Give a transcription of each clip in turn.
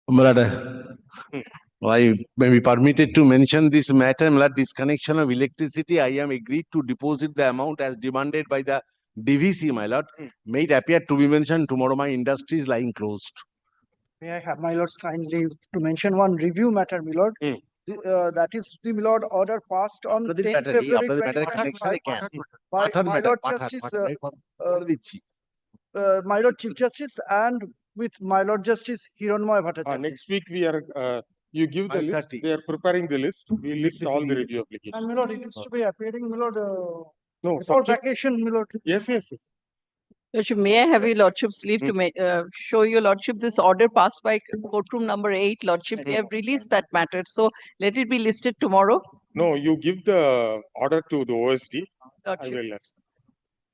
I may be permitted to mention this matter, disconnection of electricity. I am agreed to deposit the amount as demanded by the DVC, my lord. May it appear to be mentioned tomorrow. My industry is lying closed. May I have my lords kindly to mention one review matter, my lord. That is the my lord order passed on 10th February 2025 by my lord Justice, my lord Chief Justice, and with my lord Justice Hiranmoy Bhattacharya. Next week we are, you give the list, they are preparing the list, we list all the review applications. And my lord, it is to be appearing, my lord, No, before vacation, my lord. Yes. Lordship, may I have your lordship's leave to show your lordship this order passed by courtroom number 8, lordship. They have released that matter, so let it be listed tomorrow. No, you give the order to the OSD. Lordship. I will ask.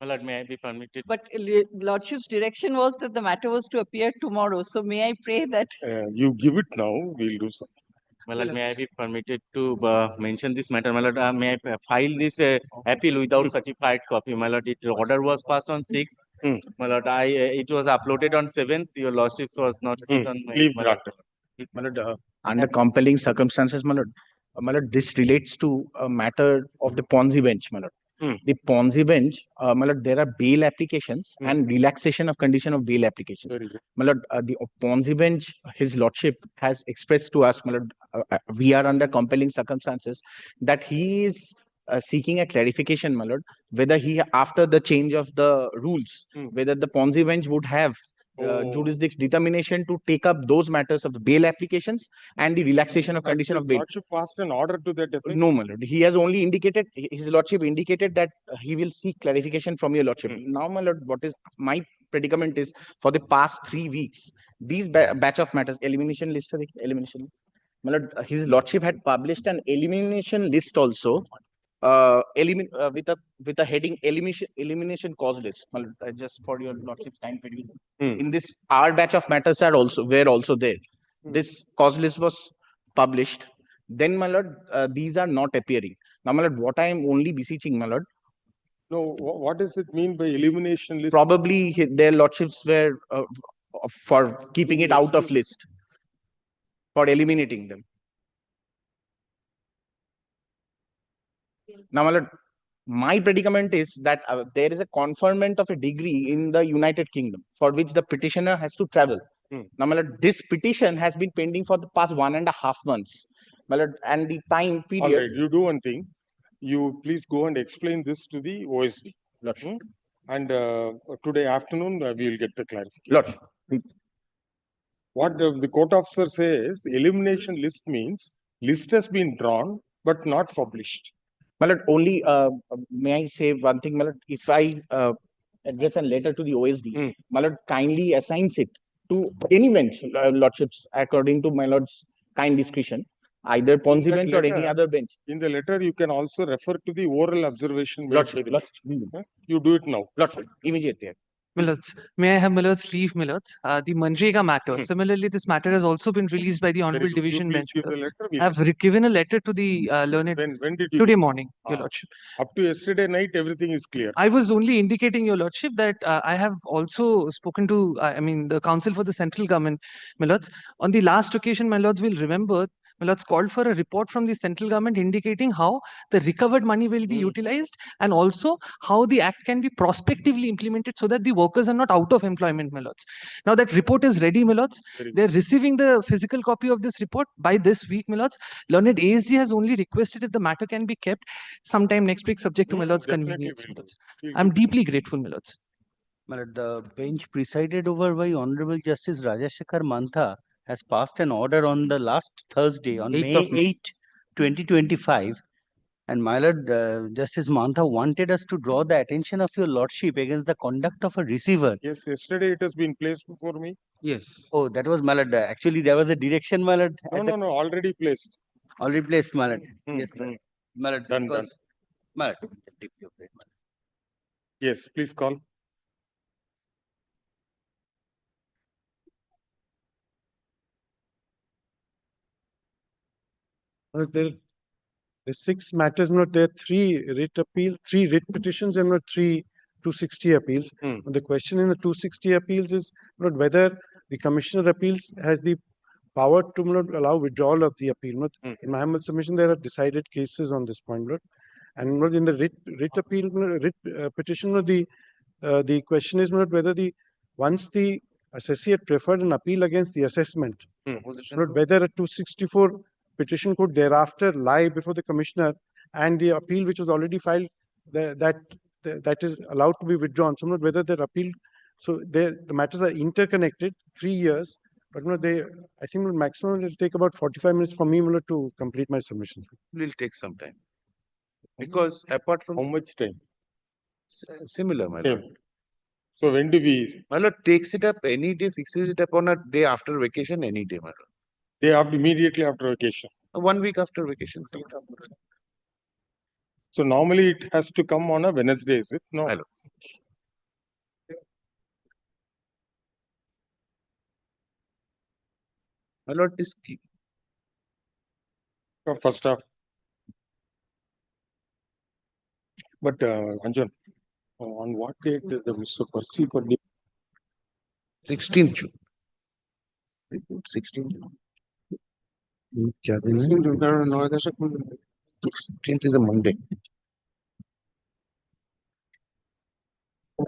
My lord, may I be permitted? But lordship's direction was that the matter was to appear tomorrow. So may I pray that You give it now, we'll do something. My lord, may I be permitted to mention this matter? My lord, may I file this appeal without certified copy? My lord, the order was passed on 6th. My lord, it was uploaded on 7th. Your lordship was not seen on my. Leave my that. lord. Under compelling circumstances, my lord, this relates to a matter of the Ponzi bench, my lord. The Ponzi bench, my lord, there are bail applications and relaxation of condition of bail applications. My lord, the Ponzi bench, his lordship has expressed to us, my lord, we are under compelling circumstances that he is seeking a clarification, my lord, whether he, after the change of the rules, whether the Ponzi bench would have jurisdiction determination to take up those matters of the bail applications and the relaxation of condition of bail. Lordship passed an order to that effect? No, my lord. He has only indicated, his lordship indicated that he will seek clarification from your lordship. Now, my lord, what is my predicament is for the past 3 weeks, these batch of matters, elimination list, my lord, his lordship had published an elimination list also, with a heading elimination cause list. Well, just for your lordship's time, in this, our batch of matters were also there. This cause list was published. Then, my lord, these are not appearing. Now, my lord, what I am only beseeching, my lord. No, what does it mean by elimination list? Probably their lordships were for keeping it out of list, for eliminating them. Now, my lord, my predicament is that there is a conferment of a degree in the United Kingdom for which the petitioner has to travel. Now, my lord, this petition has been pending for the past 1.5 months. My lord, and the time period. All right, you do one thing. You please go and explain this to the OSD. Lordship. And today afternoon, we will get the clarification. Lordship. What the court officer says, elimination list means list has been drawn but not published. My lord, only may I say one thing, my lord? If I address a letter to the OSD, my lord kindly assigns it to any bench, lordships, according to my lord's kind discretion, either Ponzi bench or any other bench. In the letter, you can also refer to the oral observation. Lordship, you do it now. Lordship, immediately. Milords, may I have Milords leave, Milords? The Manrega matter. Similarly, this matter has also been released by the Honorable Division Bench. I have given a letter to the learned when did you today morning, Your Lordship. Up to yesterday night, everything is clear. I was only indicating, Your Lordship, that I have also spoken to, the Council for the Central Government, Milords. On the last occasion, my lords will remember, my lords called for a report from the central government indicating how the recovered money will be utilized and also how the act can be prospectively implemented so that the workers are not out of employment, my lords. Now that report is ready, my lords. They're receiving the physical copy of this report by this week, my lords. Learned ASG has only requested if the matter can be kept sometime next week, subject to my lords' convenience, my lords. I'm deeply grateful, my lords. My lord, the bench presided over by Honorable Justice Rajashekhar Mantha has passed an order on the last Thursday, on May 8, 2025. And my lord, Justice Mantha wanted us to draw the attention of your lordship against the conduct of a receiver. Yes, yesterday it has been placed before me. Yes. Oh, that was, my lord. Actually, there was a direction, my lord. No, already placed. Already placed, my lord. Yes, my lord. My lord, Done. My lord. Yes, please call. There are 6 matters, there are 3 writ appeals, 3 writ petitions, and 3 260 appeals. The question in the 260 appeals is whether the Commissioner of Appeals has the power to not allow withdrawal of the appeal. Not in my humble submission, there are decided cases on this point, Lord. And not in the writ appeal, writ petition, the question is not whether once the assessee had preferred an appeal against the assessment, not whether a 264 petition could thereafter lie before the commissioner and the appeal which was already filed, that is allowed to be withdrawn. So not whether that appeal, so the matters are interconnected, 3 years, but no, I think maximum it will take about 45 minutes for me to complete my submission. Will take some time. Because apart How from much time? similar, my lord. Same. So when do we, My lord takes it up any day, fixes it up on a day after vacation, any day, my lord. day after, immediately after vacation? 1 week after vacation. So normally it has to come on a Wednesday, is it? No. My lord. My lord, this First half. But Anjan, on what date the Mr. Percy per day? 16th June. They put 16th June. 16th is a Monday.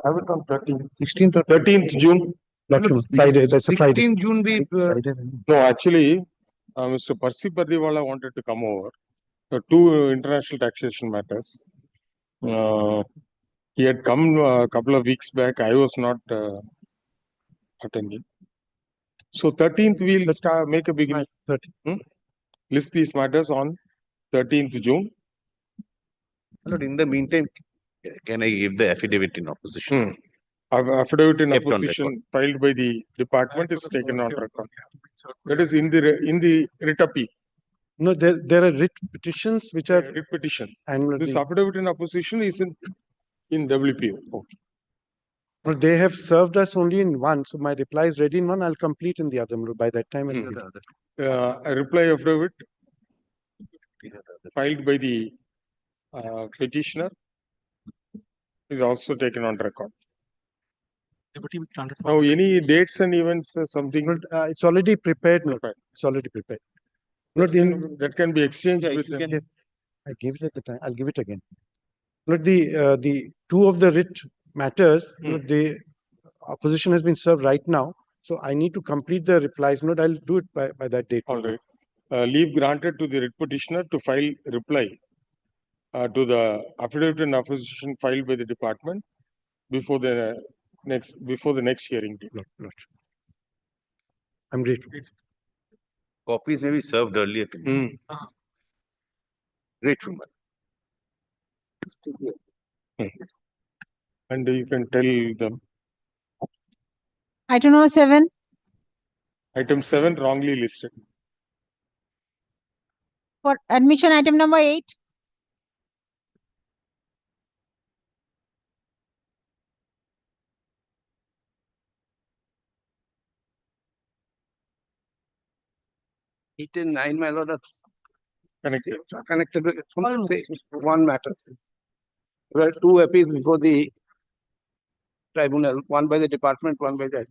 I will come 13th. 16th or 13th June. Friday, that's a Friday. 16th June we No, actually, Mr. Percy Pardiwala wanted to come over. Two international taxation matters. He had come a couple of weeks back. I was not attending. So 13th we'll start, make a beginning. List these matters on 13th June. Lord, in the meantime, can I give the affidavit in opposition? Affidavit in Kept on opposition filed by the department is taken on record. That is in the writ appeal. No, there are writ petitions which are Writ petition. and This affidavit in opposition is in WPO. Okay. no, they have served us only in one. So my reply is ready in one. I'll complete in the other. By that time, I'll give it. A reply affidavit filed by the petitioner is also taken on record. Now, any dates and events, something It's already prepared. No, it's already prepared. that can be exchanged with them. Yes, I gave it at the time. I'll give it again. Look, the two of the writ matters, the opposition has been served right now. So I need to complete the replies. Not I'll do it by that date. All right. Leave granted to the writ petitioner to file reply to the affidavit in opposition filed by the department before the next hearing date. I'm ready. Copies may be served earlier to me. Grateful. And you can tell them. Item number 7. Item 7 wrongly listed. For admission, item number 8. Eight and 9, my lord, are Connected. connected with one matter. There are two appeals before the tribunal, one by the department, one by the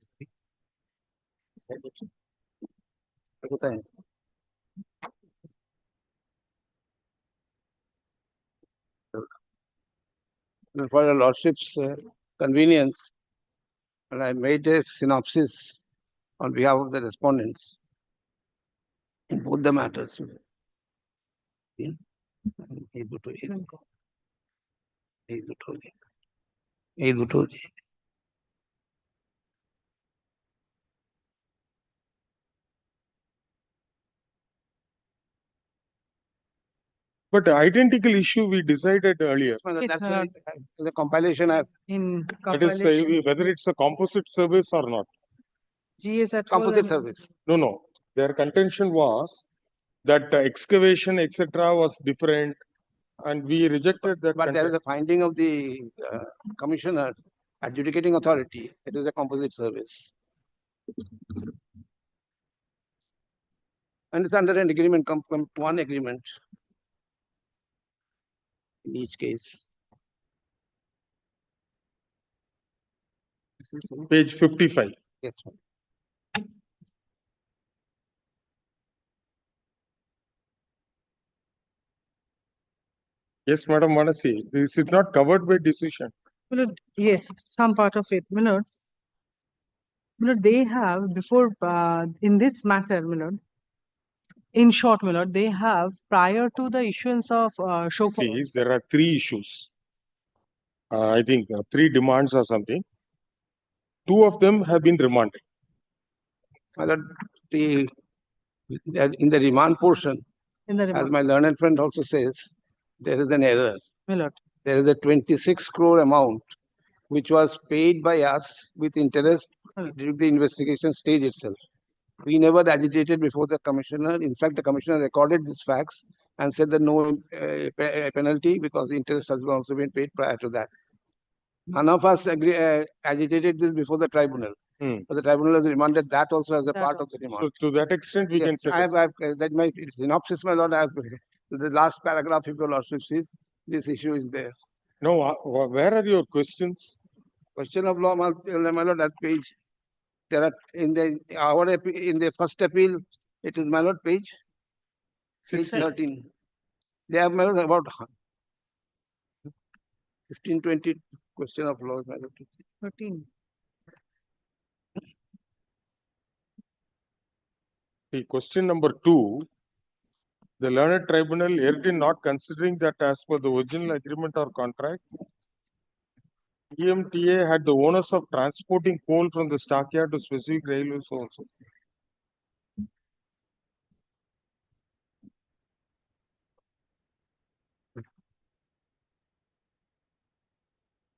for your lordship's convenience, and I made a synopsis on behalf of the respondents in both the matters. But identical issue we decided earlier. That's why the compilation I have. In That is compilation, whether it's a composite service or not. GS at Composite service. No. Their contention was that excavation, etc., was different, and we rejected that. But there is a finding of the commissioner, adjudicating authority. It is a composite service. And it's under an agreement, one agreement in each case. Page 55. Yes. Yes, Madam Manasi, this is not covered by decision. Milord, yes, some part of it, Milord. Milord, they have before, in this matter, Milord, in short, Milord, they have prior to the issuance of show cause. See, there are three issues. I think three demands or something. Two of them have been remanded. The in the remand portion, In the as remand, my learned friend also says, there is an error. Milord. There is a 26 crore amount which was paid by us with interest during the investigation stage itself. We never agitated before the commissioner. In fact, the commissioner recorded these facts and said that no penalty because the interest has also been paid prior to that. None of us agitated this before the tribunal. But the tribunal has remanded that also as a part of the remand. So to that extent, we can say. I have that my synopsis, my lord. I have the last paragraph. If your lordship sees, this issue is there. No, where are your questions? Question of law, my lord, that page. There are in the first appeal. It is my lord page 13. They have my lord about 15-20 question of law, my lord. 13. The question number 2, the learned tribunal erred in not considering that as per the original agreement or contract, EMTA had the onus of transporting coal from the stockyard to specific railways also.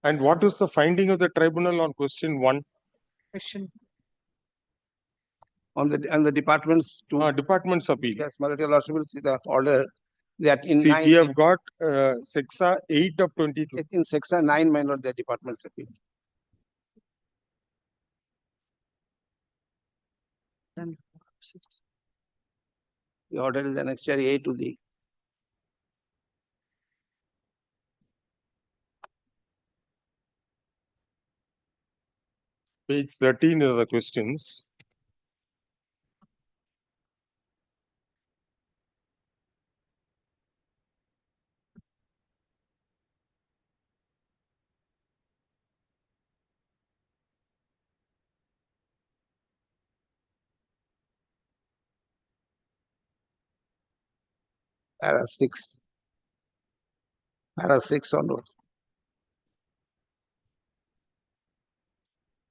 And what is the finding of the tribunal on question 1? Question. On the department's department's appeal. Yes, my lord, your lordship will see the order that in See, 9. we have got Sexa 8 of 22. In Section 9, my lord, the department's appeal. And The order is annexure A to the Page 13 is the questions. para 6. Para 6 onwards.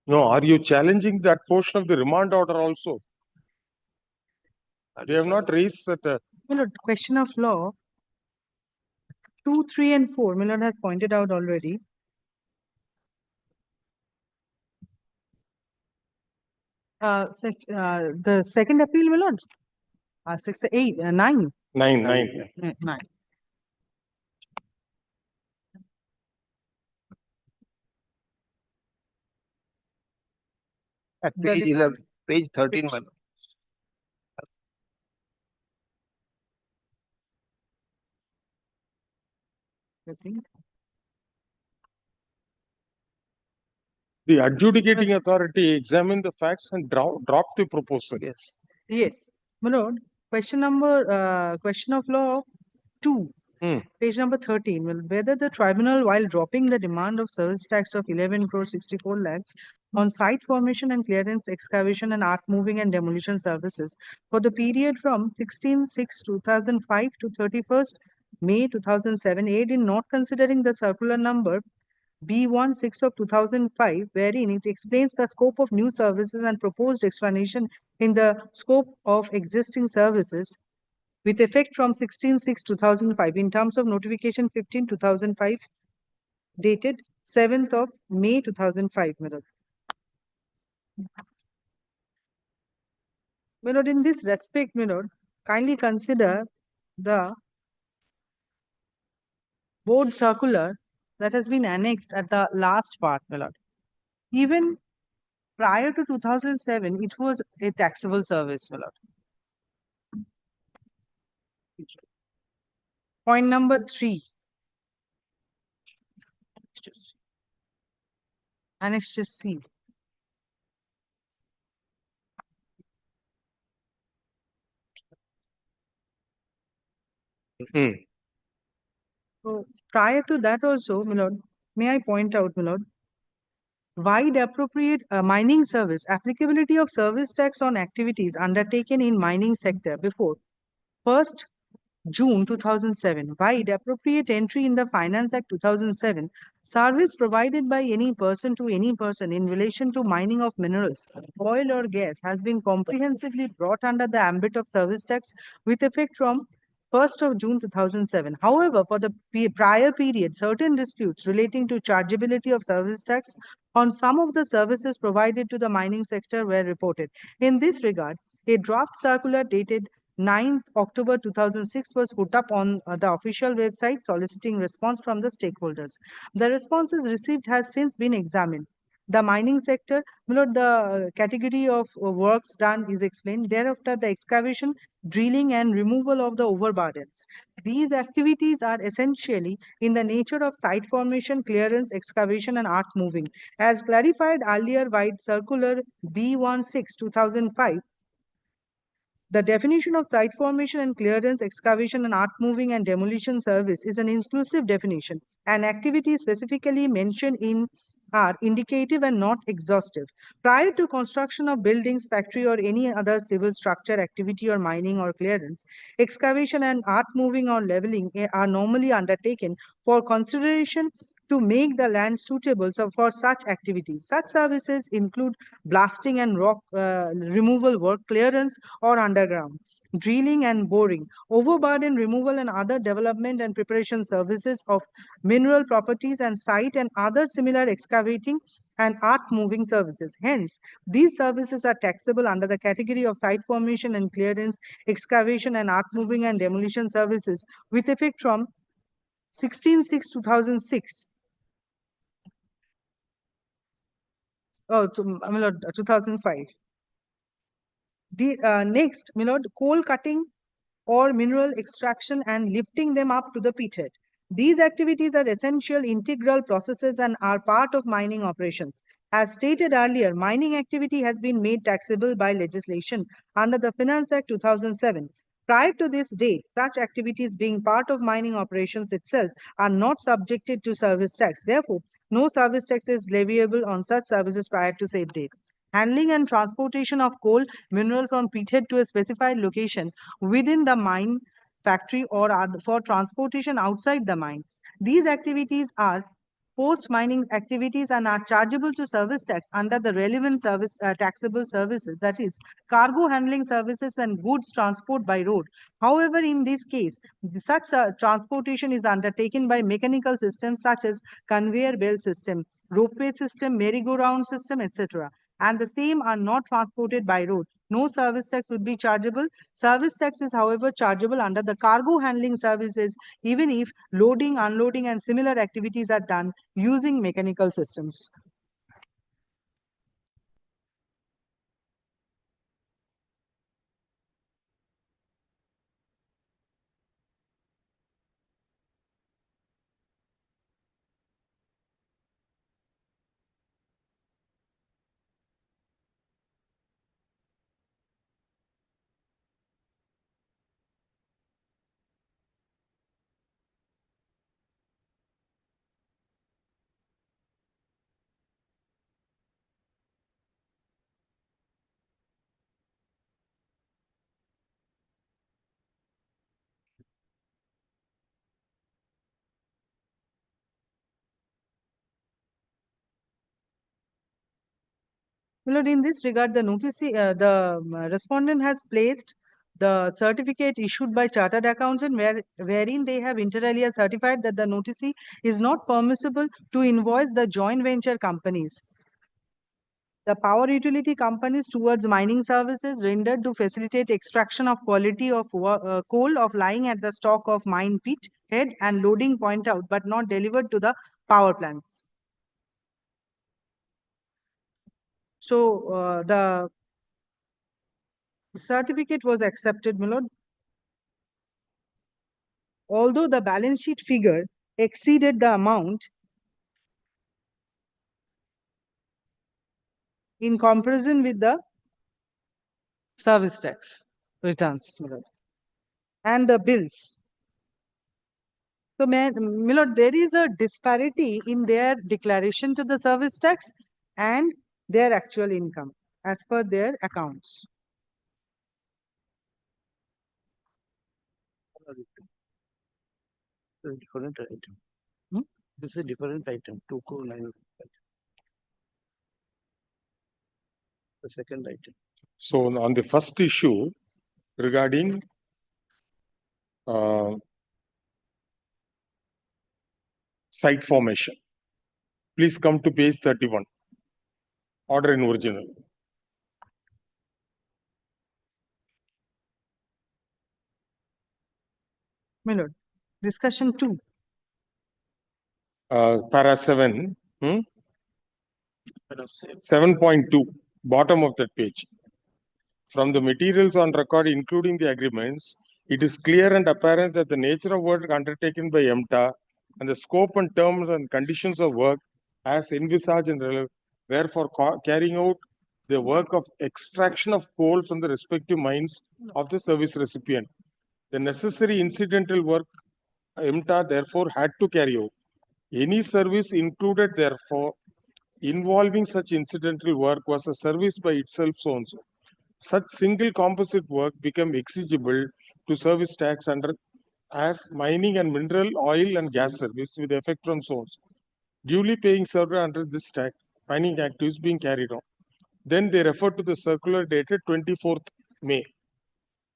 No, are you challenging that portion of the remand order also? They have not raised that. Milord, question of law 2, 3, and 4. Milord has pointed out already. The second appeal, Milord. 6, 8, 9. 9. 9. At page 11, page 13, my lord. The adjudicating authority examined the facts and dropped the proposal. Yes. Yes. Milord, question of law 2. Page number 13. Well, whether the tribunal, while dropping the demand of service tax of 11 crore 64 lakhs on site formation and clearance, excavation and earth moving and demolition services for the period from 16/6/2005 to 31st May 2007, aid in not considering the circular number B16 of 2005, wherein it explains the scope of new services and proposed explanation in the scope of existing services with effect from 16/6/2005 in terms of notification 15/2005 dated 7th of May 2005. Milord, in this respect, Milord, kindly consider the board circular that has been annexed at the last part, Milord. Even prior to 2007, it was a taxable service, Milord. Point number 3. Annexure C. So prior to that also, my lord, may I point out, my lord, wide appropriate mining service, applicability of service tax on activities undertaken in mining sector before 1st June 2007, wide appropriate entry in the Finance Act 2007, service provided by any person to any person in relation to mining of minerals, oil or gas has been comprehensively brought under the ambit of service tax with effect from 1st of June 2007. However, for the prior period, certain disputes relating to chargeability of service tax on some of the services provided to the mining sector were reported. In this regard, a draft circular dated 9th October 2006 was put up on the official website soliciting response from the stakeholders. The responses received has since been examined. The mining sector, the category of works done is explained. Thereafter, the excavation, drilling and removal of the overburdens. These activities are essentially in the nature of site formation, clearance, excavation and earth moving. As clarified earlier by Circular B16/2005, the definition of site formation and clearance, excavation and earth moving and demolition service is an inclusive definition, and activities specifically mentioned in are indicative and not exhaustive. Prior to construction of buildings, factory or any other civil structure activity or mining or clearance, excavation and earth moving or leveling are normally undertaken for consideration to make the land suitable for such activities. Such services include blasting and rock removal work, clearance or underground, drilling and boring, overburden removal and other development and preparation services of mineral properties and site and other similar excavating and earth moving services. Hence, these services are taxable under the category of site formation and clearance, excavation and earth moving and demolition services with effect from 16/6/2006. Oh, 2005. The next, my lord, coal cutting or mineral extraction and lifting them up to the pit head. These activities are essential integral processes and are part of mining operations. As stated earlier, mining activity has been made taxable by legislation under the Finance Act 2007. Prior to this date, such activities being part of mining operations itself are not subjected to service tax. Therefore, no service tax is leviable on such services prior to said date. Handling and transportation of coal mineral from pithead to a specified location within the mine, factory, or for transportation outside the mine. These activities are post-mining activities and are chargeable to service tax under the relevant service taxable services, that is, cargo handling services and goods transport by road. However, in this case, such transportation is undertaken by mechanical systems such as conveyor belt system, ropeway system, merry-go-round system, etc., and the same are not transported by road. No service tax would be chargeable. Service tax is, however, chargeable under the cargo handling services, even if loading, unloading, and similar activities are done using mechanical systems. Well, in this regard, the notice, respondent has placed the certificate issued by chartered accountant wherein they have inter alia certified that the notice is not permissible to invoice the joint venture companies, the power utility companies towards mining services rendered to facilitate extraction of quality of coal of lying at the stock of mine pit head and loading point out, but not delivered to the power plants. So the certificate was accepted, my lord. Although the balance sheet figure exceeded the amount in comparison with the service tax returns, my lord, and the bills. So, my lord, there is a disparity in their declaration to the service tax and their actual income as per their accounts. Different item. Hmm? This is a different item, 2 crore 9 lakh. The second item. So on the first issue regarding site formation, please come to page 31. Order in original. My lord, discussion 2. Para 7. 7.2, bottom of that page. From the materials on record, including the agreements, it is clear and apparent that the nature of work undertaken by MTA and the scope and terms and conditions of work as envisaged and therefore carrying out the work of extraction of coal from the respective mines of the service recipient. The necessary incidental work MTA therefore had to carry out. Any service included therefore involving such incidental work was a service by itself so and so. Such single composite work became exigible to service tax under as mining and mineral, oil and gas service with effect from source. Duly paying survey under this tax, mining act is being carried on. Then they refer to the circular dated 24th May.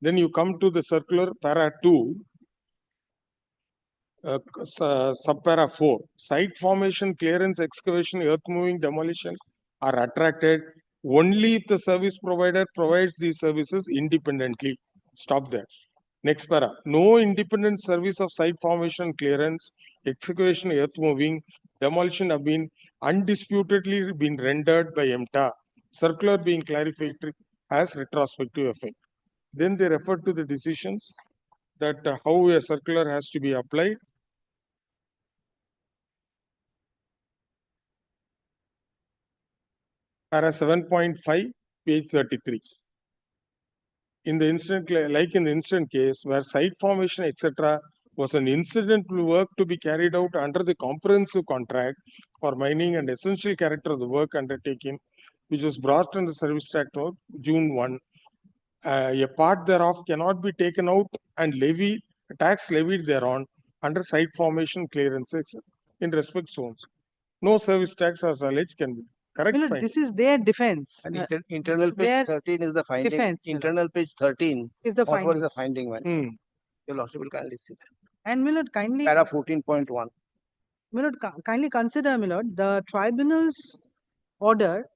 Then you come to the circular para 2, subpara 4. Site formation, clearance, excavation, earth moving, demolition are attracted only if the service provider provides these services independently. Stop there. Next para. No independent service of site formation, clearance, excavation, earth moving, demolition have been undisputedly been rendered by MTA. Circular being clarified has retrospective effect. Then they refer to the decisions that how a circular has to be applied. Para 7.5, page 33. In the incident, like in the incident case where site formation, etc., was an incidental work to be carried out under the comprehensive contract for mining and essential character of the work undertaken, which was brought under Service Act of June 1. A part thereof cannot be taken out and levied, tax levied thereon under site formation clearance, etc. In respect zones. No service tax as alleged can be. Correct. My lord, this is their defense. And internal their page 13 is the finding. defense, my lord. Internal page 13. Is the What is the findings. finding, man? Your lordship will kindly see that. And my lord, kindly, Para 14.1. my lord, kindly consider, my lord, the tribunal's order,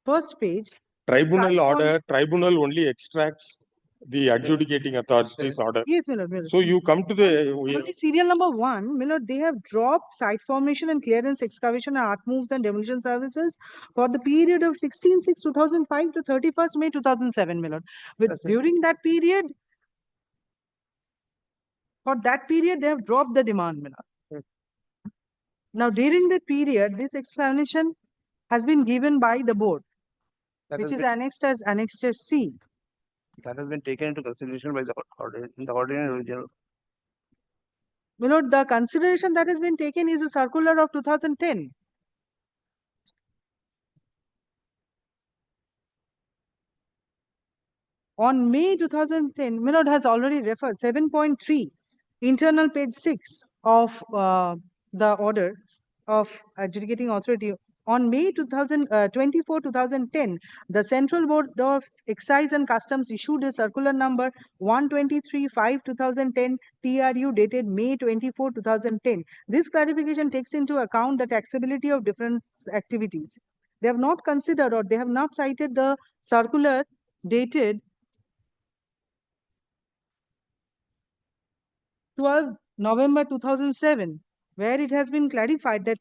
first page. Tribunal site order, tribunal only extracts the adjudicating authority's order. Yes, my lord. So you come to the Only serial number 1, my lord, they have dropped site formation and clearance, excavation, and earth moves and demolition services for the period of 16/6/2005 to 31st May 2007, my lord. But during that period, for that period, they have dropped the demand, my lord. Now, during that period, this explanation has been given by the board, which is annexed as Annexure C. That has been taken into consideration by the in the ordinary original. My lord, the consideration that has been taken is a circular of 2010. On May 2010, my lord has already referred 7.3, internal page 6 of the order of adjudicating authority. On May 2024, 2010, the Central Board of Excise and Customs issued a circular number 123/5/2010 TRU dated May 24, 2010. This clarification takes into account the taxability of different activities. They have not considered or they have not cited the circular dated 12 November 2007, where it has been clarified that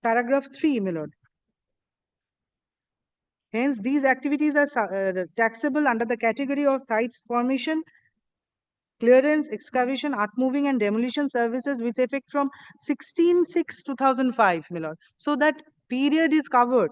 paragraph 3, my lord. Hence, these activities are taxable under the category of sites formation, clearance, excavation, earth moving, and demolition services with effect from 16/6/2005, my lord. So that period is covered.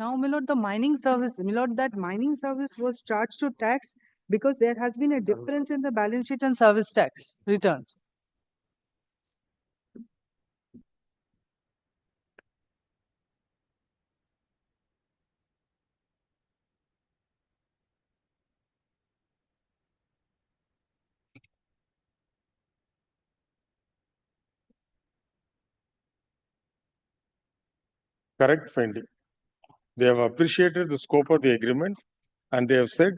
Now, my lord, the mining service, my lord, that mining service was charged to tax because there has been a difference in the balance sheet and service tax returns. Correct finding. They have appreciated the scope of the agreement and they have said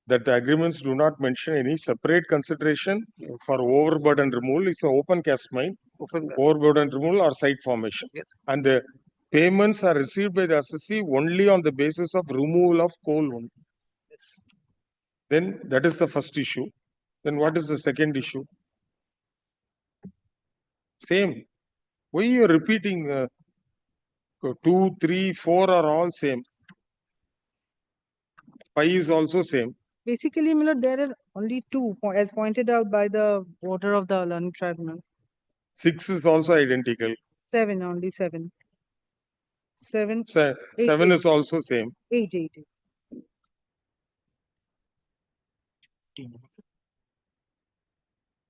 that the agreements do not mention any separate consideration Yes. for overburden removal. It's an open cast mine, Open. overburden removal or site formation. Yes. And the payments are received by the assessee only on the basis of removal of coal only. Yes. Then that is the first issue. Then what is the second issue? Same. Why you are repeating 2, 3, 4 are all same. 5 is also same. Basically, my lord, there are only two, as pointed out by the order of the learned tribunal. 6 is also identical. 7, only 7. 7, 7 8. is also same. 8.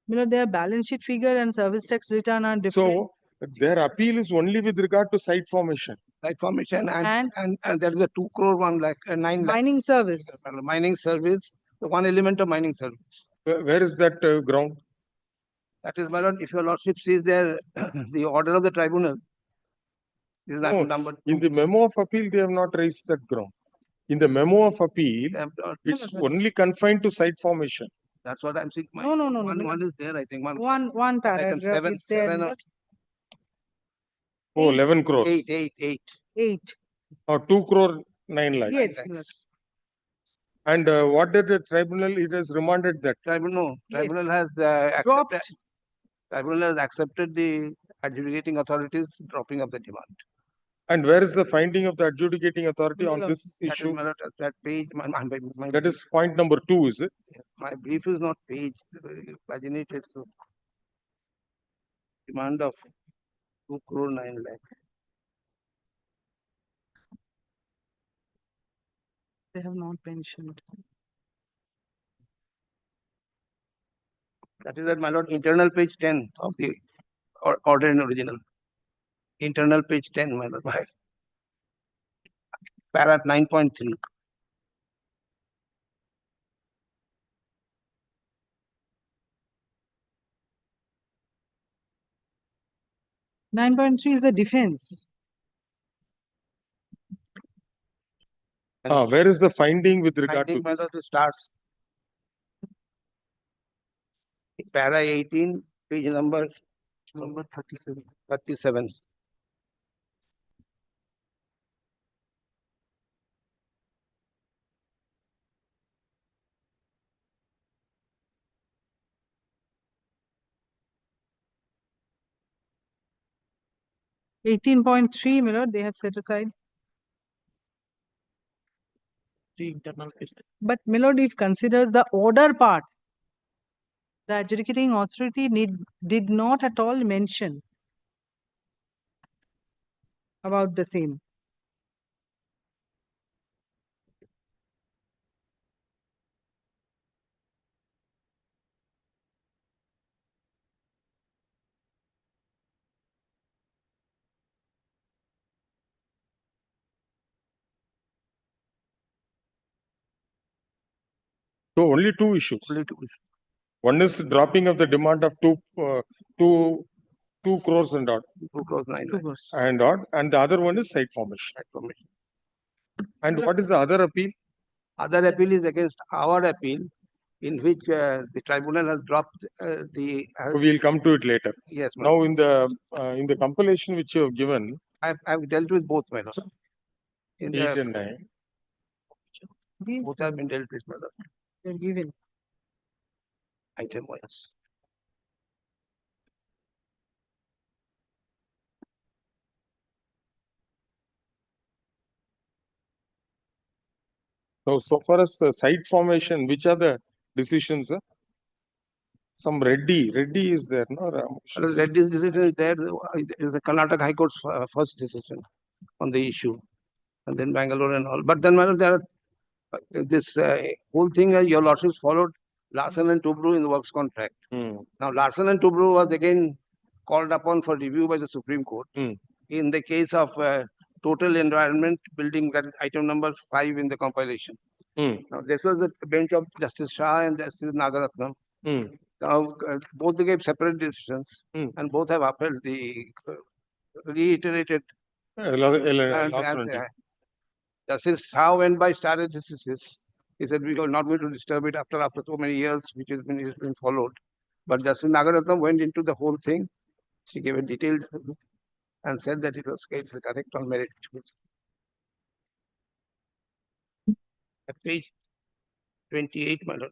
My lord, their balance sheet figure and service tax return are different. So their appeal is only with regard to site formation. Site formation and there is a 2 crore one like 9 lakh. Mining service. Mining service, the one element of mining service. Where is that ground? That is, my lord, if your lordship sees there, the order of the tribunal. This is No, number 2. in the memo of appeal, they have not raised that ground. In the memo of appeal, it's only confined to site formation. That's what I'm saying. No. One is there, I think. One paragraph is there. 11 crores. 8. Or 2 crore 9 lakhs. Yes, my lord. And what did the tribunal? It has remanded that. Tribunal has Dropped. Tribunal has accepted the adjudicating authorities dropping of the demand. And where is the finding of the adjudicating authority on this issue? That page, That is point number 2, is it? my brief is not page, paginated. So demand of 2 crore 9 lakh. They have not mentioned. That is that, my lord, internal page 10 of the order in original. Internal page 10, my lord. Para 9.3. Is a defense. Where is the finding with regard Finding, to this? it starts. Para 18, page number 37. $18.3 million they have set aside. But Milord, if considers the order part, the adjudicating authority did not at all mention about the same. So only 2 issues. One is dropping of the demand of 2 crores and odd. 2 crores 9 lakh. And odd. And the other one is site formation. And what is the other appeal? Other appeal is against our appeal, in which the tribunal has dropped the. We'll come to it later. Yes, Now in the compilation which you have given, I've dealt with both, my lord. 8 and 9. Both have been dealt with, my lord. They're given. Item wise. So far as site formation, which are the decisions? Some Reddy is there, no? Reddy's decision is there. Is the Karnataka High Court's first decision on the issue. and then Bangalore and all. But then, my lord, there are this whole thing, your lordships followed Larsen and Toubro in the works contract. Now, Larsen and Toubro was again called upon for review by the Supreme Court in the case of total environment building, that is item number 5 in the compilation. Now, this was the bench of Justice Shah and Justice Nagaratnam. Now, both they gave separate decisions and both have upheld the reiterated. Justice Shah went by stare decisis. He said, we are not going to disturb it after so many years, which has been followed. But Justice Nagaratnam went into the whole thing. She gave a detailed and said that it was correct on merit. At page 28, my lord.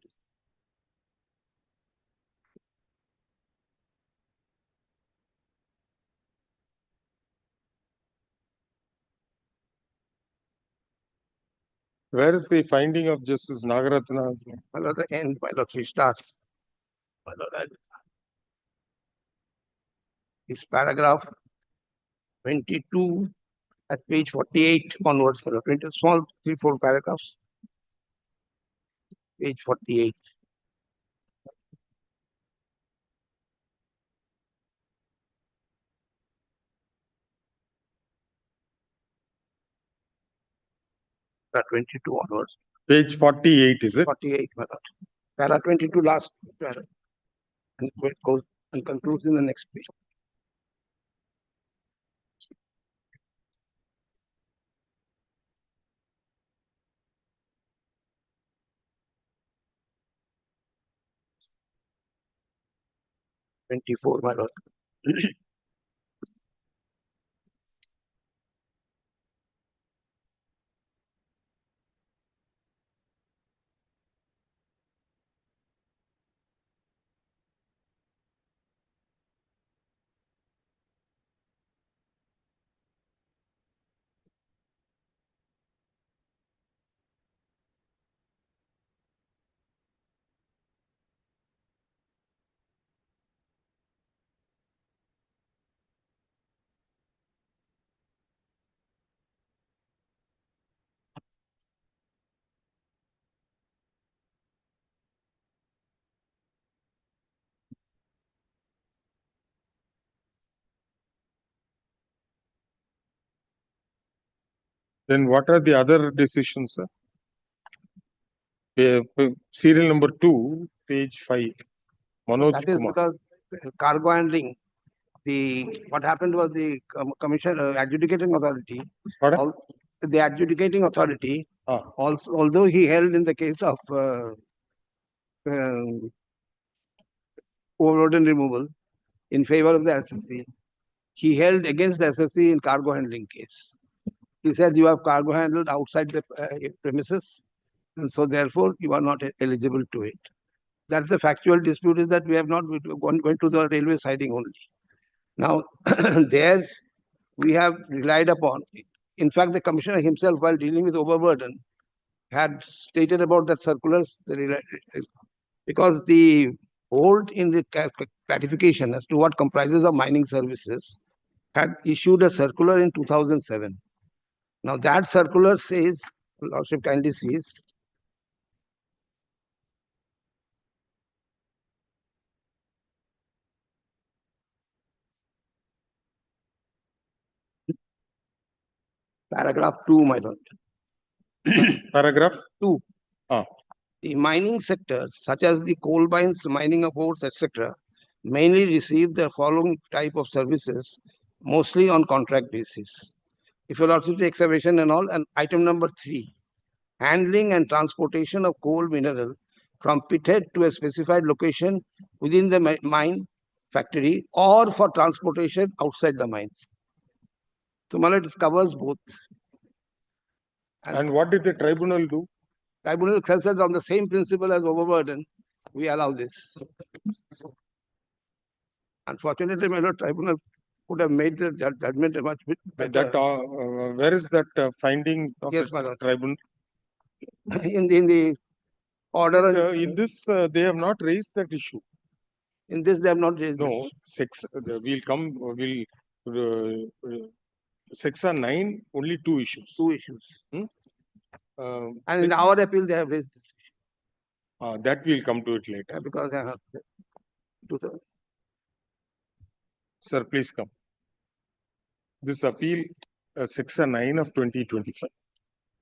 Where is the finding of Justice Nagaratna? My lord, the end, my lord, she starts. My lord, this paragraph 22 at page 48 onwards, my lord, 20 small 3-4 paragraphs. Page 48. Para 22 onwards. Page 48, is it? 48, my lord. Para 22 last para. And it goes and concludes in the next page. (24), my lord. Then what are the other decisions, sir? Serial number 2, page 5. Manoj That is Kumar. because cargo handling, what happened was the commission adjudicating authority. The adjudicating authority, also, although he held in the case of overburden removal in favor of the SSC, he held against the SSC in cargo handling case. He said you have cargo handled outside the premises, and so therefore you are not eligible to it. That's the factual dispute, is that we have not went to the railway siding only. Now, there we have relied upon. In fact, the commissioner himself, while dealing with overburden, had stated about that circulars, because the board in the clarification as to what comprises of mining services had issued a circular in 2007. Now that circular says, Lordship kindly sees, paragraph 2, my lord. Paragraph 2. The mining sector, such as the coal mines, mining of ores, etc., mainly receive the following type of services, mostly on contract basis. If you also take excavation and all, and item number 3, handling and transportation of coal mineral from pithead to a specified location within the mine factory or for transportation outside the mines. So, Malad, it covers both. And what did the tribunal do? Tribunal says on the same principle as overburden, we allow this. Unfortunately, my lord, tribunal could have made the judgment much bit better. That, where is that finding of Yes, the my lord. tribunal? In the order. In this, they have not raised that issue. In this, they have not raised. No, we'll come. We'll Section 9, only two issues. Two issues. Um, And in our appeal, they have raised this issue. that we'll come to it later. Because Sir, please come. This appeal, Section 9 of 2025.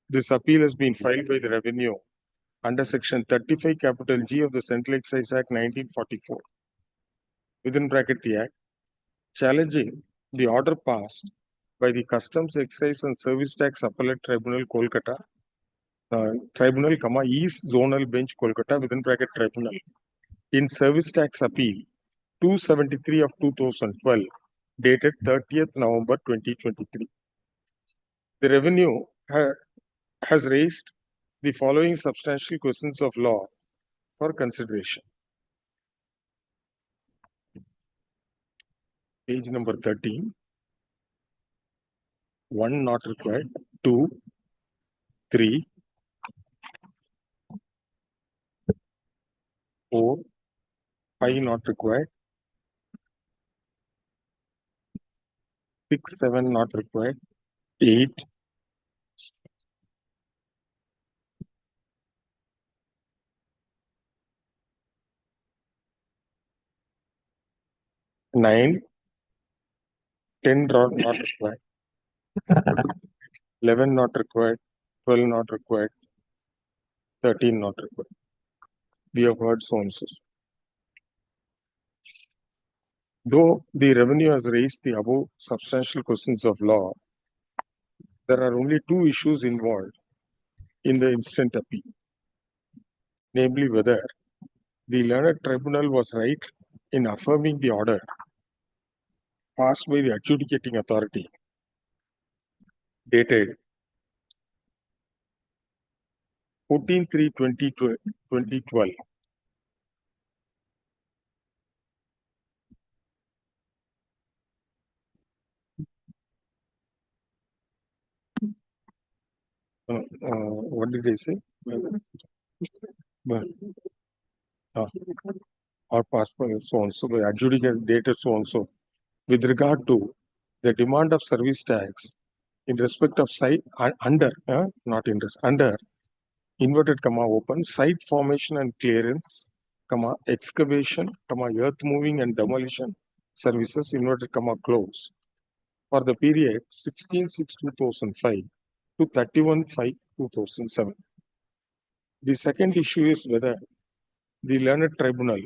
This appeal has been filed by the Revenue under Section 35 capital G of the Central Excise Act 1944, within bracket the Act, challenging the order passed by the Customs, Excise and Service Tax Appellate Tribunal, Kolkata, Tribunal, East Zonal Bench, Kolkata, within bracket Tribunal, in Service Tax Appeal 273 of 2012, dated 30th November 2023. The Revenue has raised the following substantial questions of law for consideration. Page number 13. 1 not required. 2, 3, 4, 5 not required. 6, 7 not required. 8, 9, 10 not required. 11 not required. 12 not required. 13 not required. We have heard so and so. Though the Revenue has raised the above substantial questions of law, there are only two issues involved in the instant appeal, namely whether the learned tribunal was right in affirming the order passed by the adjudicating authority dated 14/3/2012. What did I say? Or passed by so and so, by adjudicated dated so and so, with regard to the demand of service tax in respect of site under, not interest, under inverted comma open site formation and clearance, comma excavation, comma earth moving and demolition services inverted comma close for the period 16/6/2005 to 31/5/2007. The second issue is whether the learned tribunal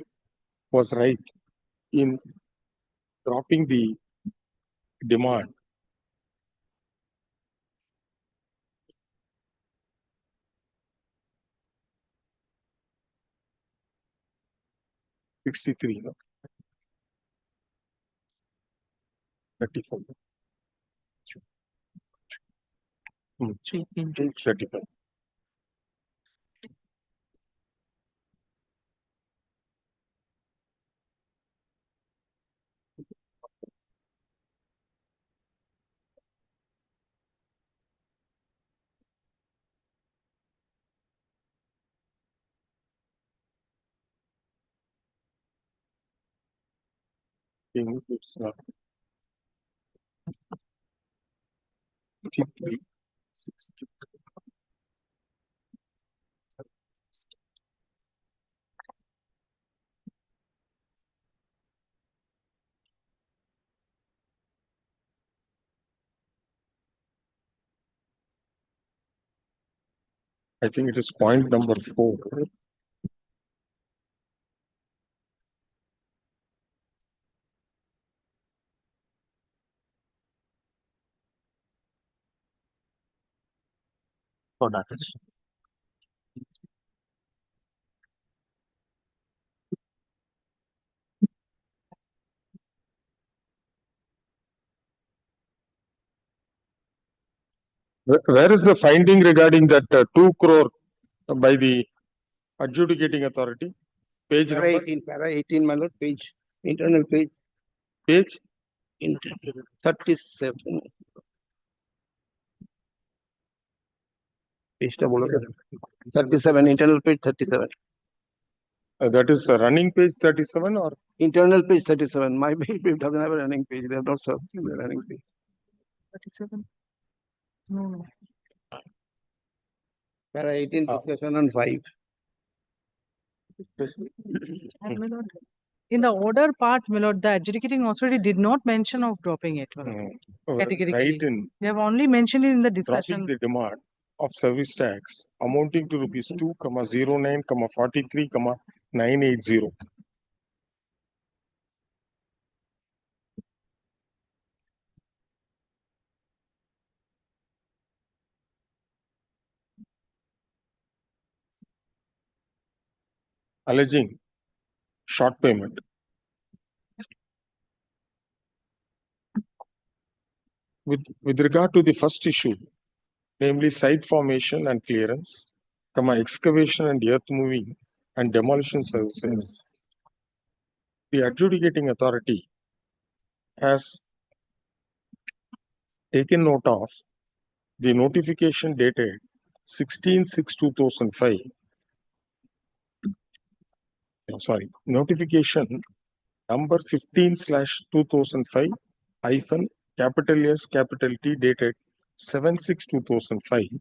was right in dropping the demand (63), no? 34. 35. It's 53, 60. I think it is point number 4. For that. Where is the finding regarding that 2 crore by the adjudicating authority? Page Para number? 18, para 18, my lord, page, internal page. Page? 37. Page 37, internal page 37. That is running page 37 or? Internal page 37. My page doesn't have a running page. They have not served the running page. 37. No. Para 18, discussion on 5. My lord, in the order part, my lord, the adjudicating authority did not mention of dropping it, my lord, categorically. Right in They have only mentioned it in the dropping discussion. the demand of service tax amounting to rupees 2,09, 43, 980. Alleging short payment. With regard to the first issue, namely site formation and clearance, excavation and earth moving and demolition services, the adjudicating authority has taken note of the notification dated 16/6/2005. Notification number 15/2005 hyphen capital S capital T dated 7/6/2005.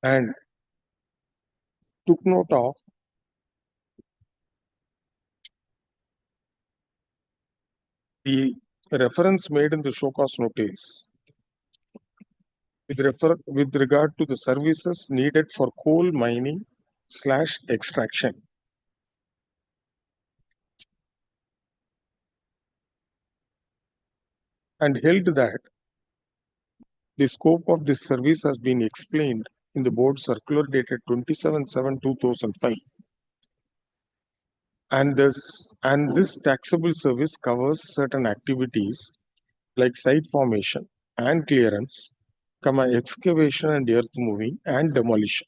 And took note of the reference made in the show cause notice with regard to the services needed for coal mining / extraction. And held that the scope of this service has been explained in the board circular dated 27/7/2005. And this taxable service covers certain activities like site formation and clearance, excavation and earth moving and demolition.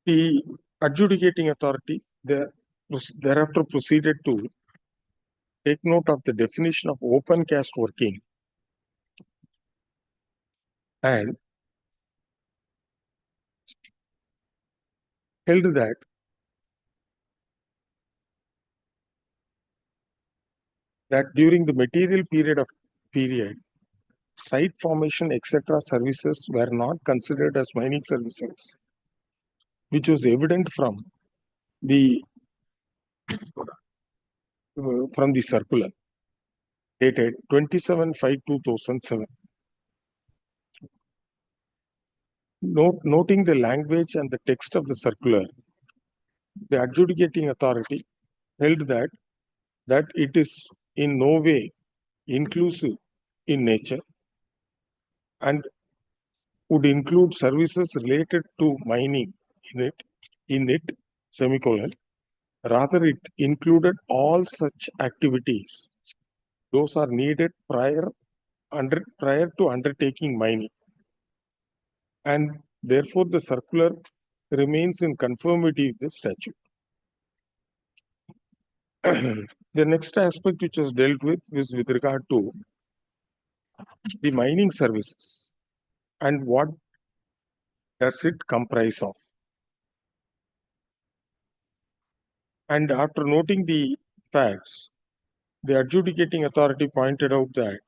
The adjudicating authority thereafter proceeded to take note of the definition of open cast working and held that during the material period, site formation, etc. services were not considered as mining services, which was evident from the circular dated 27/5/2007. Noting the language and the text of the circular, the adjudicating authority held that it is in no way inclusive in nature and would include services related to mining in it, semicolon. Rather, it included all such activities. Those are needed prior to undertaking mining. And therefore, the circular remains in conformity with the statute. The next aspect which was dealt with is with regard to the mining services and what does it comprise of. And after noting the facts, the adjudicating authority pointed out that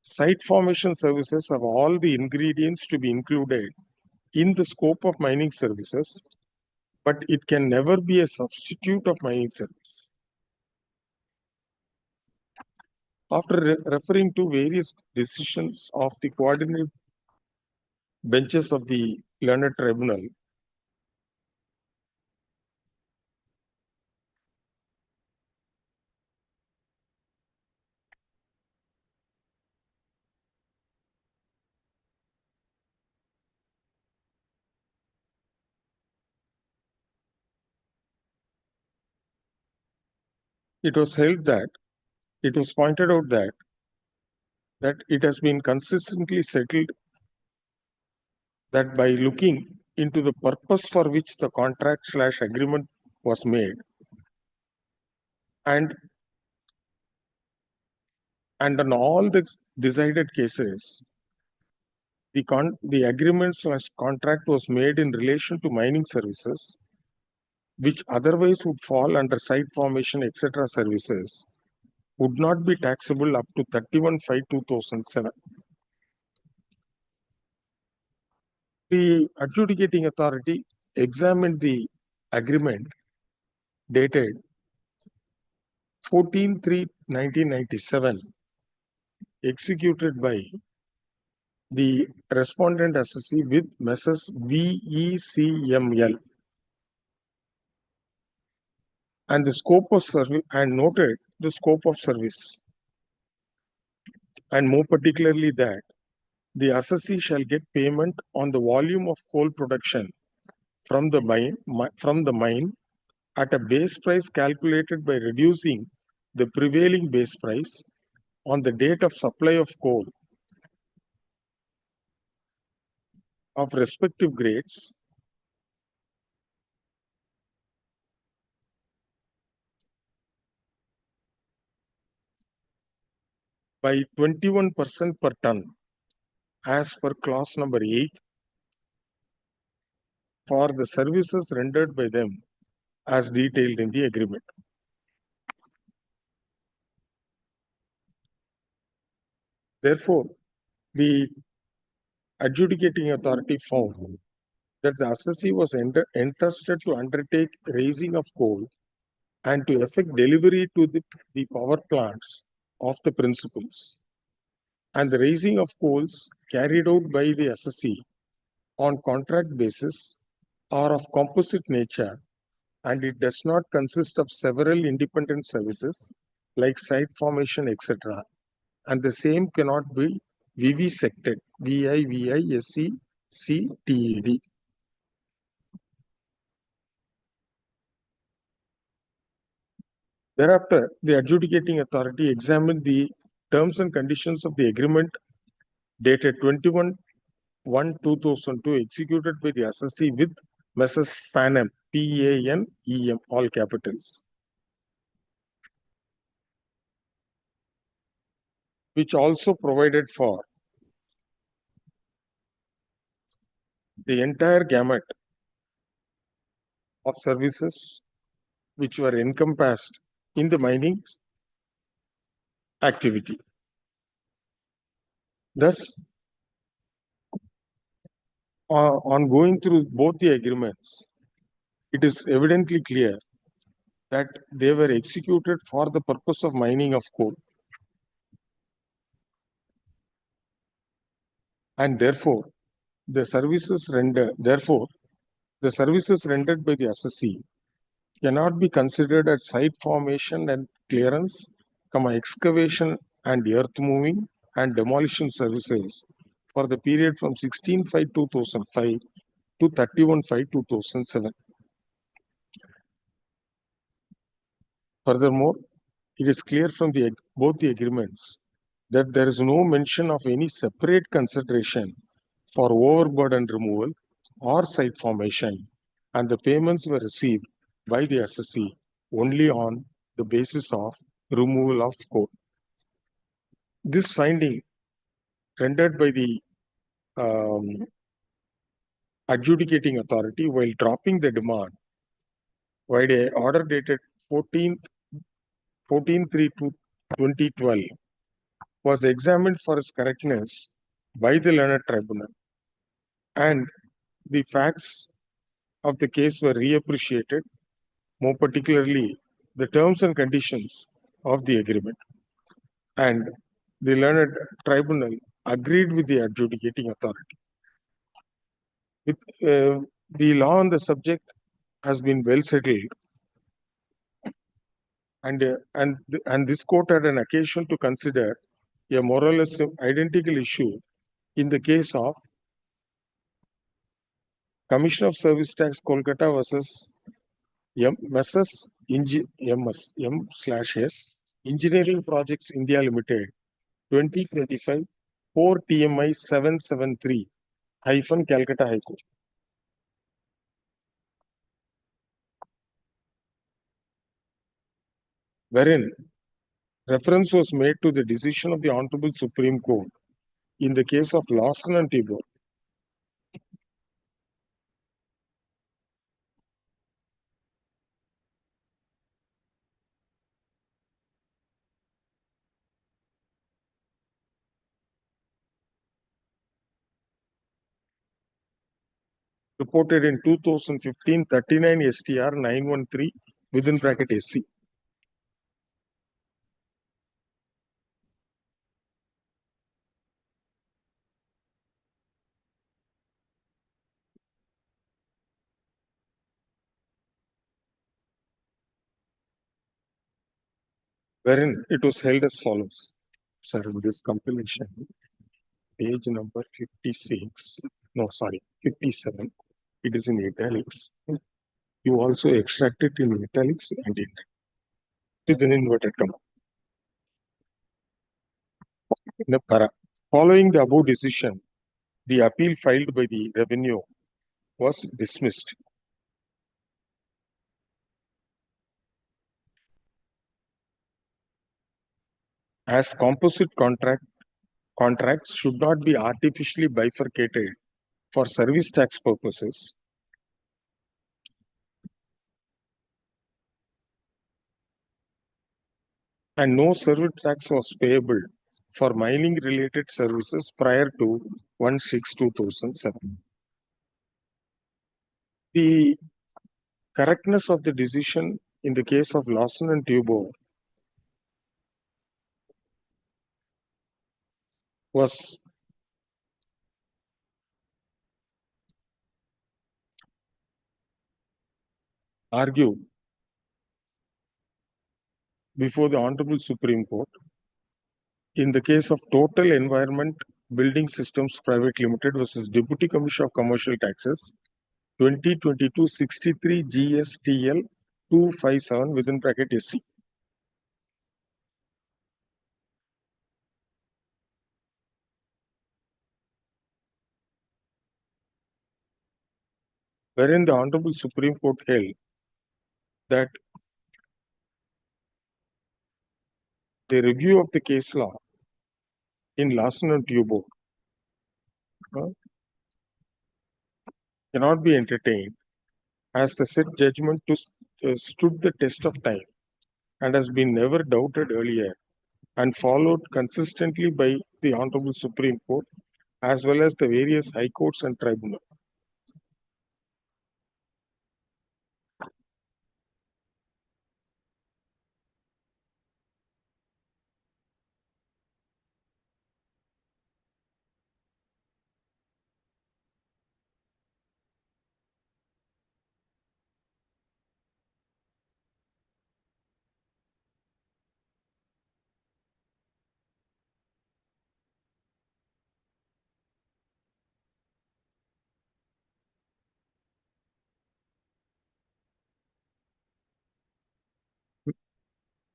site formation services have all the ingredients to be included in the scope of mining services, but it can never be a substitute of mining service. After referring to various decisions of the coordinate benches of the learned tribunal, it was pointed out that it has been consistently settled that by looking into the purpose for which the contract/agreement was made and on all the decided cases, the agreement/contract was made in relation to mining services, which otherwise would fall under site formation, etc. services, would not be taxable up to 31/5/2007. The adjudicating authority examined the agreement dated 14/3/1997, executed by the respondent assessee with Messrs. VECML, and the scope of service, and noted the scope of service, and more particularly that the assessee shall get payment on the volume of coal production from the mine at a base price calculated by reducing the prevailing base price on the date of supply of coal of respective grades by 21% per ton as per clause number 8 for the services rendered by them as detailed in the agreement. Therefore, the adjudicating authority found that the assessee was entrusted to undertake raising of coal and to effect delivery to the power plants of the principals. And the raising of coals carried out by the assessee on contract basis are of composite nature, and it does not consist of several independent services like site formation, etc. And the same cannot be vivisected, VIVISECTED. Thereafter, the adjudicating authority examined the terms and conditions of the agreement dated 21/1/2002, executed by the assessee with Messrs. PANEM, PANEM, all capitals, which also provided for the entire gamut of services which were encompassed in the mining activity. Thus, on going through both the agreements, it is evidently clear that they were executed for the purpose of mining of coal. And therefore, the services rendered by the assessee cannot be considered as site formation and clearance, excavation and earth moving and demolition services for the period from 16/5/2005 to 31/5/2007. Furthermore, it is clear from both the agreements that there is no mention of any separate consideration for overburden removal or site formation, and the payments were received by the assessee only on the basis of removal of coal. This finding rendered by the adjudicating authority while dropping the demand, while a order dated 14/3/2012 was examined for its correctness by the learned tribunal, and the facts of the case were reappreciated, more particularly the terms and conditions of the agreement. And the learned tribunal agreed with the adjudicating authority. The law on the subject has been well settled, and this court had an occasion to consider a more or less identical issue in the case of Commission of Service Tax Calcutta versus M/S Engineering Projects India Limited, 2025 4 TMI 773 hyphen Calcutta High Court. Wherein reference was made to the decision of the Honorable Supreme Court in the case of Lawson and Tibor. Reported in 2015 39 STR 913 within bracket SC. Wherein it was held as follows. Sir, in this compilation, page number 56, no, sorry, 57, it is in italics. You also extract it in italics and it with an inverted comma. In the para. Following the above decision, the appeal filed by the revenue was dismissed. As composite contracts should not be artificially bifurcated for service tax purposes, and no service tax was payable for mining related services prior to 1/6/2007. The correctness of the decision in the case of Lawson and Tibor was argued before the Honorable Supreme Court in the case of Total Environment Building Systems Private Limited versus Deputy Commissioner of Commercial Taxes 2022-63 GSTL 257 within bracket SC. Wherein the Honorable Supreme Court held that the review of the case law in Lawson and Tibor cannot be entertained as the said judgment stood the test of time and has been never doubted earlier and followed consistently by the Honorable Supreme Court as well as the various high courts and tribunals.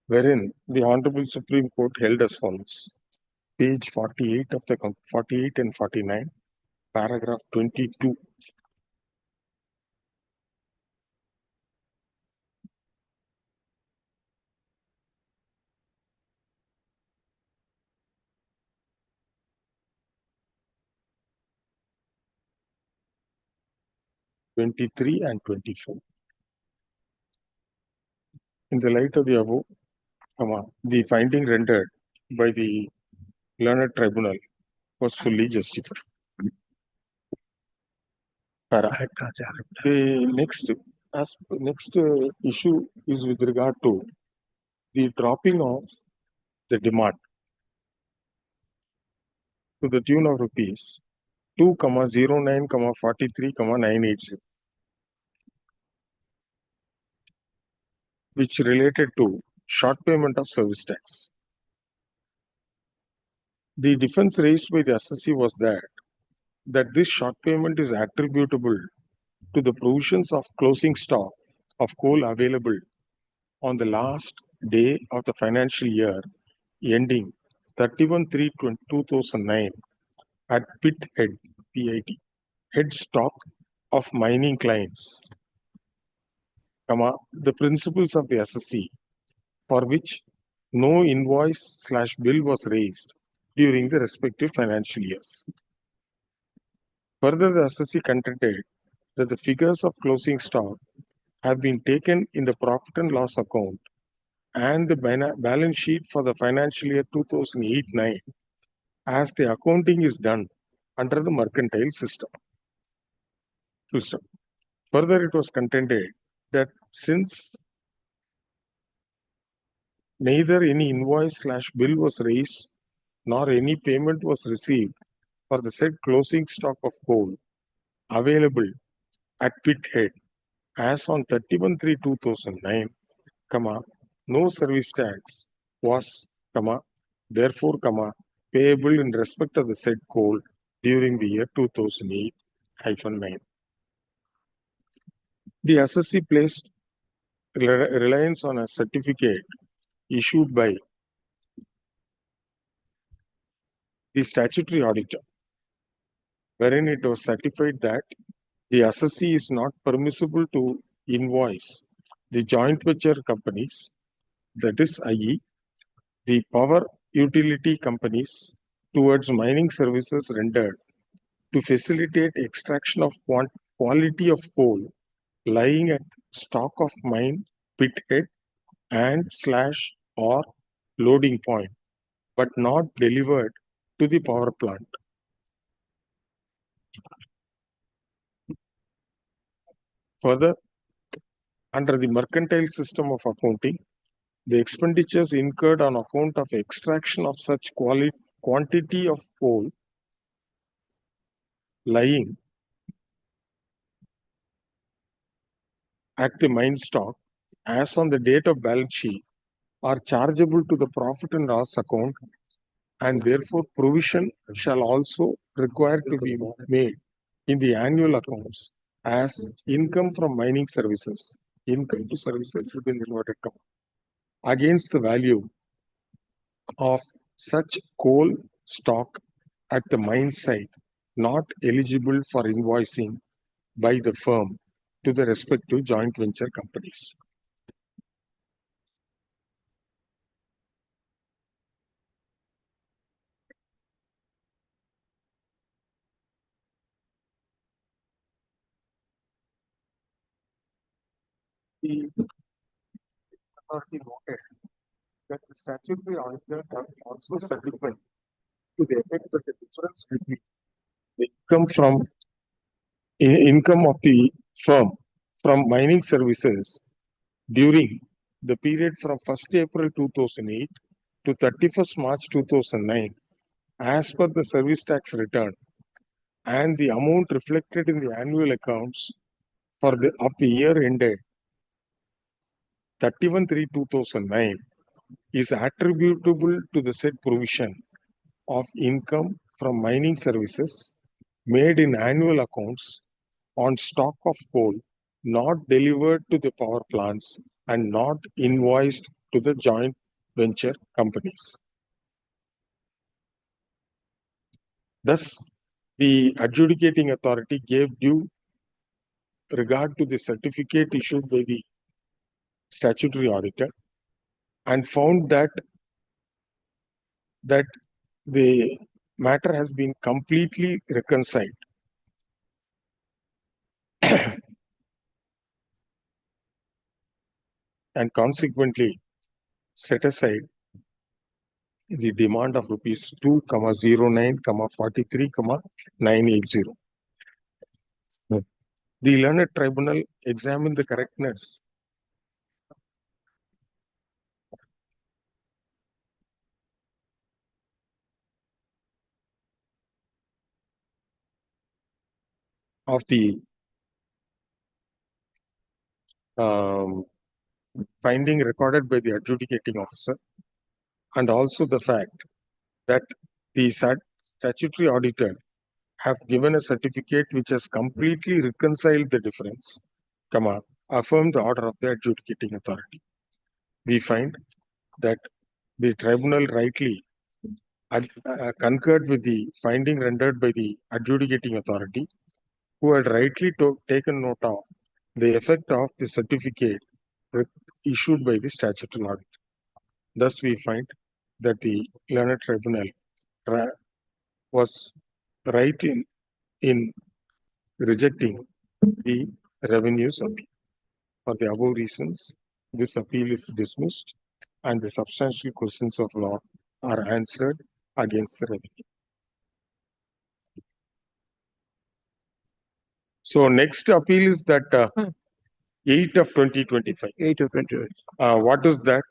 Wherein the Honorable Supreme Court held as follows. Page 48 of the 48 and 49, paragraph 22. '23 and 24. In the light of the above, the finding rendered by the learned tribunal was fully justified. The next issue is with regard to the dropping of the demand to the tune of rupees 2,09,43,980, which related to short payment of service tax. The defense raised by the assessee was that this short payment is attributable to the provisions of closing stock of coal available on the last day of the financial year ending 31/3/2009 at Pit Head, PIT, head stock of mining clients, the principals of the SSC for which no invoice/bill was raised during the respective financial years. Further, the SSC contended that the figures of closing stock have been taken in the profit and loss account and the balance sheet for the financial year 2008-9 as the accounting is done under the mercantile system. Full stop. Further, it was contended that since neither any invoice/bill was raised nor any payment was received for the said closing stock of coal available at pit head as on 31/3/2009, no service tax was, therefore, payable in respect of the said coal during the year 2008-9. The SSC placed reliance on a certificate issued by the statutory auditor, wherein it was certified that the SSC is not permissible to invoice the joint venture companies, that is, i.e., the power utility companies, towards mining services rendered to facilitate extraction of quality of coal lying at stock of mine, pit head, and/or loading point, but not delivered to the power plant. Further, under the mercantile system of accounting, the expenditures incurred on account of extraction of such quantity of coal lying at the mine stock as on the date of balance sheet are chargeable to the profit and loss account, and therefore provision shall also require to be made in the annual accounts as income from mining services, income to services within the inverted comma, against the value of such coal stock at the mine site not eligible for invoicing by the firm to the respective joint venture companies. The authority noted that the statutory auditor have also certified to the effect that the difference between the income of the firm from mining services during the period from 1st April 2008 to 31st March 2009 as per the service tax return and the amount reflected in the annual accounts of the year ended 31/3/2009 is attributable to the said provision of income from mining services made in annual accounts on stock of coal not delivered to the power plants and not invoiced to the joint venture companies. Thus, the adjudicating authority gave due regard to the certificate issued by the statutory auditor and found that the matter has been completely reconciled. And consequently set aside the demand of rupees 2,09, 43, 980. The learned tribunal examined the correctness of the finding recorded by the adjudicating officer, and also the fact that the statutory auditor have given a certificate which has completely reconciled the difference, affirmed the order of the adjudicating authority. We find that the tribunal rightly concurred with the finding rendered by the adjudicating authority who had rightly taken note of the effect of the certificate issued by the statutory auditor. Thus, we find that the learned tribunal was right in rejecting the revenues appeal. For the above reasons, this appeal is dismissed and the substantial questions of law are answered against the revenue. So next appeal is that 8 of 2025. 8 of 2025. What is that?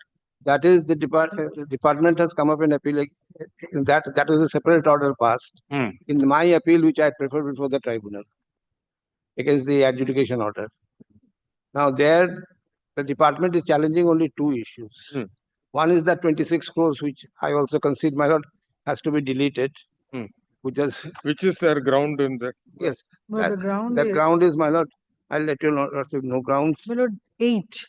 That is the department has come up in appeal. That was a separate order passed. In my appeal, which I preferred before the tribunal against the adjudication order. Now there, the department is challenging only two issues. One is that 26 crores, which I also concede, my lord, has to be deleted. Which is their ground in that? Yes. No, the ground that is, ground is, my lord, I'll let you know, no grounds. my lord, 8.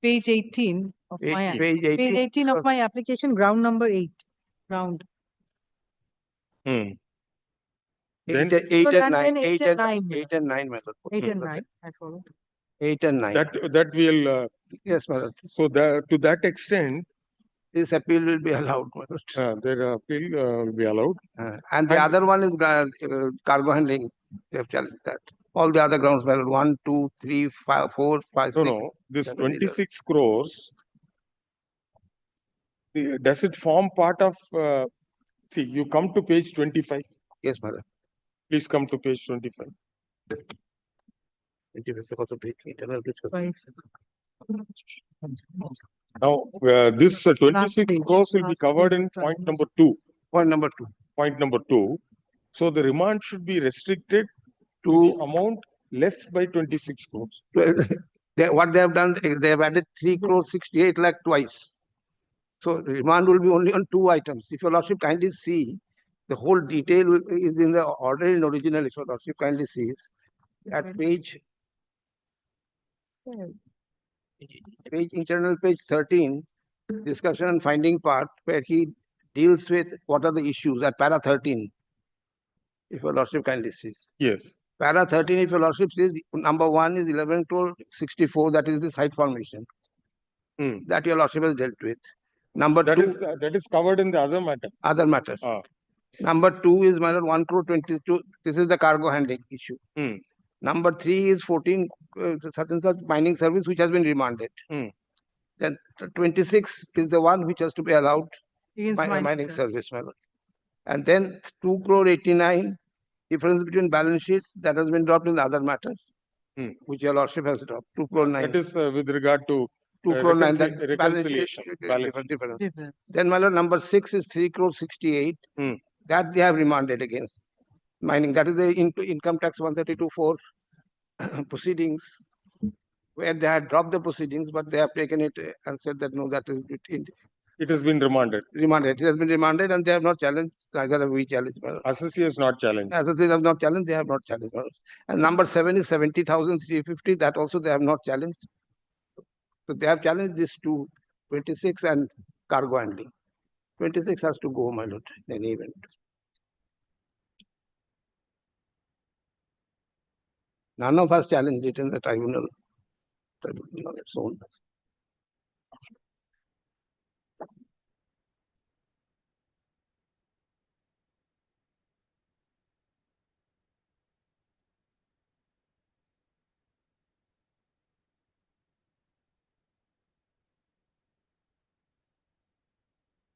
Page 18 of Page- my, page 18, page 18 of my application, ground number 8. Ground. Then 8 So and then 9. 8 and 9. 8 and 9, my lord. 8 and 9, I follow. 8 and 9. that will Yes, my lord. so that to that extent This appeal will be allowed, my lord. their appeal will be allowed. And the other one is cargo handling. They have challenged that. All the other grounds, my lord, 1, 2, 3, 5, 4, 5, 6. No, this 26 crores, does it form part of, see, you come to page 25. Yes, my lord. Please come to page 25. 25 because of the internal discussion. Now, this 26 crores will be covered in point number 2. Point number 2. Point number 2. So the remand should be restricted to amount less by 26 crores. What they have done, they have added 3 crores 68 lakh twice. So remand will be only on 2 items. If your lordship kindly see, the whole detail is in the order in original. If your lordship kindly sees at page internal page 13, discussion and finding part, where he deals with what are the issues at para 13. If your lordship kindly sees. Yes. Para 13, if your lordship says number 1 is 11 crore 64, that is the site formation. That your lordship has dealt with. Number 2 that is covered in the other matter. Other matter. Number 2 is 1 crore 22. This is the cargo handling issue. Number 3 is 14 such and such mining service which has been remanded. Then 26 is the one which has to be allowed mining service. And then 2 crore 89 difference between balance sheet that has been dropped in the other matters, which your lordship has dropped. 2 crore 9. That is with regard to 2 crore 9. That reconciliation. Difference. Then my lord, number 6 is 3 crore 68. That they have remanded against mining. That is the income tax 132(4) proceedings, where they had dropped the proceedings, but they have taken it and said that no, that is it has been remanded. Remanded. It has been remanded, and they have not challenged. Neither have we challenged. Assessee has not challenged. Assessee have not challenged. They have not challenged. And number 7 is 70,350. That also they have not challenged. So they have challenged these two, 26 and cargo handling. 26 has to go, my lord, in any event. None of us challenged it in the tribunal on its own.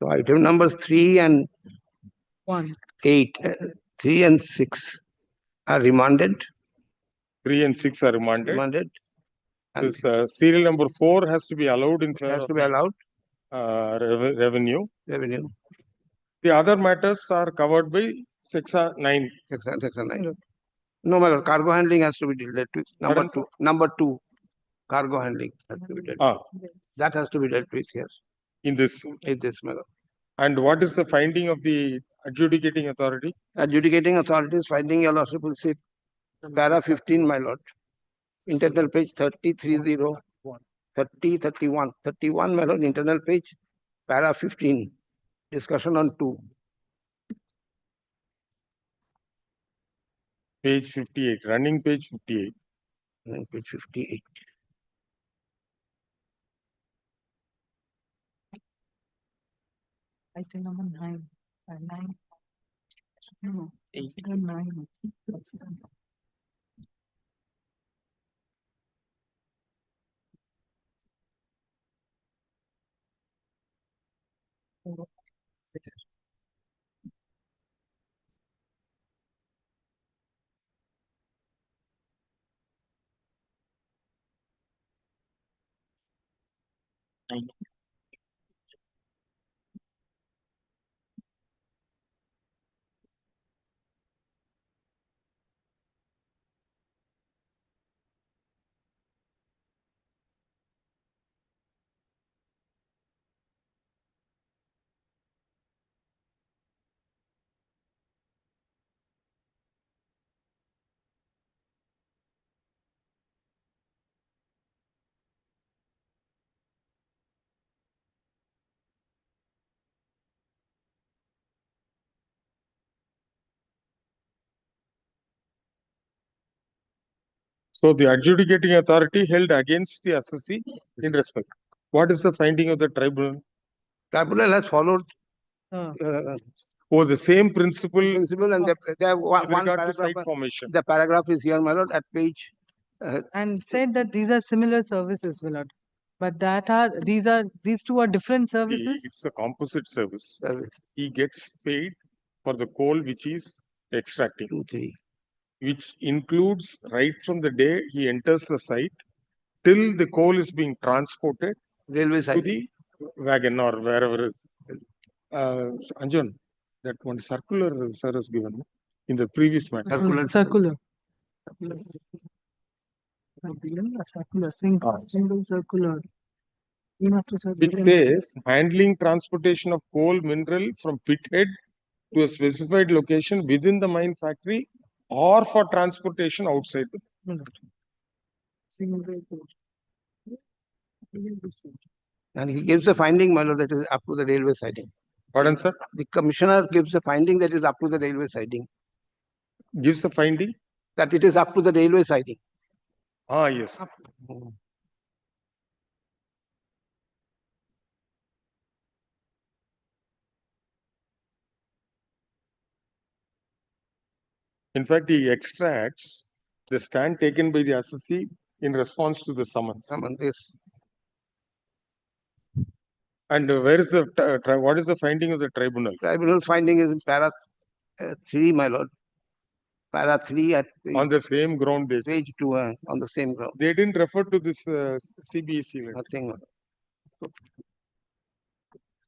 So item numbers 3 and 8, 3 and 6 are remanded. 3 and 6 are remanded. And this serial number 4 has to be allowed in favor has to be allowed. Revenue. The other matters are covered by Section 9. Section 9. No, my lord, cargo handling has to be dealt with. Number 2, cargo handling has to be dealt with. That has to be dealt with here. In this, my lord. And what is the finding of the adjudicating authority? Adjudicating authority is finding, your lordship will see para 15, my lord. Internal page 3030, 31, my lord, internal page, para 15. Discussion on 2. Page 58, running page 58. Page 58. Item number 9. 9. No, it's 9. That's it. So the adjudicating authority held against the assessee in respect. What is the finding of the tribunal? Tribunal has followed Oh, the same principle principle, and they have with one regard to paragraph. site formation. The paragraph is here, my lord, at page. And said that these are similar services, my lord. But these two are different services. It's a composite service. He gets paid for the coal which is extracting, 2, 3. which includes right from the day he enters the site till the coal is being transported Railway to side. the wagon or wherever is. Anjan, that one circular sir has given in the previous matter. Circular. Single circular. Which says handling transportation of coal mineral from pit head to a specified location within the mine factory or for transportation outside the. And he gives the finding, my lord, that is up to the railway siding. Pardon, sir? The commissioner gives the finding that is up to the railway siding. Gives the finding? That it is up to the railway siding. Ah, yes. In fact, he extracts the stand taken by the assessee in response to the summons. Yes. And where is the what is the finding of the tribunal? Tribunal's finding is in para 3, my lord. Para 3 at page, on the same ground they say. page 2, on the same ground. They didn't refer to this CBEC letter.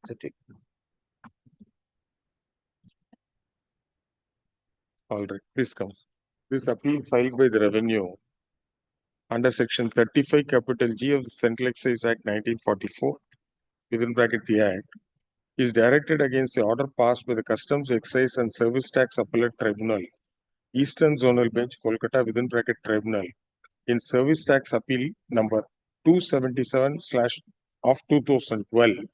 Nothing. All right, this comes. This appeal filed by the revenue under section 35 capital G of the Central Excise Act 1944, within bracket the Act, is directed against the order passed by the Customs, Excise and Service Tax Appellate Tribunal, Eastern Zonal Bench, Kolkata, within bracket Tribunal, in Service Tax Appeal number 277/ of 2012,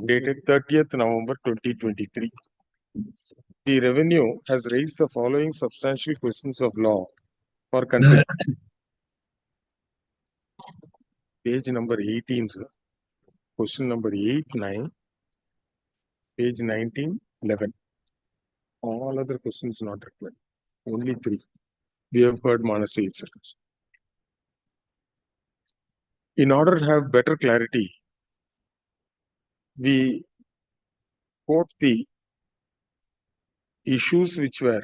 dated 30th November 2023. The revenue has raised the following substantial questions of law for consideration. Page number 18, sir. Question number 8, 9, page 19, 11. All other questions not required. Only 3. We have heard Manasi itself. In order to have better clarity, we quote the issues which were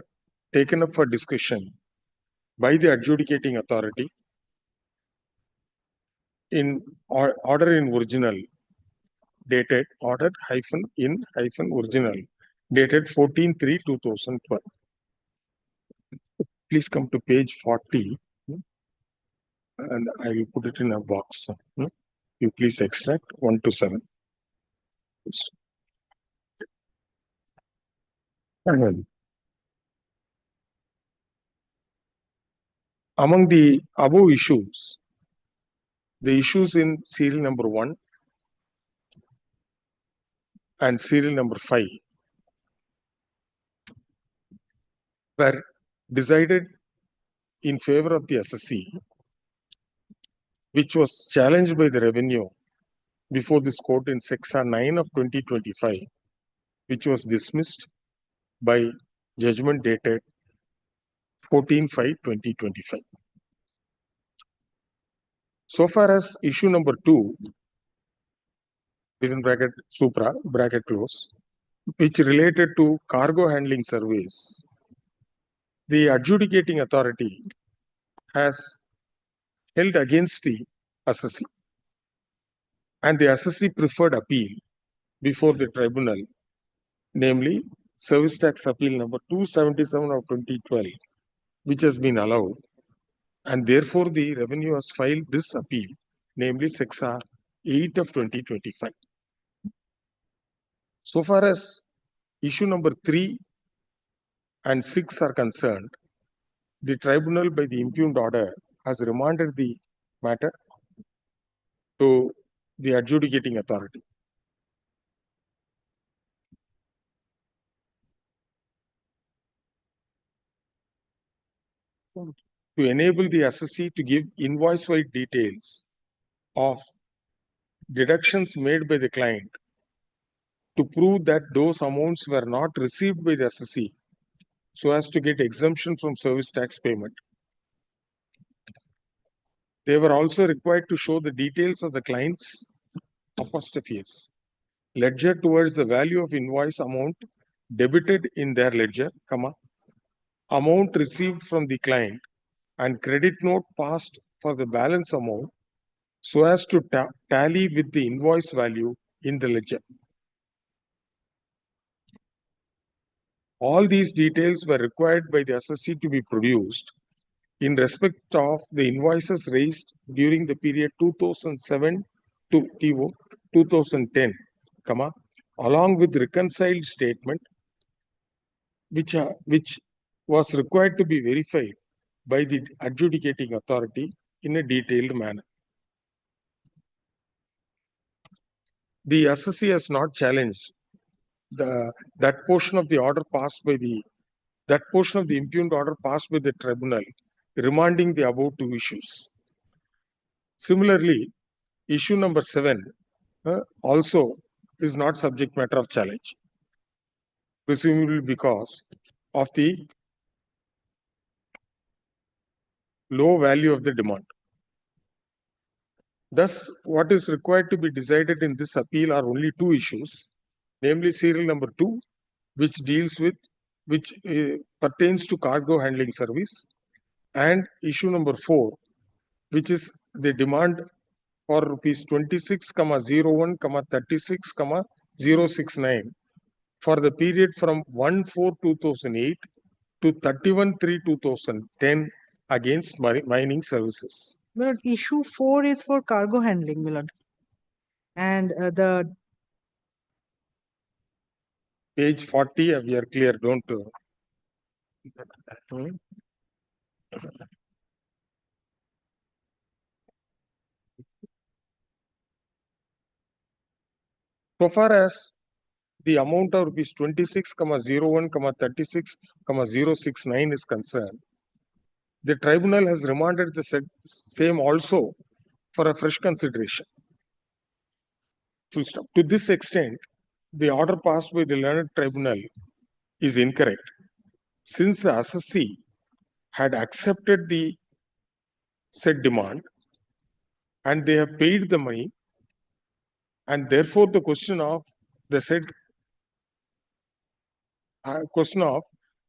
taken up for discussion by the adjudicating authority in order in original, dated order -in-original, dated 14/3/2012. Please come to page 40 and I will put it in a box. You please extract 1 to 7. Among the above issues, the issues in serial number 1 and serial number 5 were decided in favor of the assessee, which was challenged by the revenue before this court in Section 9 of 2025, which was dismissed by judgment dated 14/5/2025. So far as issue number 2, within bracket supra, bracket close, which related to cargo handling service, the adjudicating authority has held against the assessee, and the assessee preferred appeal before the tribunal, namely Service Tax Appeal number 277 of 2012, which has been allowed, and therefore the revenue has filed this appeal, namely Section 8 of 2025. So far as issue number 3 and 6 are concerned, the tribunal by the impugned order has remanded the matter to the adjudicating authority. To enable the assessee to give invoice-wide details of deductions made by the client to prove that those amounts were not received by the assessee so as to get exemption from service tax payment. They were also required to show the details of the client's apostrophes ledger towards the value of invoice amount debited in their ledger, amount received from the client and credit note passed for the balance amount so as to tally with the invoice value in the ledger. All these details were required by the assessee to be produced in respect of the invoices raised during the period 2007 to 2010, along with reconciled statement, which was required to be verified by the adjudicating authority in a detailed manner. The assessee has not challenged that portion of the order passed by the impugned order passed by the tribunal, remanding the above two issues. Similarly, issue number 7 also is not subject matter of challenge, presumably because of the low value of the demand. Thus, what is required to be decided in this appeal are only two issues, namely serial number 2, which pertains to cargo handling service, and issue number 4, which is the demand for rupees 26,01, 36,069 for the period from 1/4/2008 to 31/3/2010 against mining services. Milord, issue 4 is for cargo handling, Milord. And the Page 40, we are clear, don't. So far as the amount of rupees 26,01, 36,069 is concerned, the tribunal has remanded the same also for a fresh consideration. Full stop. To this extent, the order passed by the learned tribunal is incorrect, since the assessee had accepted the said demand and they have paid the money, and therefore the question of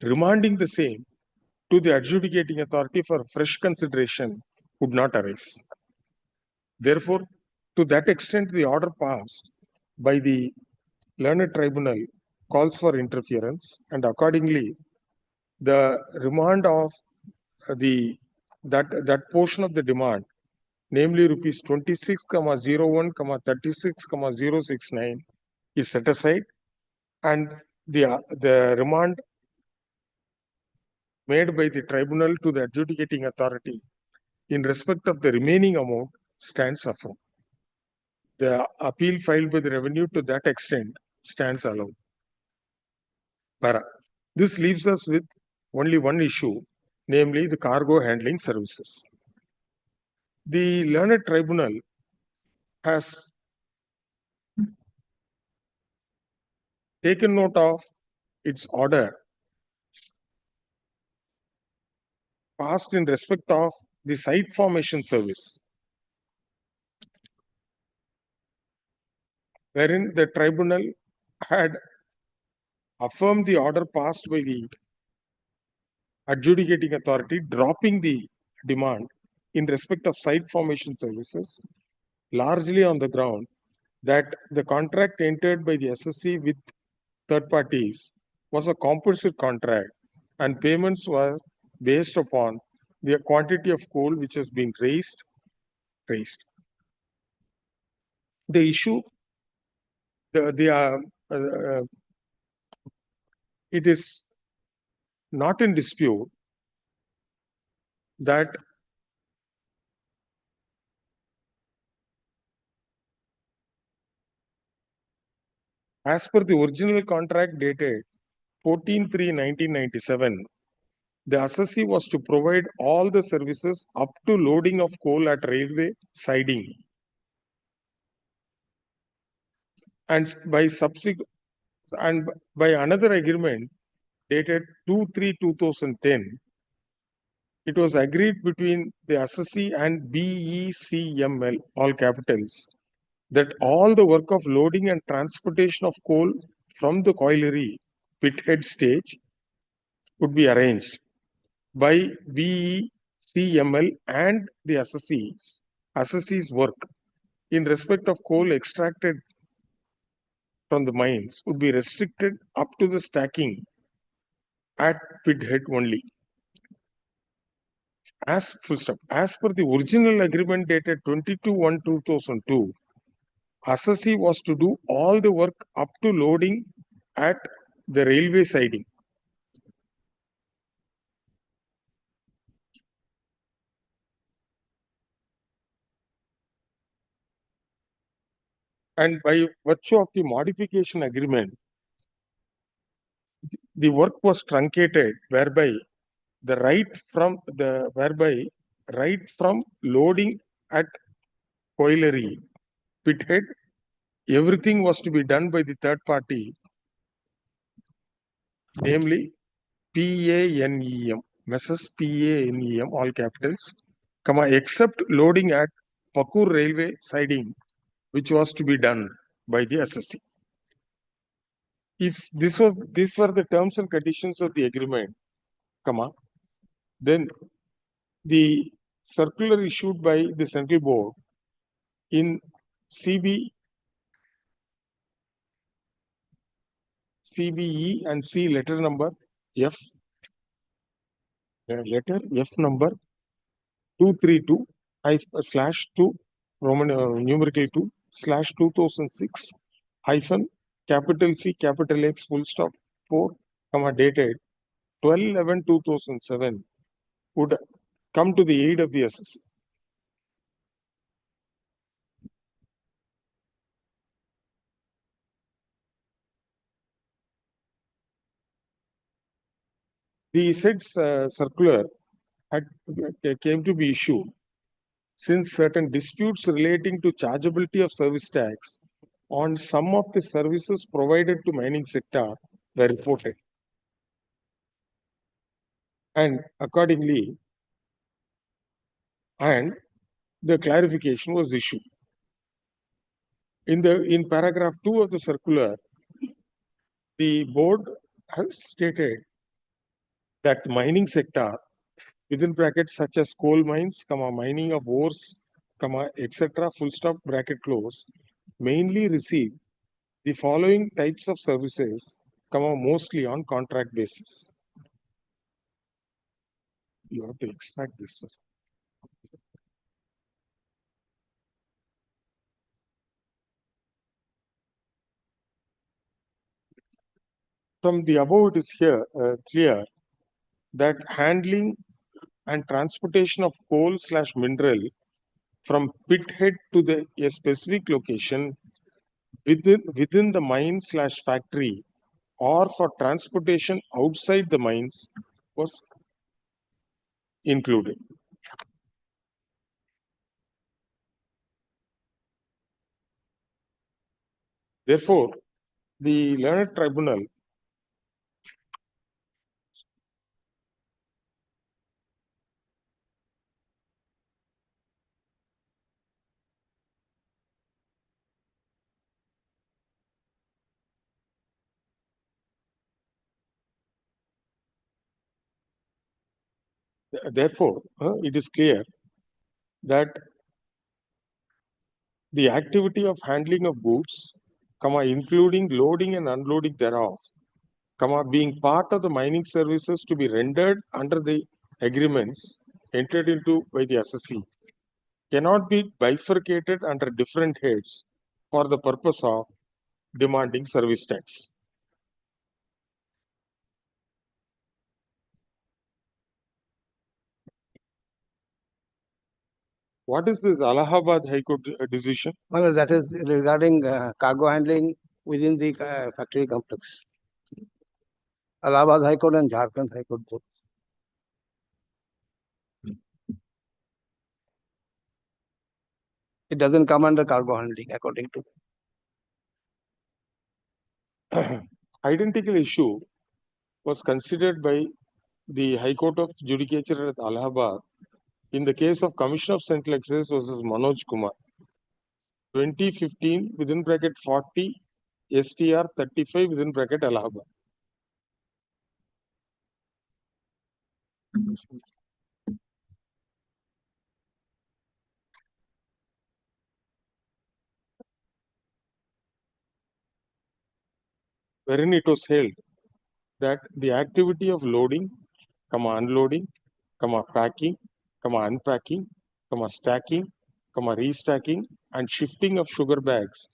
remanding the same to the adjudicating authority for fresh consideration would not arise. Therefore, to that extent, the order passed by the learned tribunal calls for interference, and accordingly, the remand of that portion of the demand, namely rupees 26,01, 36,069, is set aside, and the remand made by the tribunal to the adjudicating authority in respect of the remaining amount stands affirmed. The appeal filed by the revenue to that extent stands allowed. This leaves us with only one issue, namely the cargo handling services. The learned tribunal has taken note of its order passed in respect of the site formation service, wherein the tribunal had affirmed the order passed by the adjudicating authority, dropping the demand in respect of site formation services, largely on the ground that the contract entered by the SSC with third parties was a composite contract and payments were based upon the quantity of coal which has been raised. The issue, it is not in dispute that as per the original contract dated 14/3/1997, the assessee was to provide all the services up to loading of coal at railway siding. And by another agreement dated 2/3/2010, it was agreed between the assessee and BECML, all capitals, that all the work of loading and transportation of coal from the colliery pithead stage would be arranged by BECML and the assessee's work in respect of coal extracted from the mines would be restricted up to the stacking at pithead only. As per the original agreement dated 22/1/2002, assessee was to do all the work up to loading at the railway siding. And by virtue of the modification agreement, the work was truncated, whereby right from loading at colliery pithead, everything was to be done by the third party, namely PANEM, Messrs. PANEM, all capitals, except loading at Pakur railway siding, which was to be done by the assessee. If these were the terms and conditions of the agreement, then the circular issued by the central board in CBE and C letter number F number 232/2 Roman numerical 2/2006 capital C capital X full stop 4 dated 12/11/2007 would come to the aid of the assessee. The said circular came to be issued since certain disputes relating to chargeability of service tax on some of the services provided to mining sector were reported. And accordingly, the clarification was issued. In paragraph 2 of the circular, the board has stated that mining sector, within brackets such as coal mines, mining of ores, etc., full stop, bracket close, mainly receive the following types of services, mostly on contract basis. You have to extract this, sir. From the above, it is here clear that handling and transportation of coal/mineral from pithead to a specific location within the mine/factory or for transportation outside the mines was included. Therefore, the learned tribunal therefore, it is clear that the activity of handling of goods, including loading and unloading thereof, being part of the mining services to be rendered under the agreements entered into by the assessee, cannot be bifurcated under different heads for the purpose of demanding service tax. What is this Allahabad High Court decision? Well, that is regarding cargo handling within the factory complex. Allahabad High Court and Jharkhand High Court both. It doesn't come under cargo handling according to. Identical issue was considered by the High Court of Judicature at Allahabad in the case of Commission of Central Excise versus Manoj Kumar, 2015 within bracket 40 STR 35 within bracket Allahabad. Wherein it was held that the activity of loading, unloading, packing, unpacking, stacking, restacking, and shifting of sugar bags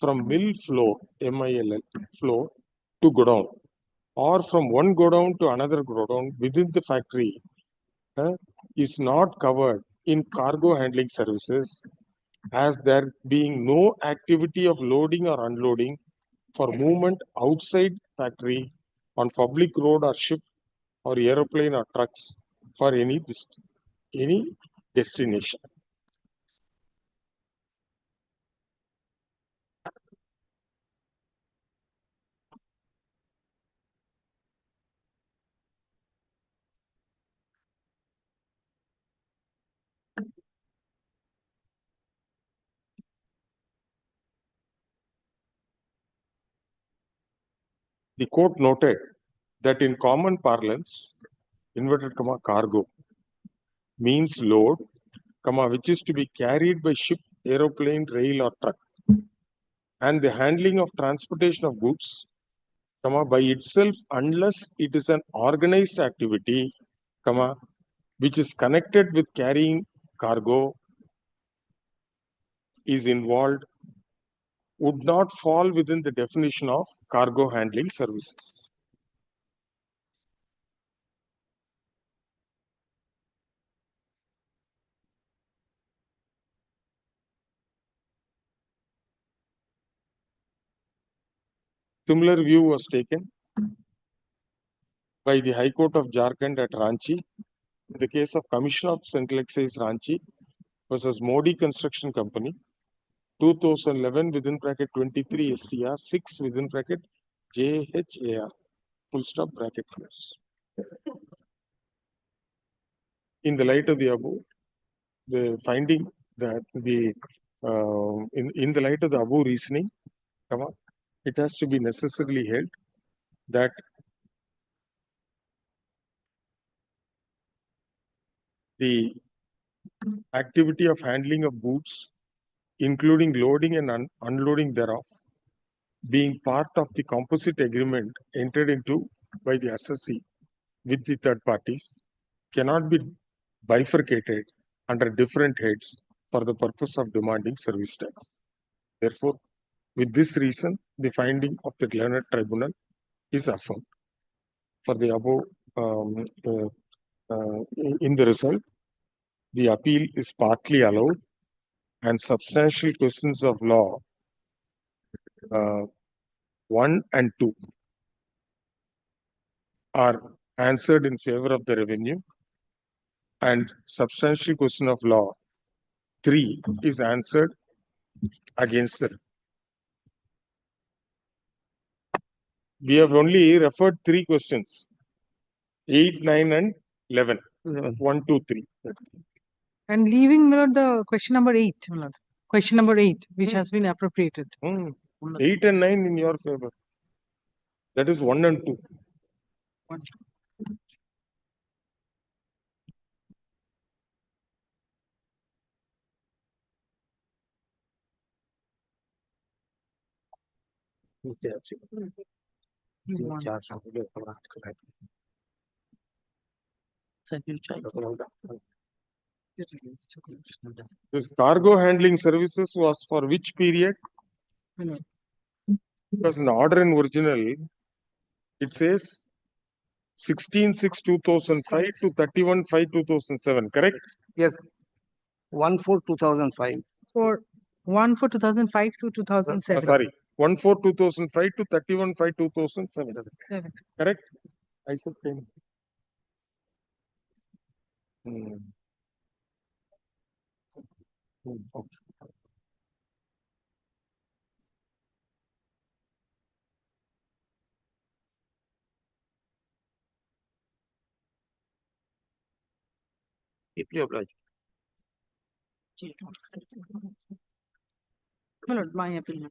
from mill floor, MILL floor, to godown, or from one godown to another godown within the factory is not covered in cargo handling services, as there being no activity of loading or unloading for movement outside factory on public road or ship or aeroplane or trucks for any destination. The court noted that in common parlance, inverted comma cargo means load, which is to be carried by ship, aeroplane, rail, or truck, and the handling of transportation of goods, by itself, unless it is an organized activity, which is connected with carrying cargo, is involved, would not fall within the definition of cargo handling services. Similar view was taken by the High Court of Jharkhand at Ranchi in the case of Commission of Central Excise Ranchi versus Modi Construction Company, 2011 within bracket 23 STR 6 within bracket JHAR full stop bracket close. In the light of the above, the finding that the in the light of the above reasoning, it has to be necessarily held that the activity of handling of goods, including loading and unloading thereof, being part of the composite agreement entered into by the assessee with the third parties, cannot be bifurcated under different heads for the purpose of demanding service tax. Therefore, with this reason, the finding of the learned tribunal is affirmed. For the above, in the result, the appeal is partly allowed and substantial questions of law 1 and 2 are answered in favor of the revenue, and substantial question of law 3 is answered against them. We have only referred 3 questions, 8, 9 and 11. 1, 2, 3. And leaving, my lord, the question number 8, my lord. Question number 8, which has been appropriated. 8 and 9 in your favor. That is 1 and 2. This cargo handling services was for which period? Because in the order in original, it says 16/6/2005 to 31/5/2007, correct? Yes. 1/4/2005. For 2005 to 2007. Sorry, 1/4/2005 to 31/5/2007. Correct? I said 10. Okay. Deeply obliged. My lord, my opinion.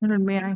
My lord, may I?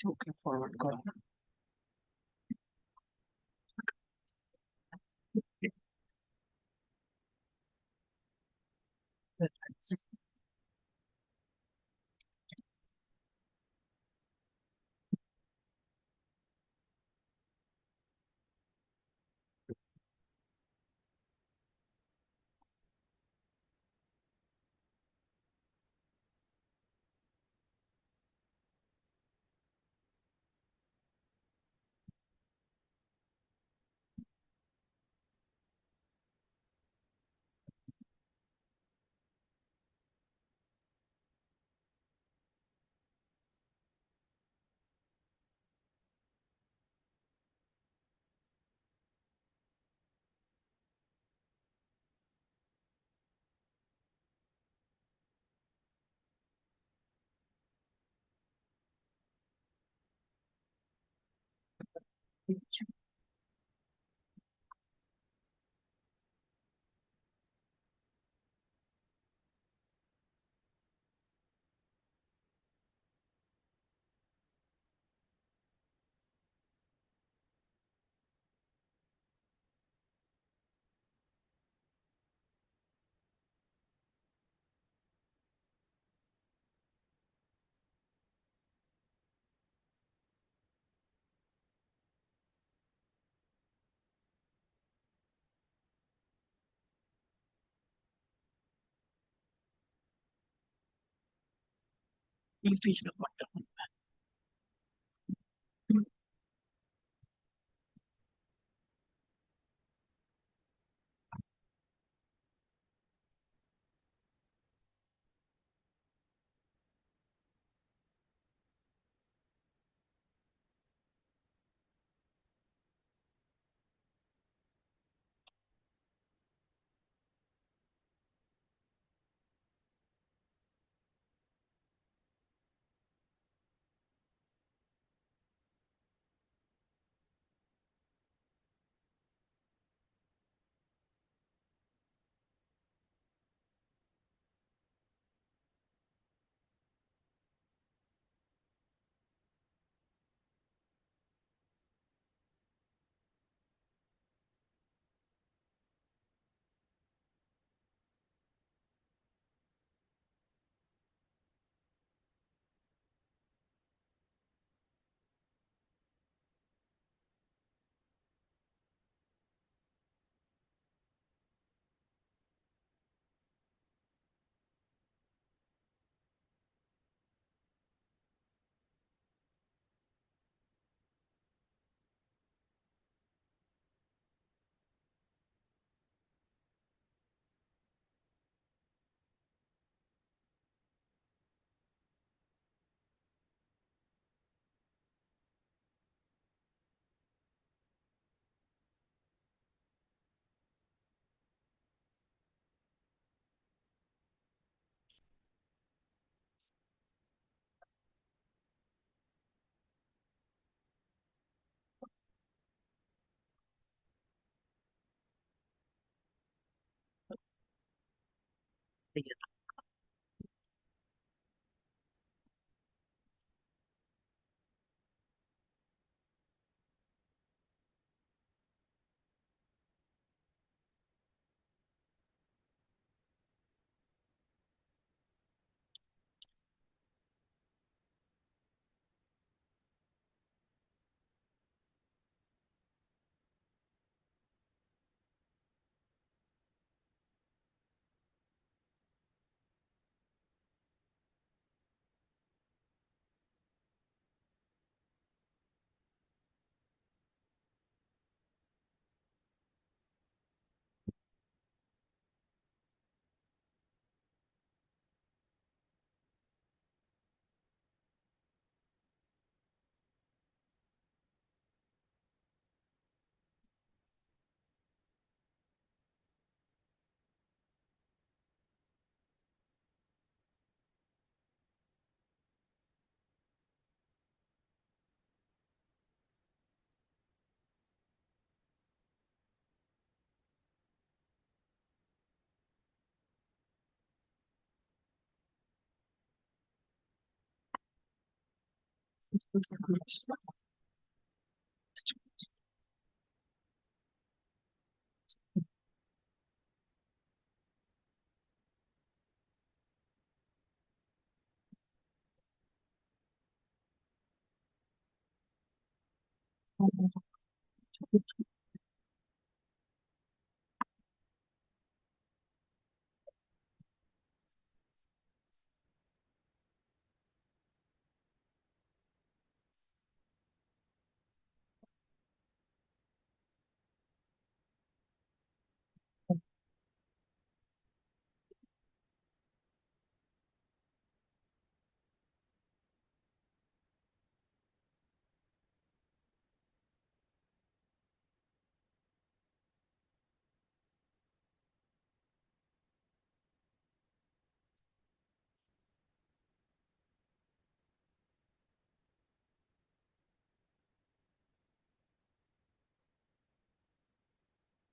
Okay, forward call.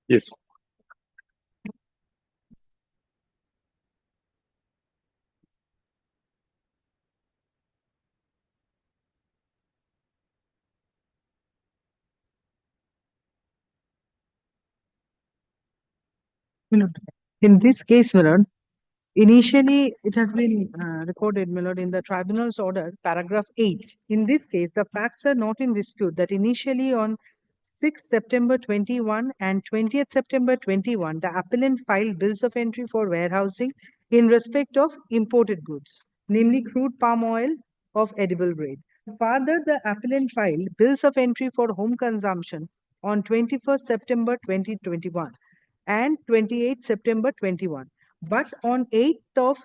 Yes. My lord, in this case, my lord, initially it has been recorded, my lord, in the tribunal's order, paragraph 8. In this case, the facts are not in dispute that initially on 6 September 21 and 20th September 21, the appellant filed bills of entry for warehousing in respect of imported goods, namely crude palm oil of edible grade. Further, the appellant filed bills of entry for home consumption on 21st September 2021 and 28th September 21. But on 8th of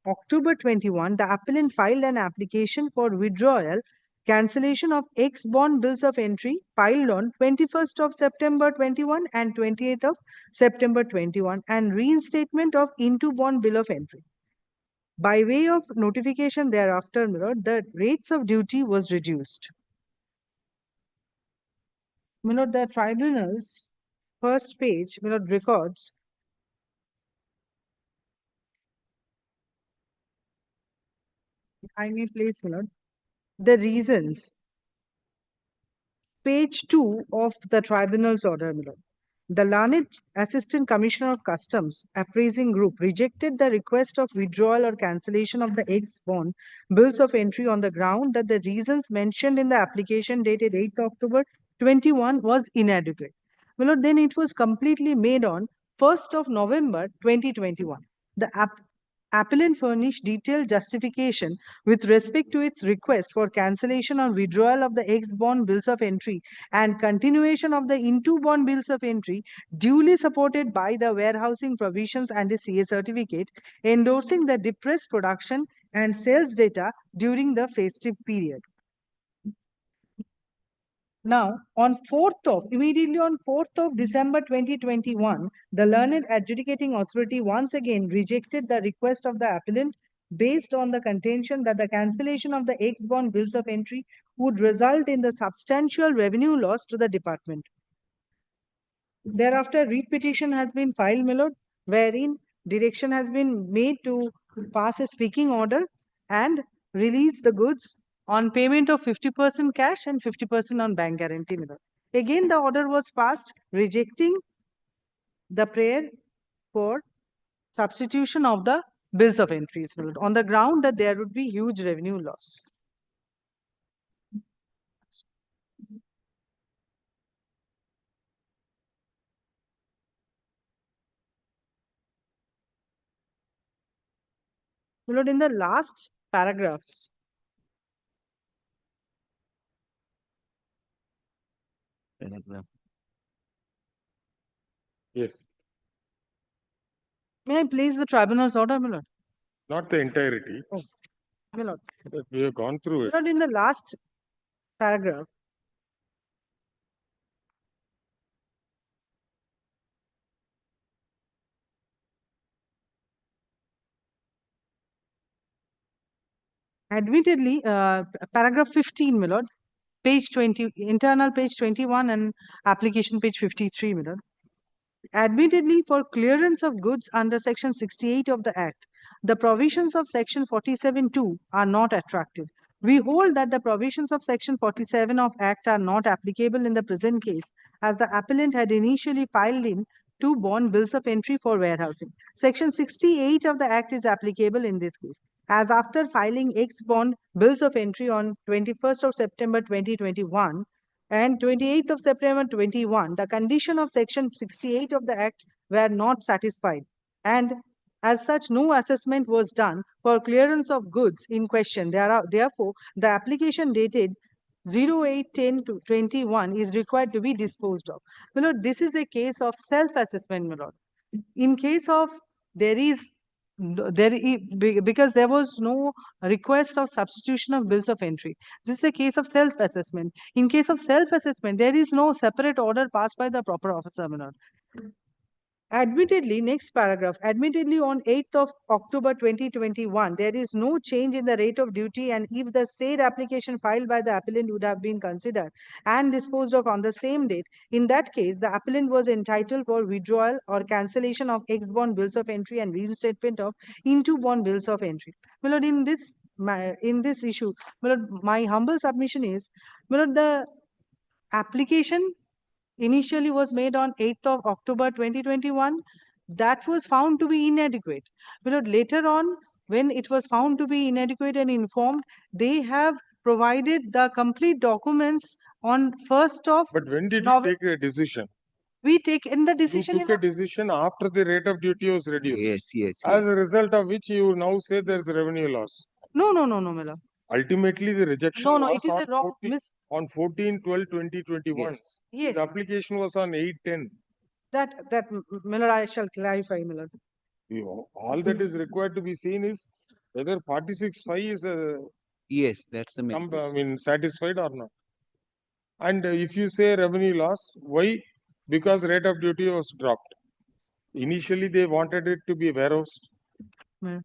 October 21, the appellant filed an application for withdrawal, cancellation of ex-bond bills of entry filed on 21st of September 21 and 28th of September 21 and reinstatement of into bond bill of entry. By way of notification thereafter, my lord, the rates of duty was reduced. My lord, the tribunal's first page, my lord, records I may place, my lord, the reasons. Page 2 of the tribunal's order, my lord. The learned Assistant Commissioner of Customs appraising group rejected the request of withdrawal or cancellation of the ex-bond bills of entry on the ground that the reasons mentioned in the application dated 8th October 21 was inadequate. My lord, then it was completely made on 1st of November 2021. The appellant furnished detailed justification with respect to its request for cancellation or withdrawal of the ex-bond bills of entry and continuation of the into bond bills of entry duly supported by the warehousing provisions and a CA certificate endorsing the depressed production and sales data during the festive period. Now, immediately on 4th of December 2021, the Learned Adjudicating Authority once again rejected the request of the appellant based on the contention that the cancellation of the ex-bond bills of entry would result in the substantial revenue loss to the department. Thereafter, writ petition has been filed, my lord, wherein direction has been made to pass a speaking order and release the goods on payment of 50% cash and 50% on bank guarantee, my lord. Again, the order was passed rejecting the prayer for substitution of the bills of entries, my lord, on the ground that there would be huge revenue loss. My lord, in the last paragraphs, Yes. may I place the tribunal's order, my lord? Not the entirety. Oh, my lord. We have gone through it. Not in the last paragraph. Admittedly, paragraph 15, my lord, page 20, internal page 21 and application page 53, my lord. Admittedly, for clearance of goods under section 68 of the Act, the provisions of section 47(2) are not attractive. We hold that the provisions of section 47 of Act are not applicable in the present case, as the appellant had initially filed in 2 bond bills of entry for warehousing. Section 68 of the Act is applicable in this case, as after filing ex-bond bills of entry on 21st of September 2021, and 28th of September 21, the condition of section 68 of the Act were not satisfied. And as such, no assessment was done for clearance of goods in question. Therefore, the application dated 08/10/21 is required to be disposed of. My lord, this is a case of self-assessment, my lord. In case of because there was no request of substitution of bills of entry. This is a case of self-assessment. In case of self-assessment, there is no separate order passed by the proper officer, my lord. Admittedly, next paragraph, admittedly on 8th of October 2021, there is no change in the rate of duty, and if the said application filed by the appellant would have been considered and disposed of on the same date, in that case, the appellant was entitled for withdrawal or cancellation of ex-bond bills of entry and reinstatement of into bond bills of entry. My lord, in this issue, my lord, my humble submission is, my lord, the application initially was made on 8th of October 2021. That was found to be inadequate. But later on, when it was found to be inadequate and informed, they have provided the complete documents on 1st of But when did you November. take a decision? We take in the You decision. took a decision after the rate of duty was reduced. Yes, yes. As a result of which you now say there is revenue loss. No, Miller. Ultimately, the rejection No, was it is on a wrong 14 on 14/12/2021. Yes. The application was on 8/10. Miller, I shall clarify, Miller. All that is required to be seen is whether 46(5) is Yes, that's the main. satisfied or not. And if you say revenue loss, why? Because rate of duty was dropped. Initially, they wanted it to be warehoused. Hmm.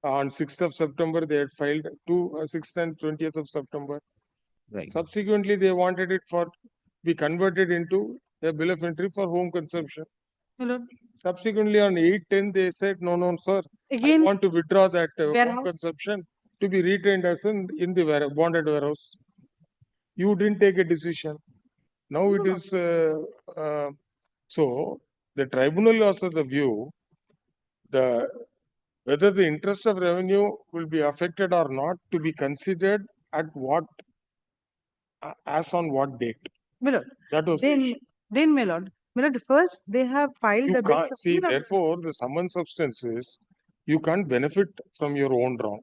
On 6th of September, they had filed 6th and 20th of September. Right. Subsequently, they wanted it for be converted into a bill of entry for home consumption. Miller. Subsequently, on 8/10, they said, no, sir, Again, I want to withdraw that home warehouse. consumption to be retained as in the bonded warehouse. You didn't take a decision. Now it is, so the tribunal was of the view, whether the interest of revenue will be affected or not to be considered at what, as on what date. Miller. That was the issue. Then, Miller, first they have filed You the can't bits. see, therefore, the summon substances, you can't benefit from your own wrong.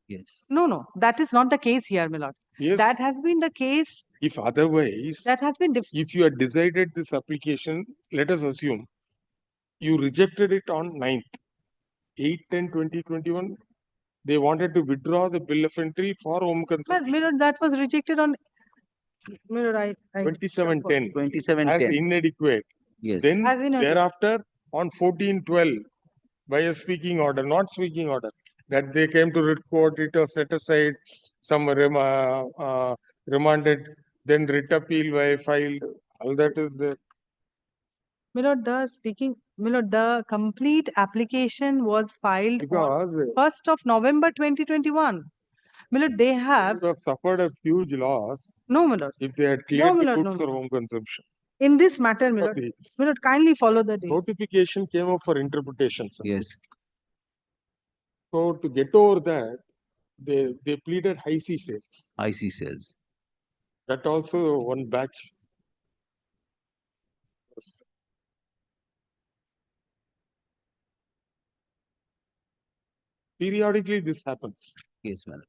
Yes. No, that is not the case here, my lord. Yes. That has been the case. If otherwise, That has been if you had decided this application, let us assume you rejected it on 9th, 8/10/2021. They wanted to withdraw the bill of entry for home But consumption. my lord, that was rejected on 27/10 as 2710. inadequate. Yes. Then As inadequate. thereafter on 14/12 by a speaking order, not speaking order, that they came to writ court, it was set aside, some remanded, then writ appeal filed, all that is there. My lord, the complete application was filed Because on 1st of November 2021. My lord, they they have would have suffered a huge loss no, my lord. if they had cleared my the lord, goods no, for home consumption. In this matter, my lord, kindly follow the dates. Notification came up for interpretation, sir. Yes. So to get over that, they pleaded high C sales. IC sales. That also one batch. Periodically this happens. Yes, my lord.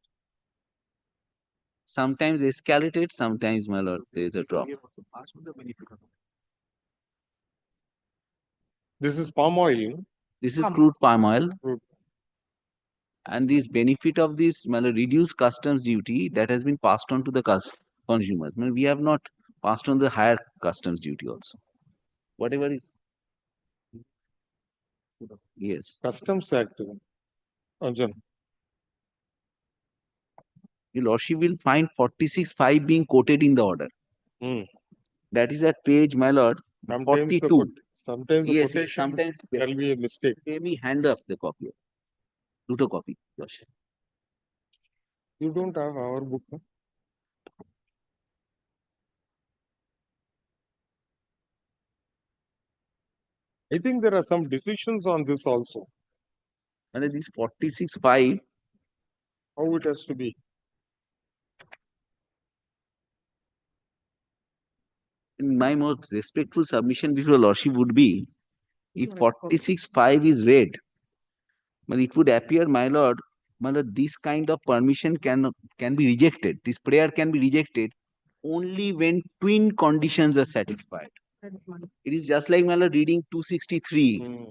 Sometimes escalated, sometimes, my lord, there is a drop. This is palm oil. This is crude palm oil. Crude. And this benefit of this, my lord, reduced customs duty that has been passed on to the consumers. I mean, we have not passed on the higher customs duty also. Whatever is. Yes. Customs Act. Arjun. Your lordship will find 46(5) being quoted in the order. That is at page, my lord, Sometimes 42. Sometimes Yes, the yes, sometimes there will be a mistake. Let me hand up the copy. Photocopy, lordship. You don't have our book, no? I think there are some decisions on this also. And this 46(5), how it has to be. in my most respectful submission before lordship would be, if 46(5) is read, well, it would appear, my lord, this kind of permission can be rejected. This prayer can be rejected only when twin conditions are satisfied. It is just like, my lord, reading 263.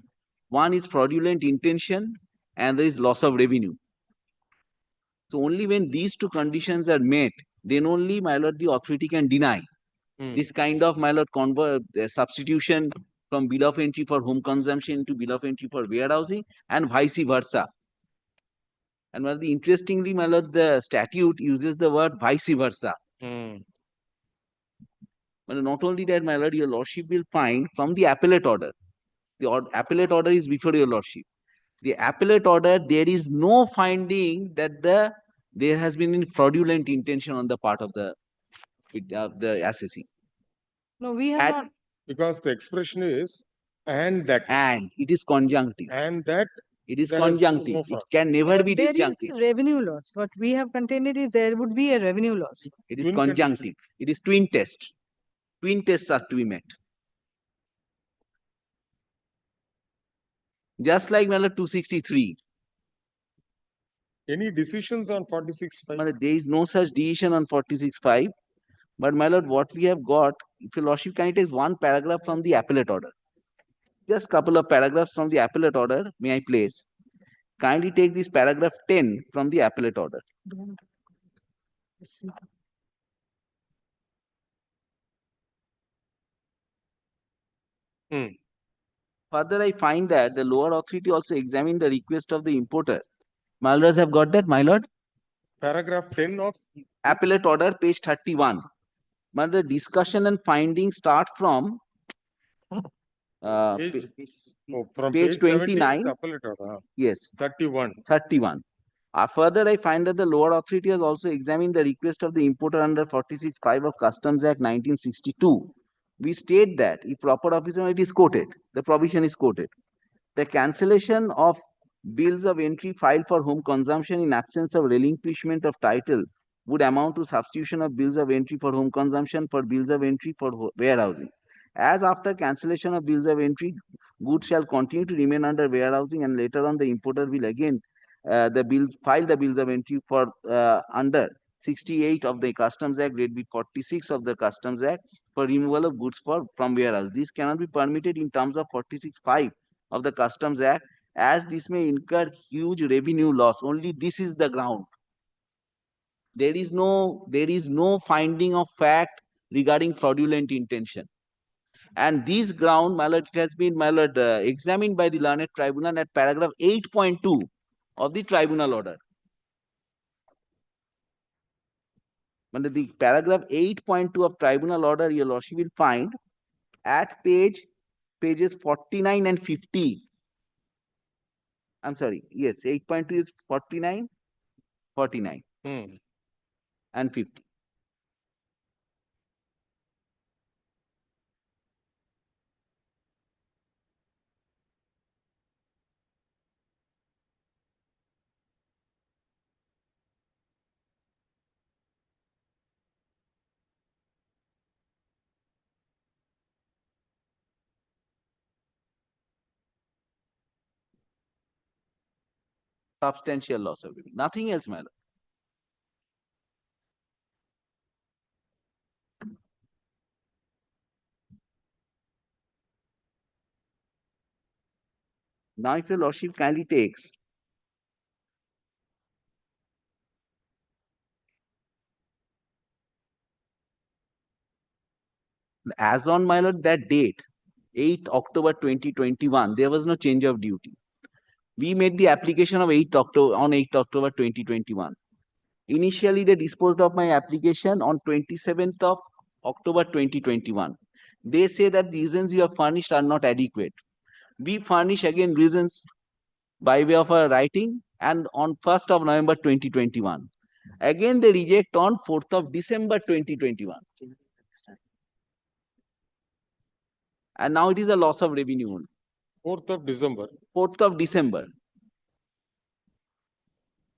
One is fraudulent intention and there is loss of revenue. So only when these two conditions are met, then only, my lord, the authority can deny this kind of, my lord, substitution from bill of entry for home consumption to bill of entry for warehousing and vice versa. And well, interestingly, my lord, the statute uses the word vice versa. Well, not only that, my lord, your lordship will find from the appellate order. The appellate order is before your lordship. The appellate order, there is no finding that there has been any fraudulent intention on the part of the assessee. No, we have At- not. Because the expression is and that. And it is conjunctive. And that It is there is conjunctive. no It fraud. can never But be there is disjunctive. revenue loss. What we have contended is there would be a revenue loss. It is Twin conjunctive. It is twin test. Twin tests are to be met. Just like my lord 263. Any decisions on 46.5? My lord, there is no such decision on 46.5. But my lord, what we have got, if your lordship can take one paragraph from the appellate order. Just couple of paragraphs from the appellate order, may I place? Kindly take this paragraph 10 from the appellate order. Further, I find that the lower authority also examined the request of the importer. My lords have got that, my lord? Paragraph 10 of Appellate order, page 31. But the discussion and findings start from page, from page 70 is 29. appellate order. Yes. 31. 31. Further, I find that the lower authority has also examined the request of the importer under 46(5) of Customs Act 1962. We state that if proper officer, it is quoted, the provision is quoted. The cancellation of bills of entry filed for home consumption in absence of relinquishment of title would amount to substitution of bills of entry for home consumption for bills of entry for warehousing. As after cancellation of bills of entry, goods shall continue to remain under warehousing, and later on the importer will again file the bills of entry for under 68 of the Customs Act, grade B 46 of the Customs Act for removal of goods from warehouse. This cannot be permitted in terms of 46(5) of the Customs Act, as this may incur huge revenue loss. Only this is the ground. There is no finding of fact regarding fraudulent intention. And this ground, my lord, it has been, my lord, examined by the learned tribunal at paragraph 8.2 of the tribunal order. Under the paragraph 8.2 of tribunal order, your lordship will find at pages 49 and 50. I'm sorry, yes, 8.2 is 49, 49 and 50. Substantial loss of revenue, nothing else, my lord. Now, if your lordship kindly takes as on, my lord, that date, 8 October 2021, there was no change of duty. We made the application of 8 October 2021. Initially, they disposed of my application on 27th of October 2021. They say that the reasons you have furnished are not adequate. We furnish again reasons by way of a writing, and on 1st of November 2021. Again, they reject on 4th of December 2021. And now it is a loss of revenue. 4th of December. 4th of December.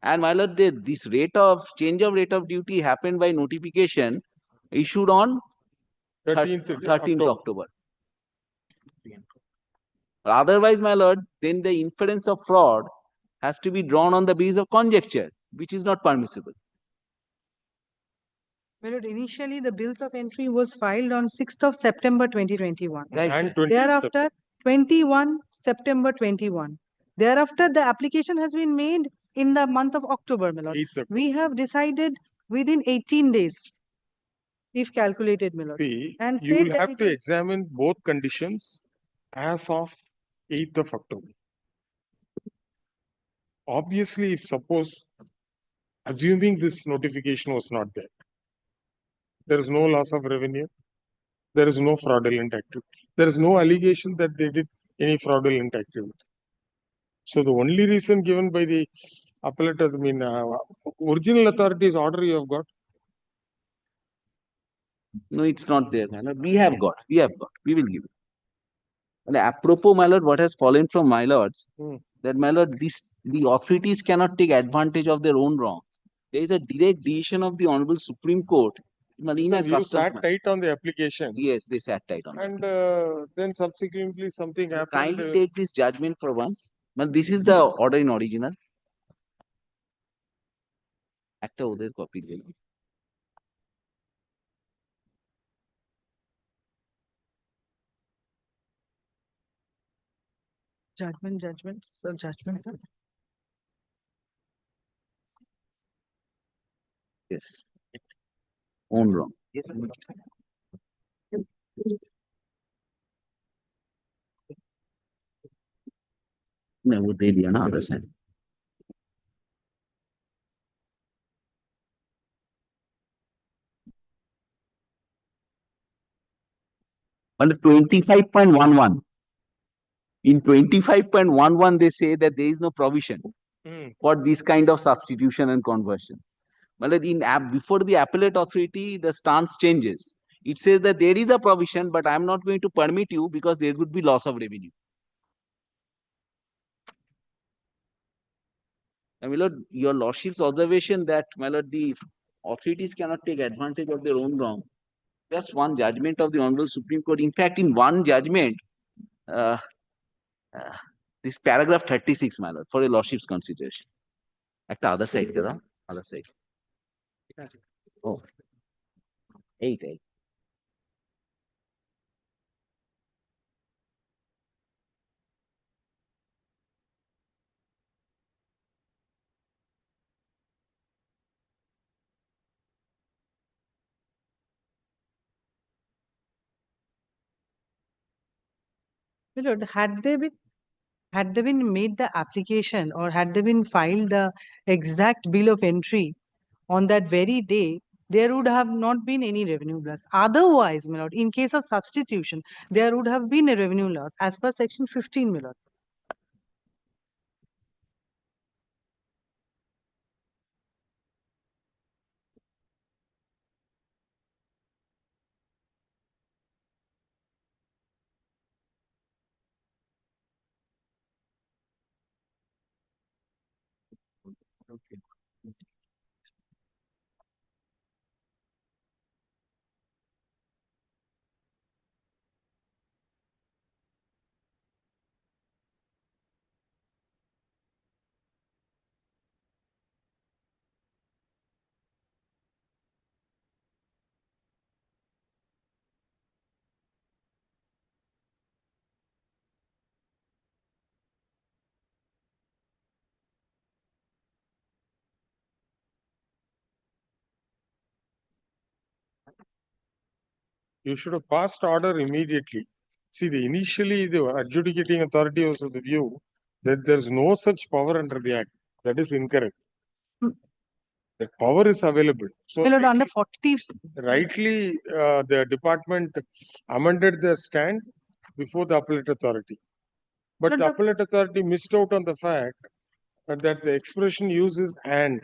And my lord, this change of rate of duty happened by notification issued on 13th October. Otherwise, my lord, then the inference of fraud has to be drawn on the basis of conjecture, which is not permissible. My lord, initially the bills of entry was filed on 6th of September 2021. Right. And 20th Thereafter, 21 September 21. Thereafter, the application has been made in the month of October, my lord. 8th We have decided within 18 days, if calculated, my lord. See, And you said will that have it to is- examine both conditions as of 8th of October. Obviously, if suppose, assuming this notification was not there is no loss of revenue, there is no fraudulent activity, there is no allegation that they did any fraudulent activity. So the only reason given by the appellate, original authority's order you have got. No, it's not there, my lord. We have got. We will give it. And apropos, my lord, what has fallen from my lords, that my lord, the authorities cannot take advantage of their own wrong. There is a direct decision of the Honorable Supreme Court. You sat tight on the application. Yes, they sat tight on it. And then subsequently something happened. Kindly take this judgment for once. But this is the order in original. একটা ওদের copy দিল। Judgment, sir, judgment. Yes. Own wrong. No, वो दे दिया ना other side. Under 25.11. In 25.11, they say that there is no provision for this kind of substitution and conversion. But before the appellate authority, the stance changes. It says that there is a provision, but I am not going to permit you because there would be loss of revenue. And my lord, your lordship's observation that, my lord, the authorities cannot take advantage of their own wrong. Just one judgment of the Honorable Supreme Court. In fact, in one judgment, this paragraph 36, my lord, for a lordship's consideration. একটা other side, other side. Oh, 8. My lord, had they been made the application or had they been filed the exact bill of entry on that very day, there would have not been any revenue loss. Otherwise, my lord, in case of substitution, there would have been a revenue loss as per section 15, my lord. Okay. You should have passed order immediately. See, initially the adjudicating authority was of the view that there is no such power under the Act. That is incorrect. The power is available. So My lord, under 40. Rightly, the department amended their stand before the appellate authority. But the appellate authority missed out on the fact that the expression used is and.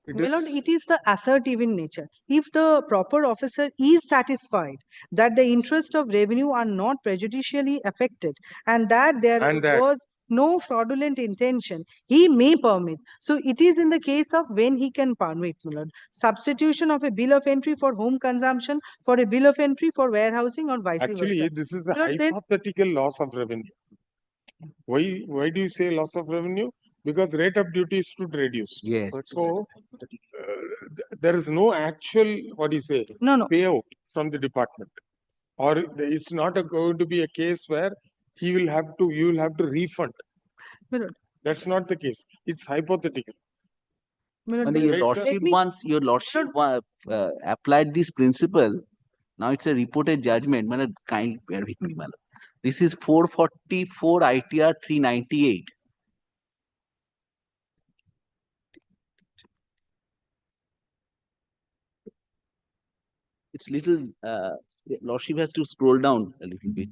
My lord, it is the assertive in nature. If the proper officer is satisfied that the interest of revenue are not prejudicially affected and that there was no fraudulent intention, he may permit. So it is in the case of when he can permit, my lord. Substitution of a bill of entry for home consumption for a bill of entry for warehousing or vice versa. Actually, this is a hypothetical loss of revenue. Why do you say loss of revenue? Because rate of duty is to reduce. Yes. So there is no actual payout from the department, or it's not going to be a case where you will have to refund. That's not the case. It's hypothetical. Your lordship applied this principle. Now it's a reported judgment. Kindly bear with me, my lord. This is 444 ITR 398. It's little, Lordship has to scroll down a little bit.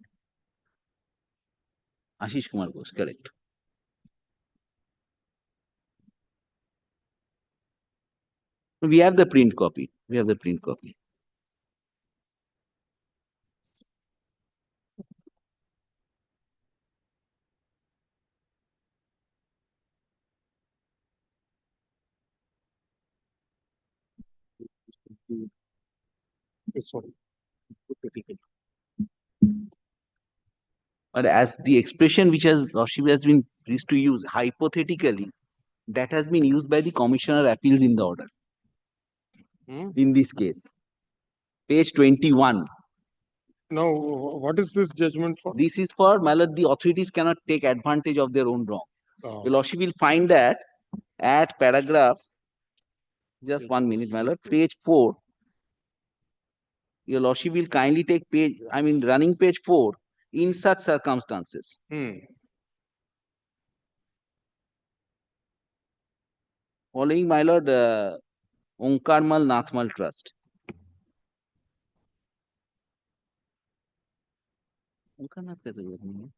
Ashish Kumar Ghosh, correct. We have the print copy. We have the print copy. This one. But as the expression which Lordship has been pleased to use, hypothetically, that has been used by the Commissioner Appeals in the order. In this case, page 21. Now, what is this judgment for? This is for, my lord, the authorities cannot take advantage of their own wrong. Oh. Your Lordship will find that at paragraph, just 1 minute, my lord, page 4. Your Lordship will kindly take page, running page 4, in such circumstances. Following, my lord, ONCARMAL NATHMAL Trust. ONCARNATH कैसे बोलते हैं?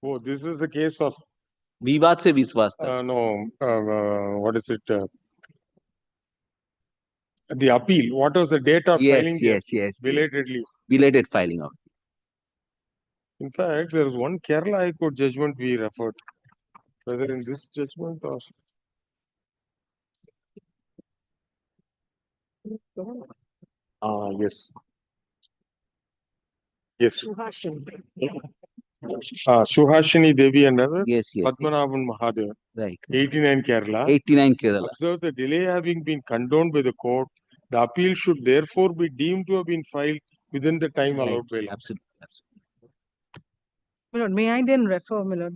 Oh, this is the case of विवाद से विश्वास तक. what is it? The appeal. What was the date of filing? Yes. Belatedly. Belated filing of. In fact, there is one Kerala High Court judgment we referred. Whether in this judgment or. Yes. Yes. Suhashini Devi and other. Yes. Padmanabhan Mahadev. Right. 89 Kerala. 89 Kerala. Observe the delay having been condoned by the court. The appeal should therefore be deemed to have been filed within the time allowed by law. Absolutely. My lord, may I then refer, my lord,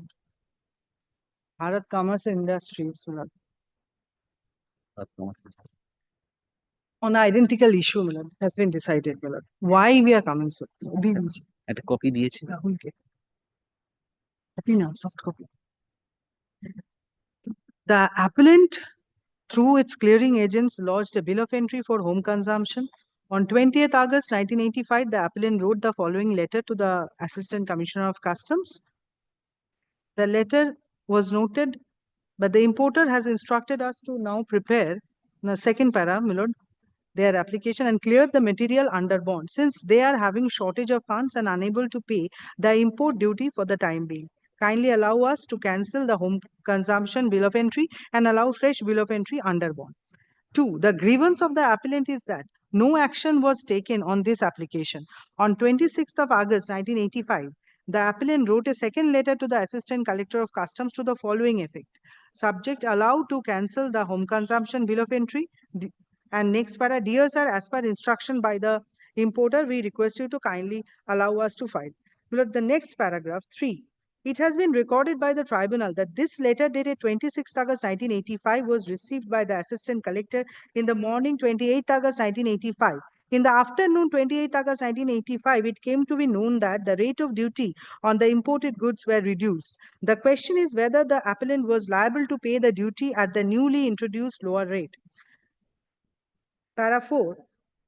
Bharat Commerce Industries, my lord, on the identical issue, my lord, has been decided, my lord. Why we are coming, sir? At a copy দিয়েছে. Copy now, soft copy. The appellant, through its clearing agents, lodged a bill of entry for home consumption. On 20th August 1985, the appellant wrote the following letter to the Assistant Commissioner of Customs. The letter was noted, but the importer has instructed us to now prepare, in the second para, my lord, their application and clear the material under bond, since they are having shortage of funds and unable to pay the import duty for the time being. Kindly allow us to cancel the home consumption bill of entry and allow fresh bill of entry under bond. 2. The grievance of the appellant is that no action was taken on this application. On 26th of August 1985, the appellant wrote a second letter to the Assistant Collector of Customs to the following effect. Subject allowed to cancel the home consumption bill of entry. And next para, dear sir, as per instruction by the importer, we request you to kindly allow us to file. Look, the next paragraph, 3. It has been recorded by the tribunal that this letter dated 26 August 1985 was received by the Assistant Collector in the morning 28 August 1985. In the afternoon 28 August 1985, it came to be known that the rate of duty on the imported goods were reduced. The question is whether the appellant was liable to pay the duty at the newly introduced lower rate. Para 4.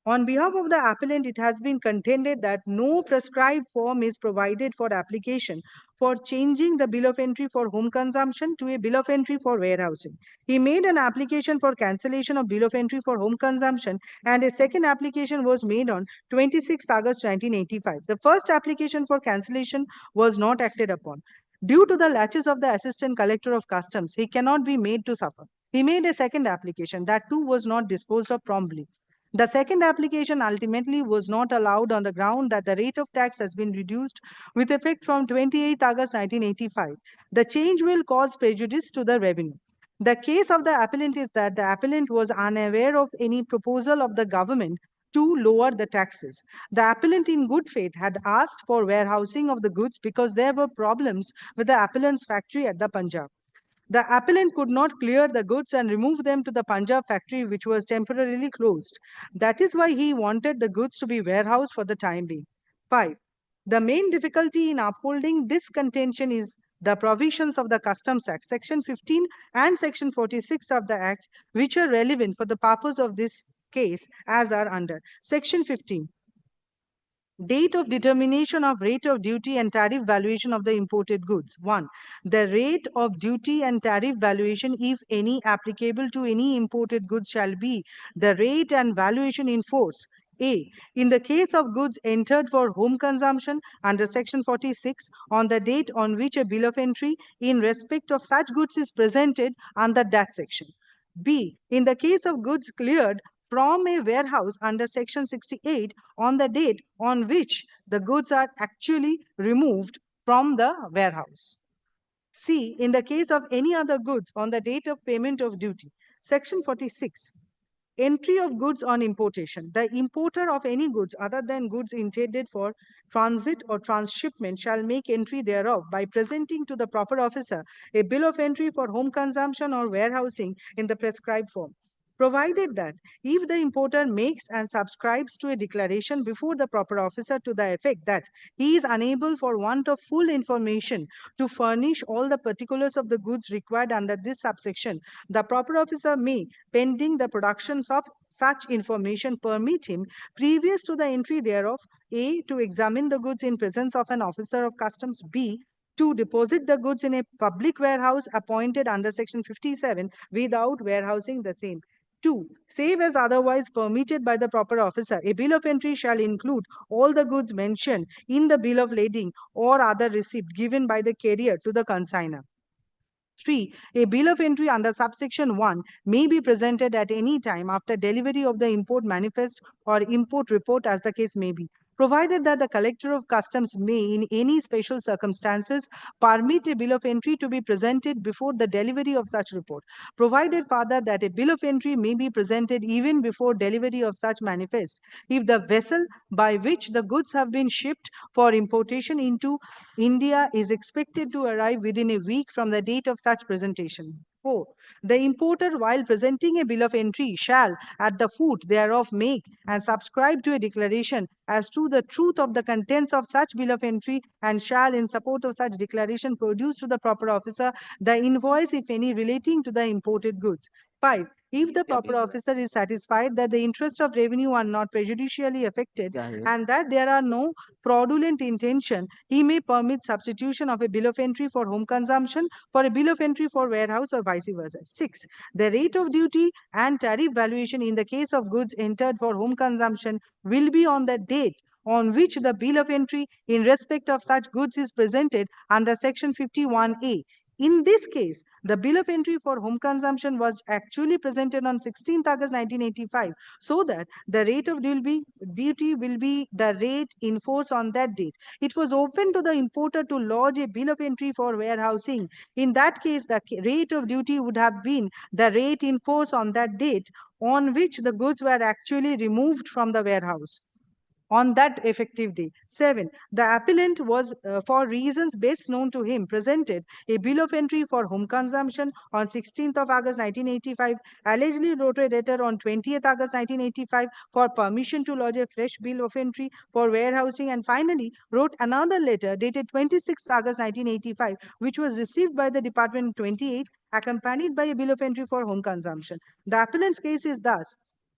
On behalf of the appellant, it has been contended that no prescribed form is provided for application for changing the bill of entry for home consumption to a bill of entry for warehousing. He made an application for cancellation of bill of entry for home consumption, and a second application was made on 26 August 1985. The first application for cancellation was not acted upon. Due to the laches of the Assistant Collector of Customs, he cannot be made to suffer. He made a second application. That too was not disposed of promptly. The second application ultimately was not allowed on the ground that the rate of tax has been reduced with effect from 28 August 1985. The change will cause prejudice to the revenue. The case of the appellant is that the appellant was unaware of any proposal of the government to lower the taxes. The appellant in good faith had asked for warehousing of the goods because there were problems with the appellant's factory at the Punjab. The appellant could not clear the goods and remove them to the Punjab factory, which was temporarily closed. That is why he wanted the goods to be warehoused for the time being. 5. The main difficulty in upholding this contention is the provisions of the Customs Act, Section 15 and Section 46 of the Act, which are relevant for the purpose of this case, as are under. Section 15. Date of determination of rate of duty and tariff valuation of the imported goods. 1. The rate of duty and tariff valuation, if any, applicable to any imported goods shall be the rate and valuation in force. A. In the case of goods entered for home consumption under Section 46, on the date on which a bill of entry in respect of such goods is presented under that section. B. In the case of goods cleared from a warehouse under Section 68 on the date on which the goods are actually removed from the warehouse. C. In the case of any other goods on the date of payment of duty. Section 46. Entry of goods on importation. The importer of any goods other than goods intended for transit or transshipment shall make entry thereof by presenting to the proper officer a bill of entry for home consumption or warehousing in the prescribed form, provided that if the importer makes and subscribes to a declaration before the proper officer to the effect that he is unable for want of full information to furnish all the particulars of the goods required under this subsection, the proper officer may, pending the productions of such information, permit him, previous to the entry thereof, A, to examine the goods in presence of an officer of customs, B, to deposit the goods in a public warehouse appointed under Section 57 without warehousing the same. 2. Save as otherwise permitted by the proper officer, a bill of entry shall include all the goods mentioned in the bill of lading or other receipt given by the carrier to the consignor. 3. A bill of entry under subsection 1 may be presented at any time after delivery of the import manifest or import report, as the case may be, provided that the collector of customs may, in any special circumstances, permit a bill of entry to be presented before the delivery of such report, provided further that a bill of entry may be presented even before delivery of such manifest, if the vessel by which the goods have been shipped for importation into India is expected to arrive within a week from the date of such presentation. 4. The importer, while presenting a bill of entry, shall at the foot thereof make and subscribe to a declaration as to the truth of the contents of such bill of entry, and shall, in support of such declaration, produce to the proper officer the invoice, if any, relating to the imported goods. 5. If the proper officer is satisfied that the interests of revenue are not prejudicially affected and that there are no fraudulent intention, he may permit substitution of a bill of entry for home consumption for a bill of entry for warehouse or vice versa. 6. The rate of duty and tariff valuation in the case of goods entered for home consumption will be on the date on which the bill of entry in respect of such goods is presented under Section 51A. In this case, the bill of entry for home consumption was actually presented on 16th August 1985, so that the rate of duty will be the rate in force on that date. It was open to the importer to lodge a bill of entry for warehousing. In that case, the rate of duty would have been the rate in force on that date on which the goods were actually removed from the warehouse on that effective day. 7. The appellant was, for reasons best known to him, presented a bill of entry for home consumption on 16th of August 1985, allegedly wrote a letter on 20th August 1985 for permission to lodge a fresh bill of entry for warehousing, and finally wrote another letter dated 26th August 1985, which was received by the department 28, accompanied by a bill of entry for home consumption. The appellant's case is thus: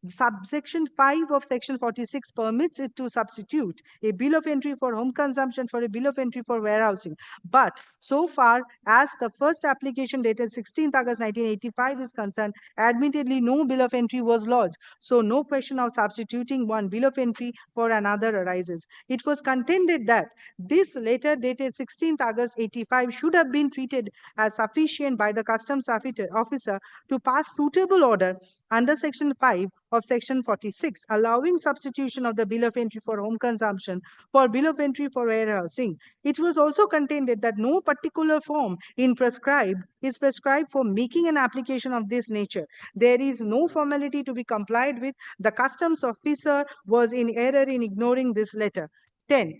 subsection 5 of section 46 permits it to substitute a bill of entry for home consumption for a bill of entry for warehousing. But so far as the first application dated 16th August 1985 is concerned, admittedly no bill of entry was lodged. So no question of substituting one bill of entry for another arises. It was contended that this letter dated 16th August 85 should have been treated as sufficient by the customs officer to pass suitable order under section 5 of section 46, allowing substitution of the bill of entry for home consumption for bill of entry for warehousing. It was also contended that no particular form is prescribed for making an application of this nature. There is no formality to be complied with. The customs officer was in error in ignoring this letter. 10.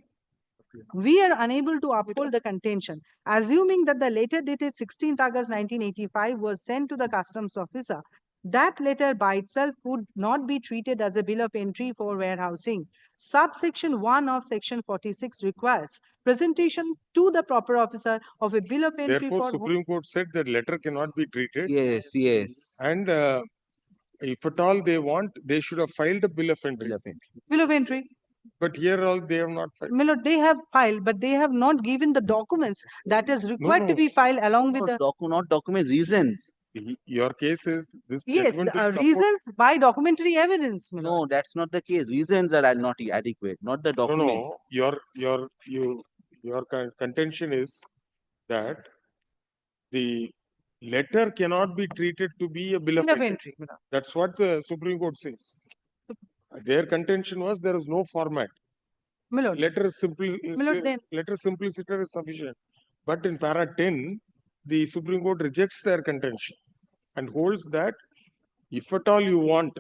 we are unable to uphold the contention, assuming that the letter dated 16th August 1985 was sent to the customs officer. That letter by itself would not be treated as a bill of entry for warehousing. Subsection 1 of section 46 requires presentation to the proper officer of a bill of entry Therefore, for Supreme Court said that letter cannot be treated. Yes, yes. And if at all they want, they should have filed a bill of entry. bill of entry. But here all they have not filed. My lord, they have filed, but they have not given the documents that is required to no. be filed along with the. Not document, reasons. Your case is this Yes, judgment will support. reasons by documentary evidence. My lord. No, that's not the case. Reasons are not adequate, not the documents. No, your contention is that the letter cannot be treated to be a bill of entry. My lord. That's what the Supreme Court says. Their contention was there is no format. My lord. Letter simplicity is sufficient. But in para 10, the Supreme Court rejects their contention and holds that if at all you want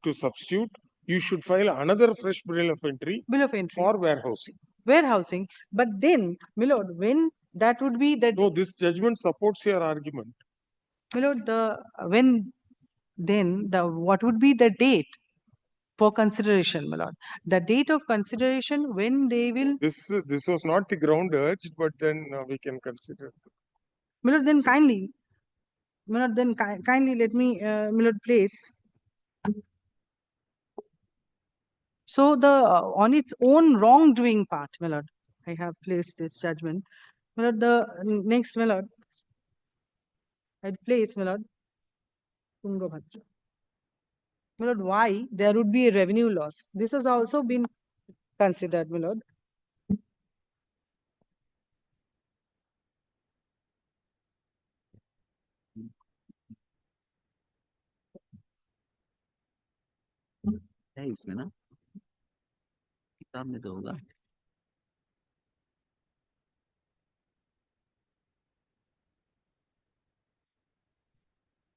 to substitute, you should file another fresh bill of entry for warehousing. Warehousing, but then, my lord, when that would be that. No, this judgment supports your argument. My lord, what would be the date for consideration, my lord? The date of consideration when they will. This was not the ground urged, but then we can consider. My lord, then kindly, my lord, then kindly let me, my lord, place. So the on its own wrongdoing part, my lord, I have placed this judgment. My lord, the next, my lord, I'd place, my lord, Tungabhadra. My lord, why there would be a revenue loss? This has also been considered, my lord. है इसमें ना किताब में तो होगा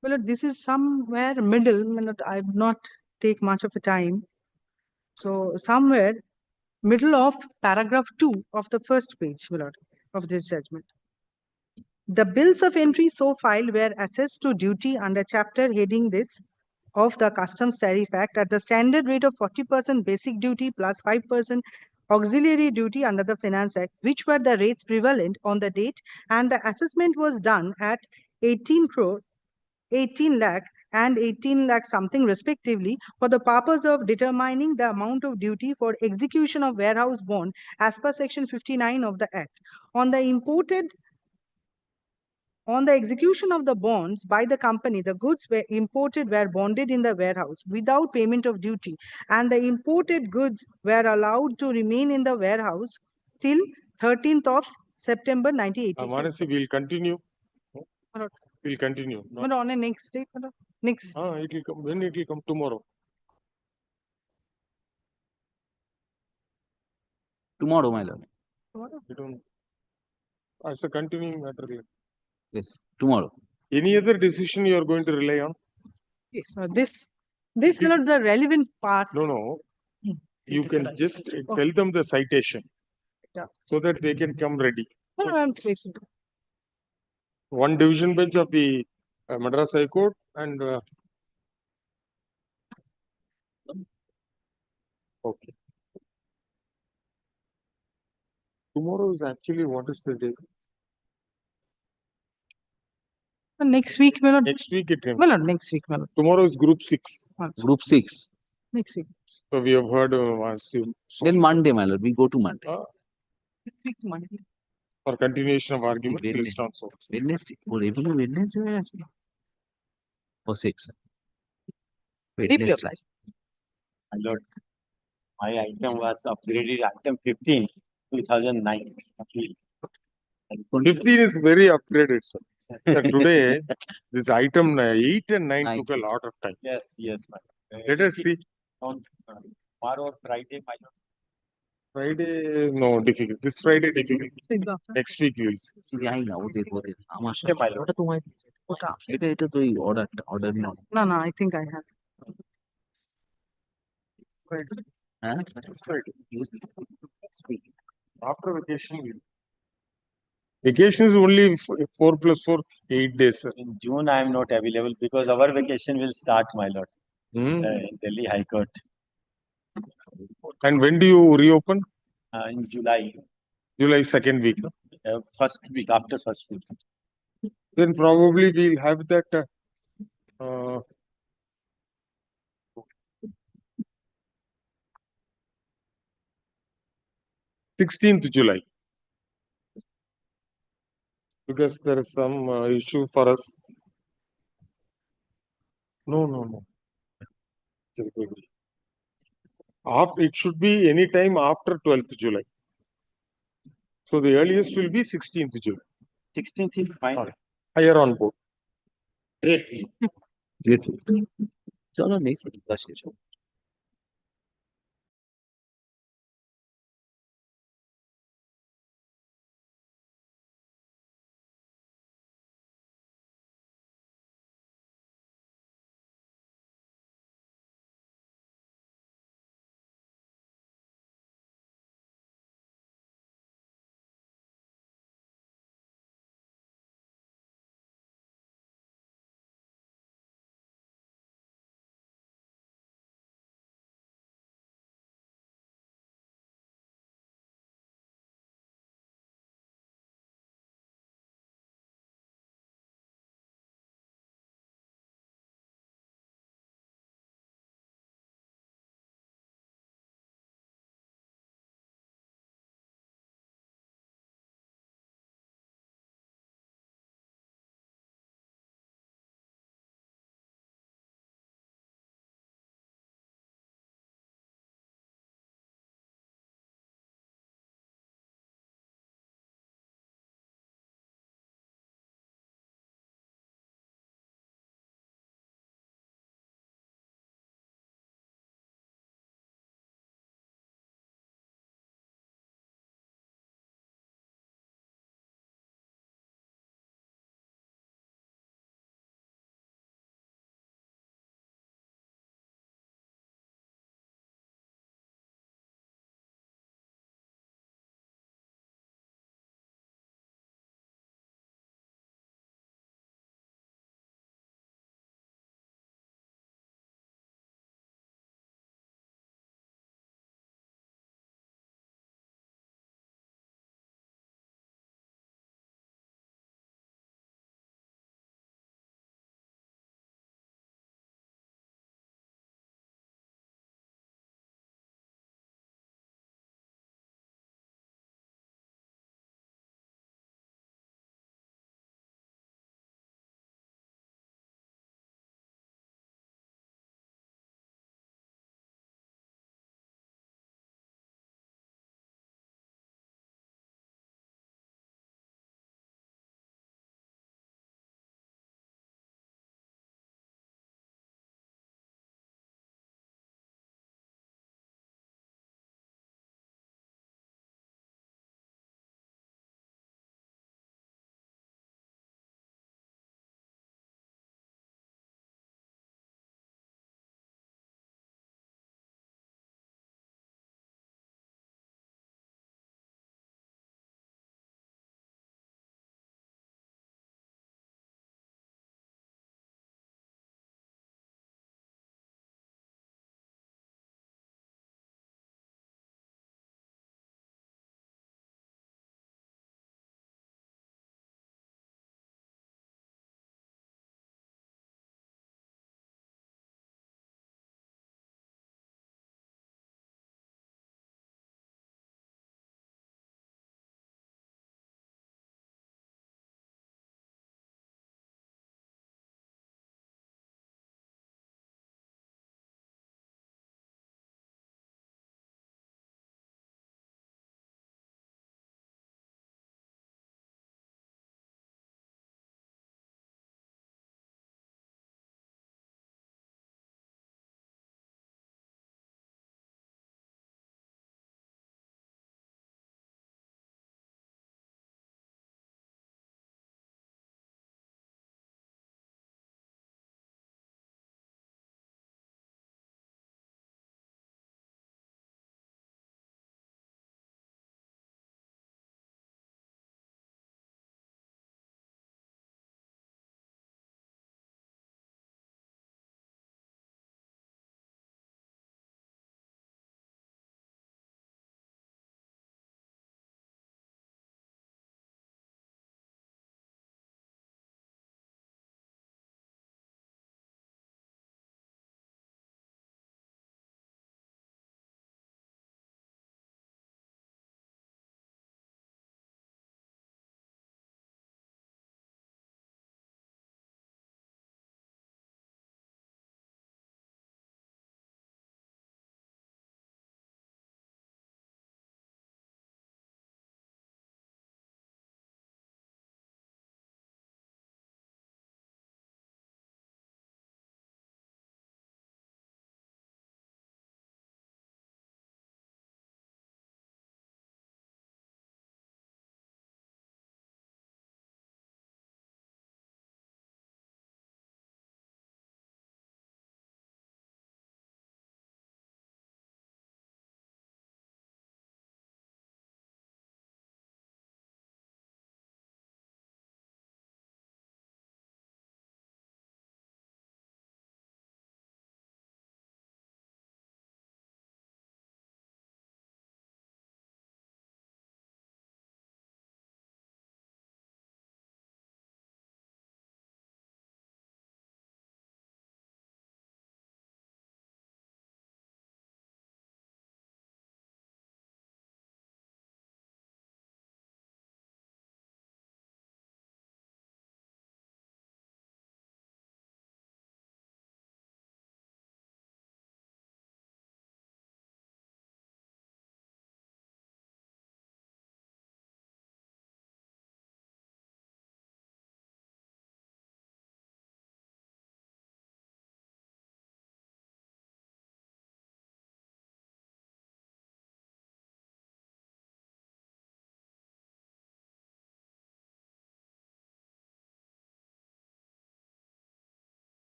Well, this is somewhere middle. I have not take much of a time. So somewhere middle of paragraph 2 of the first page, my lord, of this judgment. The bills of entry so filed were assessed to duty under chapter heading this of the Customs Tariff Act at the standard rate of 40% basic duty plus 5% auxiliary duty under the Finance Act, which were the rates prevalent on the date, and the assessment was done at 18 crore, 18 lakh and 18 lakh something respectively for the purpose of determining the amount of duty for execution of warehouse bond as per section 59 of the Act. On the execution of the bonds by the company, the goods were bonded in the warehouse without payment of duty, and the imported goods were allowed to remain in the warehouse till 13th of September 1980. Manasi, we'll continue. We'll continue. But on a next day, next. It will come. When it will come? Tomorrow. tomorrow, my lord. You don't. As a continuing matter. Yes, tomorrow. Any other decision you are going to rely on? Yes, this is not the relevant part. No. You can just tell them the citation so that they can come ready. I'm placing. One division bench of the Madras High Court and okay. Tomorrow is actually what is the day? Next week, my lord. Next week it My lord, next week, my lord. Tomorrow is group 6. Group 6. Next week. So we have heard once you. Then Monday, my lord. We go to Monday. Next week, Monday. For continuation of argument based on source. Wednesday. Oh, every Wednesday. Or 6. Deeply applied. My lord, my item was upgraded item 15, 2009. 15 is very upgraded, sir. Sir, today, this item 8 and 9 took a lot of time. Yes, my lord. Let us see. On tomorrow or Friday, my lord. Friday, no, difficult. This Friday, difficult. Next week, you will see. I know. My lord. Order not. No, I think I have. Huh? Next Friday. Next week. After vacation. Vacation is only 4 + 4, 8 days, sir. In June, I am not available because our vacation will start, my lord, Hmm. in Delhi High Court And when do you reopen? in July, July second week. Huh? first week, after first week. Then probably we'll have that 16th July. Because there is some issue for us. No. After, it should be any time after 12th July. So the earliest will be 16th July. 16th is fine. Alright. Higher on board. Great. चलो नहीं sir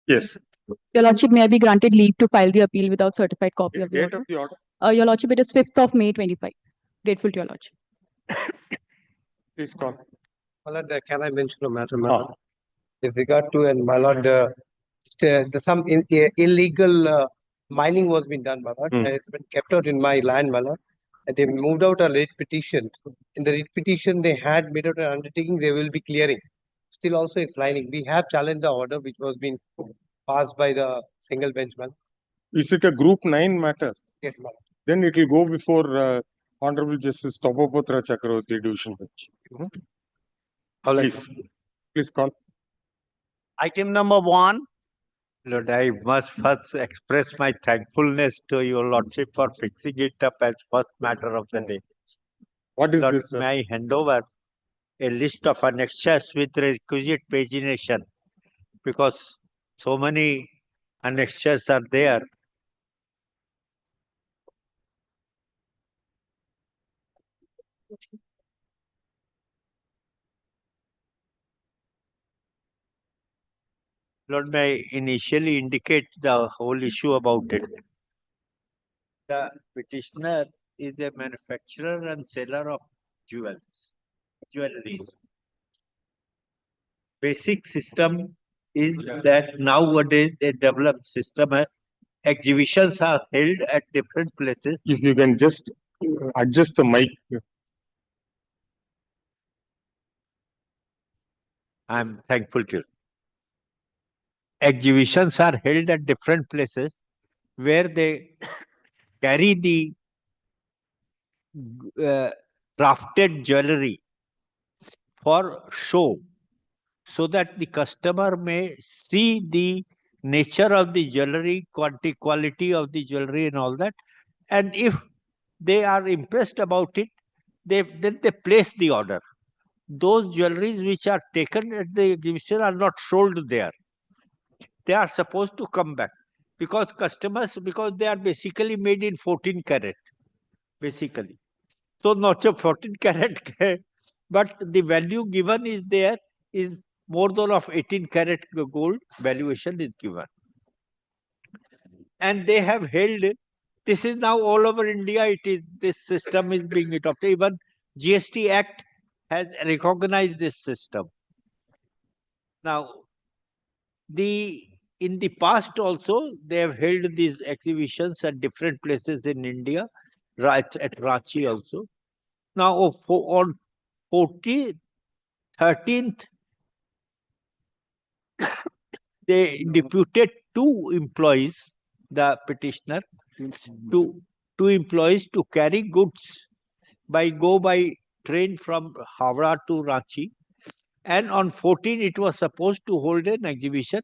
Yes. Your Lordship, may I be granted leave to file the appeal without certified copy of the Date order? of the order. Your Lordship, it is 5th of May 25. Grateful to your Lordship. Please call. My lord, can I mention a matter, my lord? With regard to, and my lord, some illegal mining was being done, my lord, and it's been kept out in my land, my lord. And they moved out a writ petition. In the writ petition, they had made out an undertaking they will be clearing. Still also it's lining. We have challenged the order which was being passed by the single bench, my lord. Is it a group 9 matter? Yes, my lord. Then it will go before Honorable Justice Topopatra Chakravarti Division Bench. Please call. Item number 1. Lord, I must first express my thankfulness to your Lordship for fixing it up as first matter of the day. What is Lord, this, sir? may I hand over a list of annexures with requisite pagination, because so many annexures are there. Lord, may I initially indicate the whole issue about it. The petitioner is a manufacturer and seller of jewelry. Basic system is that nowadays a developed system, exhibitions are held at different places. If you can just adjust the mic. I'm thankful to you. Exhibitions are held at different places where they carry the crafted jewelry for show, so that the customer may see the nature of the jewelry, quality of the jewelry and all that. And if they are impressed about it, then they place the order. Those jewelries which are taken at the exhibition are not sold there. They are supposed to come back, because they are basically made in 14 karat, basically. So not a 14 karat, but the value given is there is more than of 18 karat gold valuation is given. And they have held, this is now all over India, this system is being adopted. Even GST Act has recognized this system. Now, in the past also, they have held these exhibitions at different places in India, right at Ranchi also. Now, on 13th, they deputed two employees, the petitioner, two employees to carry goods by train from Howrah to Ranchi. And on 14, it was supposed to hold an exhibition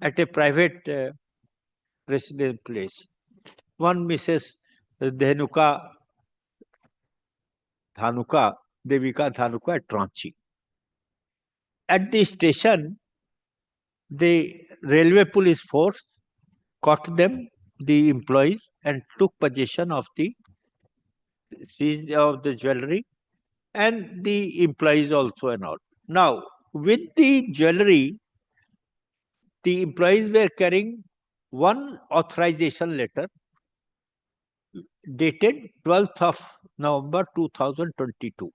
at a private residence place. One Mrs. Devika Dhanuka at Ranchi. At the station, the railway police force caught them, the employees, and took possession of the jewelry and the employees also and all. Now, with the jewelry, the employees were carrying one authorization letter dated 12th of November 2022.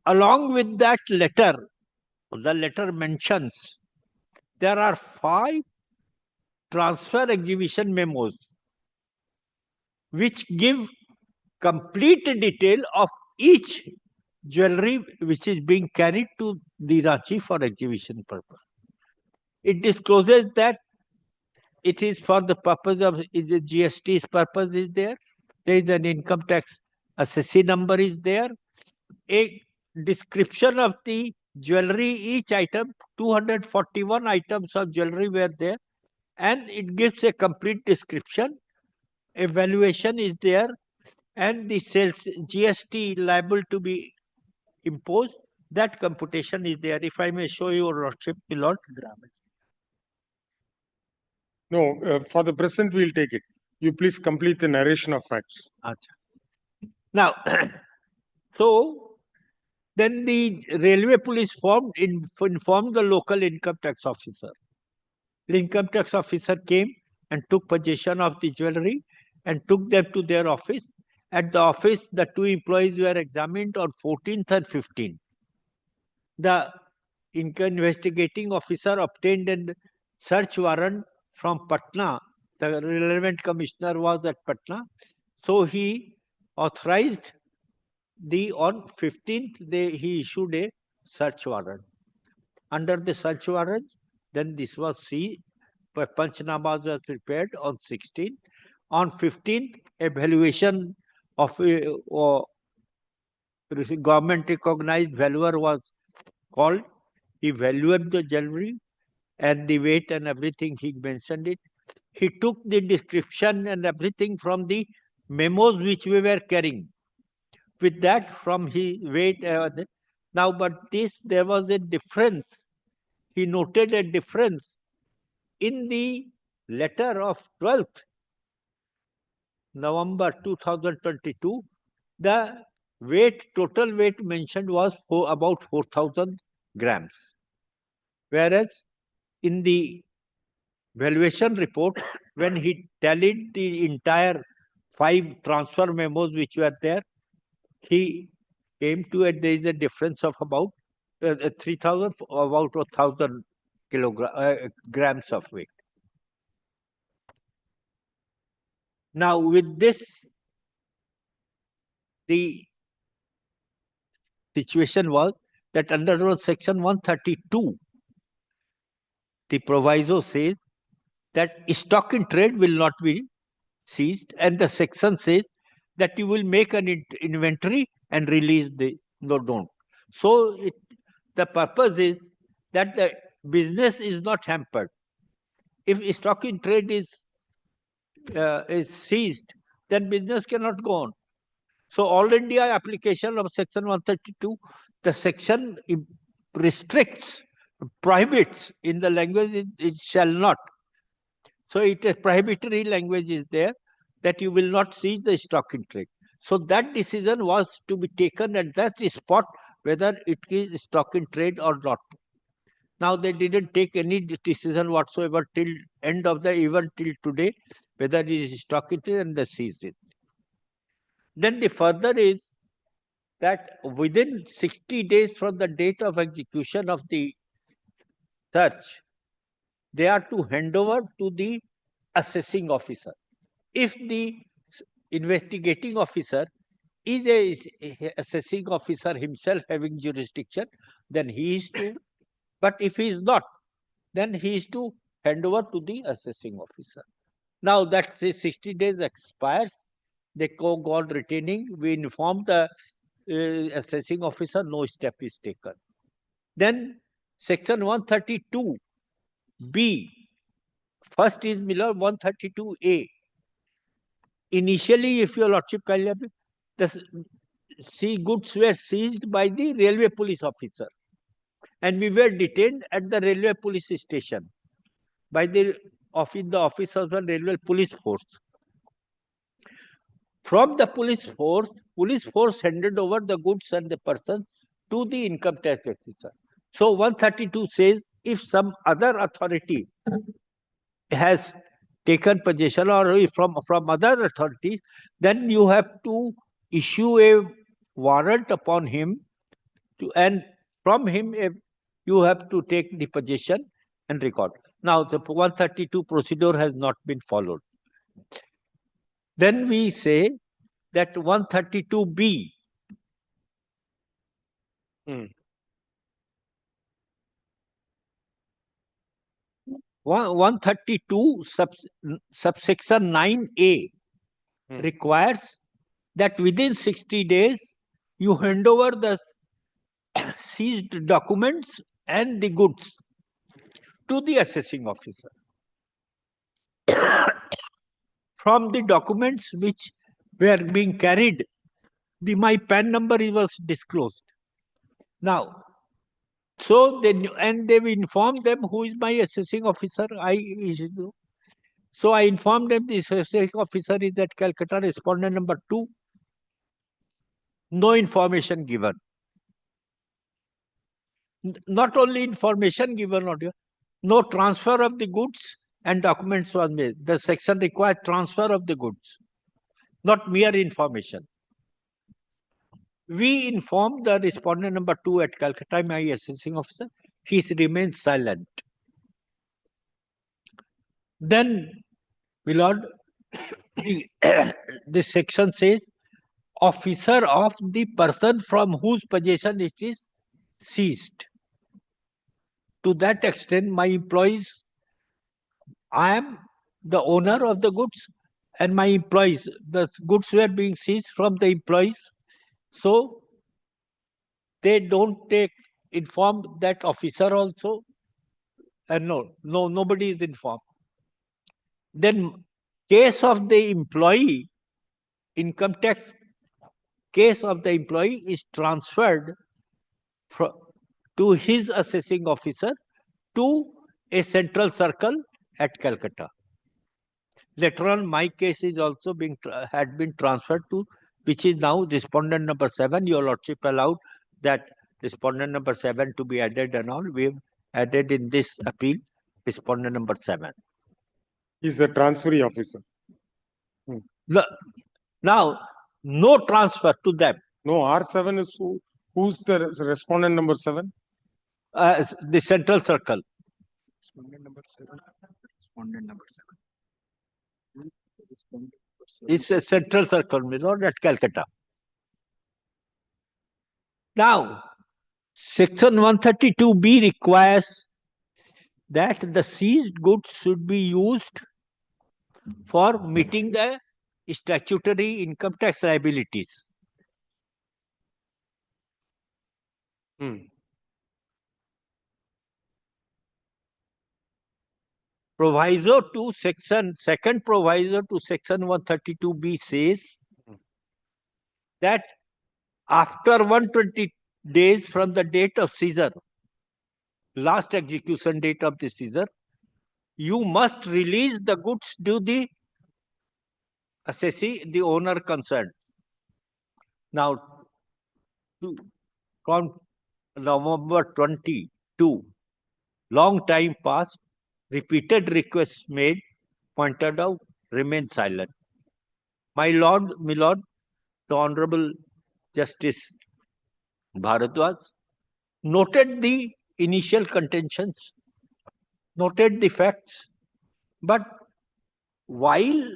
Along with that letter, the letter mentions there are 5 transfer exhibition memos which give complete detail of each jewelry which is being carried to the Ranchi for exhibition purpose. It discloses that it is for the purpose of the GST's purpose is there. There is an income tax assessee number is there. A description of the jewelry, each item, 241 items of jewelry were there, and it gives a complete description. Evaluation is there, and the sales GST liable to be imposed. That computation is there. If I may show you, Your Lordship, my Lord. No, for the present, we'll take it. You please complete the narration of facts. Now, so then the railway police informed the local income tax officer The income tax officer came and took possession of the jewelry and took them to their office. At the office, the two employees were examined on 14th and 15th. The investigating officer obtained a search warrant from Patna. The relevant commissioner was at Patna. So he authorized on 15th, he issued a search warrant. Under the search warrant, then this was seized. Panchnamas was prepared on 16th. On 15th, a valuation of government recognized valuer was called. He valued the jewelry and the weight and everything, he mentioned it. He took the description and everything from the memos which we were carrying. With that, from his weight, now, but there was a difference. He noted a difference in the letter of 12th November 2022. The total weight mentioned was about 4,000 grams. Whereas in the valuation report, when he tallied the entire 5 transfer memos which were there, he came to there is a difference of about 3,000, about 1,000 grams of weight. Now, with this, the situation was that under section 132, the proviso says that stock in trade will not be seized, and the section says that you will make an inventory and release don't. So the purpose is that the business is not hampered. If stock in trade is seized, then business cannot go on. So all India application of section 132, the section restricts, prohibits in the language it shall not. So it is prohibitory language is there that you will not seize the stock in trade. So that decision was to be taken at that spot whether it is stock in trade or not. Now they didn't take any decision whatsoever till end of the event till today whether it is stock in trade, and they seized it. Then the further is that within 60 days from the date of execution of the search, they are to hand over to the assessing officer. If the investigating officer is a assessing officer himself having jurisdiction, then he is to, but if he is not, then he is to hand over to the assessing officer. Now that 60 days expires, they go on retaining, we inform the assessing officer, no step is taken. Then section 132B, first is 132A. Initially, if your lordship kindly, the goods were seized by the railway police officer, and we were detained at the railway police station by the office of the railway police force. From the police force handed over the goods and the person to the income tax officer. So 132 says if some other authority has taken possession or from other authorities, then you have to issue a warrant upon him and from him you have to take the possession and record. Now the 132 procedure has not been followed. Then we say that 132B, One 132 subsection 9A requires that within 60 days you hand over the seized documents and the goods to the assessing officer. From the documents which were being carried, my PAN number was disclosed. Now, so they've informed them who is my assessing officer. So I informed them the assessing officer is at Calcutta, respondent number 2. No information given. Not only information given, No transfer of the goods and documents was made. The section requires transfer of the goods, not mere information. We informed the respondent number 2 at Calcutta, my assessing officer. He remains silent. Then, my lord, this section says, officer of the person from whose possession it is seized. To that extent, my employees, I am the owner of the goods and my employees, the goods were being seized from the employees. So they don't inform that officer also. And nobody is informed. Then case of the employee, income tax case of the employee is transferred to his assessing officer to a central circle at Calcutta. Later on, my case is also had been transferred to, which is now respondent number 7. Your Lordship allowed that respondent number 7 to be added and all. We have added in this appeal respondent number 7. He's a transferee officer. Now, no transfer to them. No, R7 is who's the respondent number 7? The central circle. Respondent number 7. Respondent number 7. It's a central circle, my lord, at Calcutta. Now, section 132B requires that the seized goods should be used for meeting the statutory income tax liabilities. Proviso to second proviso to section 132B says that after 120 days from the date of seizure, last execution date of the seizure, you must release the goods to the assessee, the owner concerned. Now, from November 22, long time passed, repeated requests made, pointed out, remain silent. My lord, the Honorable Justice Bharadwaj noted the initial contentions, noted the facts, but while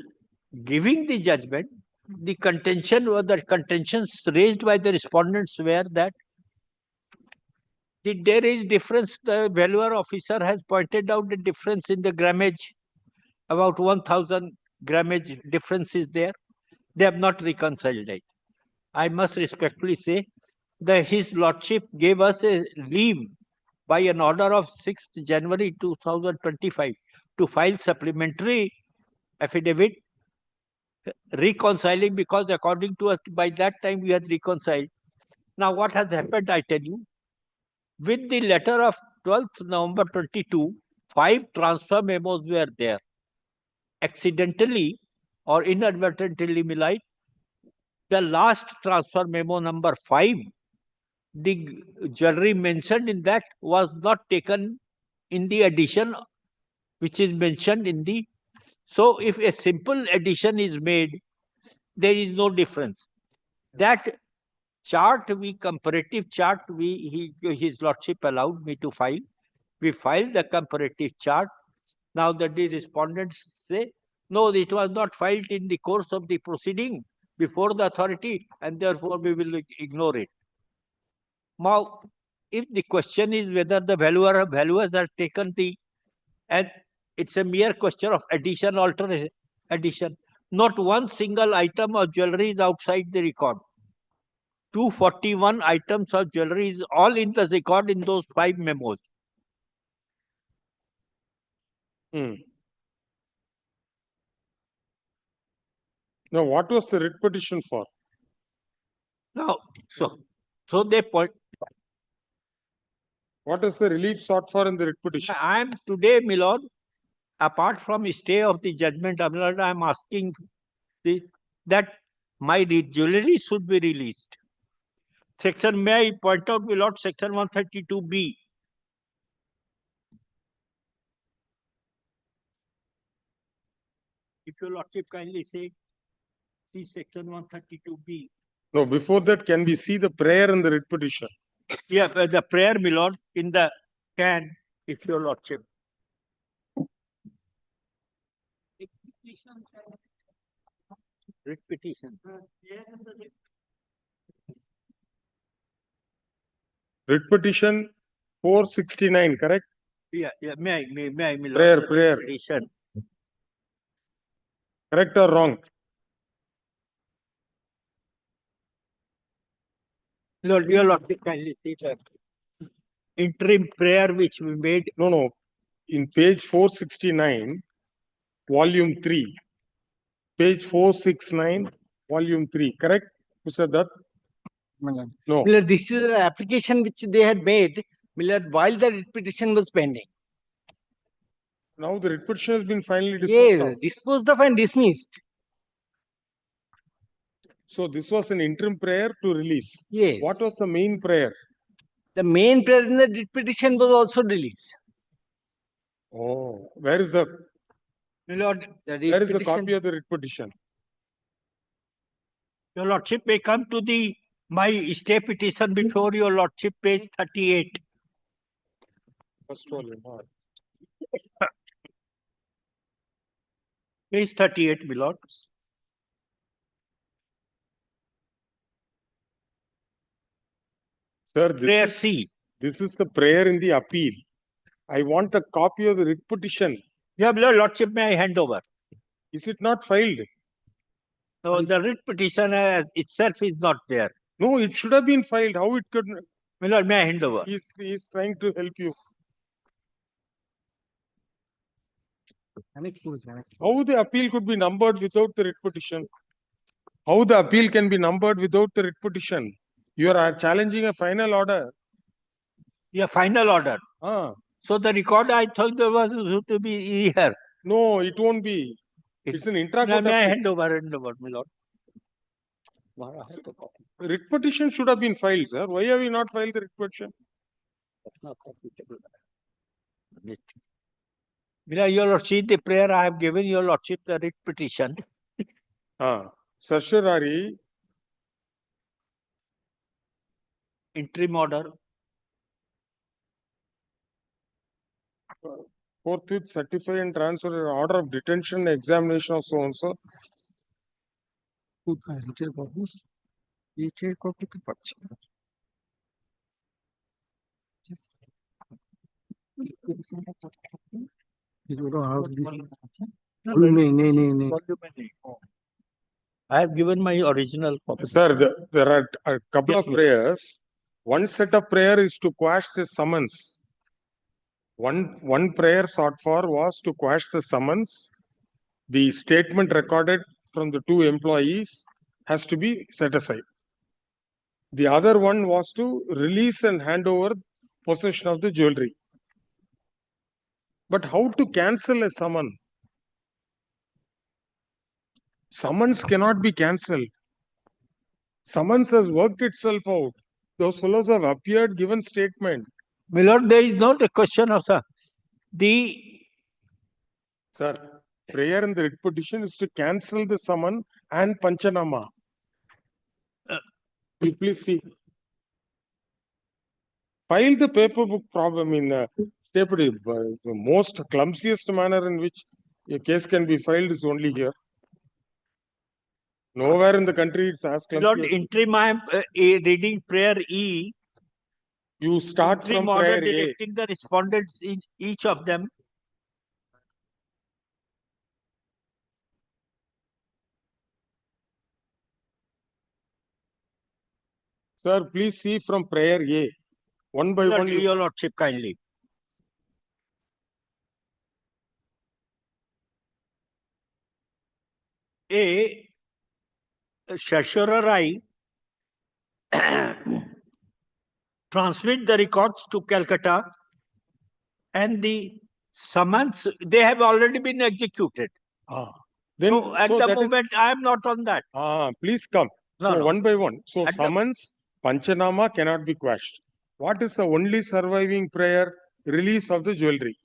giving the judgment, the contention or the contentions raised by the respondents were that there is difference. The valuer officer has pointed out the difference in the grammage. About 1,000 grammage difference is there. They have not reconciled it. I must respectfully say that His Lordship gave us a leave by an order of 6th January 2025 to file supplementary affidavit reconciling, because according to us, by that time we had reconciled. Now what has happened, I tell you. With the letter of 12th November 22, 5 transfer memos were there. Accidentally or inadvertently, Milite, the last transfer memo number 5, the jewelry mentioned in that was not taken in the addition which is mentioned in the. So if a simple addition is made, there is no difference. That chart, comparative chart, His Lordship allowed me to file. We filed the comparative chart. Now the respondents say, no, it was not filed in the course of the proceeding before the authority, and therefore we will ignore it. Now, if the question is whether the valuers are taken and it's a mere question of addition, alteration, addition. Not one single item of jewelry is outside the record. 241 items of jewelry is all in the record in those 5 memos. Now, what was the writ petition for? Now, so they point. What is the relief sought for in the writ petition? I am today, my lord, apart from stay of the judgment, my lord, I am asking that my jewelry should be released. Section, may I point out, my lord, section 132B. if your lordship kindly say, see section 132B. No, before that, can we see the prayer and the writ petition? Yeah, the prayer, my lord, in the can, if your lordship. Writ petition. Writ petition 469, correct? Yeah, may I, my lord. Prayer, the prayer. Petition. Correct or wrong? Lord, your lordship kindly see the interim prayer which we made. No. In page 469, volume 3. Page 469, volume 3. Correct, Mr. Dutt? No. Milord, this is an application which they had made, Milord, while the writ petition was pending. Now the writ petition has been finally disposed Yes, of. disposed of and dismissed. So this was an interim prayer to release. Yes. What was the main prayer? The main prayer in the writ petition was also released. Oh, where is the Milord, The writ where is the petition- copy of the writ petition? your lordship may come to the my stay petition before your lordship, page 38. First volume. Page 38, my lord. Sir, Prayer this C. is the prayer in the appeal. I want a copy of the writ petition. Yeah, my lordship, may I hand over? Is it not filed? So the writ petition itself is not there. No, it should have been filed. How it could? My lord, may I hand over? He is trying to help you. How the appeal could be numbered without the writ petition? How the appeal can be numbered without the writ petition? You are challenging a final order. Yeah, final order. Ah. So the record, I thought there was to be here. No, it won't be. It's an intra-court May I appeal. hand over, my lord? Writ petition should have been filed, sir. Why have you not filed the writ petition? Your lordship, the prayer I have given your lordship, the writ petition. Certiorari. Interim order. Forthwith certify and transfer an order of detention, examination of so and so. I have given my original copy. Sir, there are a couple Yes, of prayers. One set of prayer is to quash the summons. One prayer sought for was to quash the summons. The statement recorded from the two employees has to be set aside. The other one was to release and hand over possession of the jewelry. But how to cancel a summons? Summons cannot be cancelled. Summons has worked itself out. Those fellows have appeared, given statement. My lord, there is not a question of Sir, prayer in the writ petition is to cancel the summon and panchanama. Please see. File the paper book problem in the most clumsiest manner in which a case can be filed is only here. Nowhere in the country it's as clumsy. Lord, interim I am reading prayer E. You start interim from order prayer A. directing the respondents in each of them. Sir, please see from prayer A. One by one. Your lordship, kindly. A. Shashurai transmit the records to Calcutta and the summons, they have already been executed. Then, so at the moment, I am not on that. Please come. No, So no. one by one. So At summons, panchanama cannot be quashed. What is the only surviving prayer? Release of the jewelry.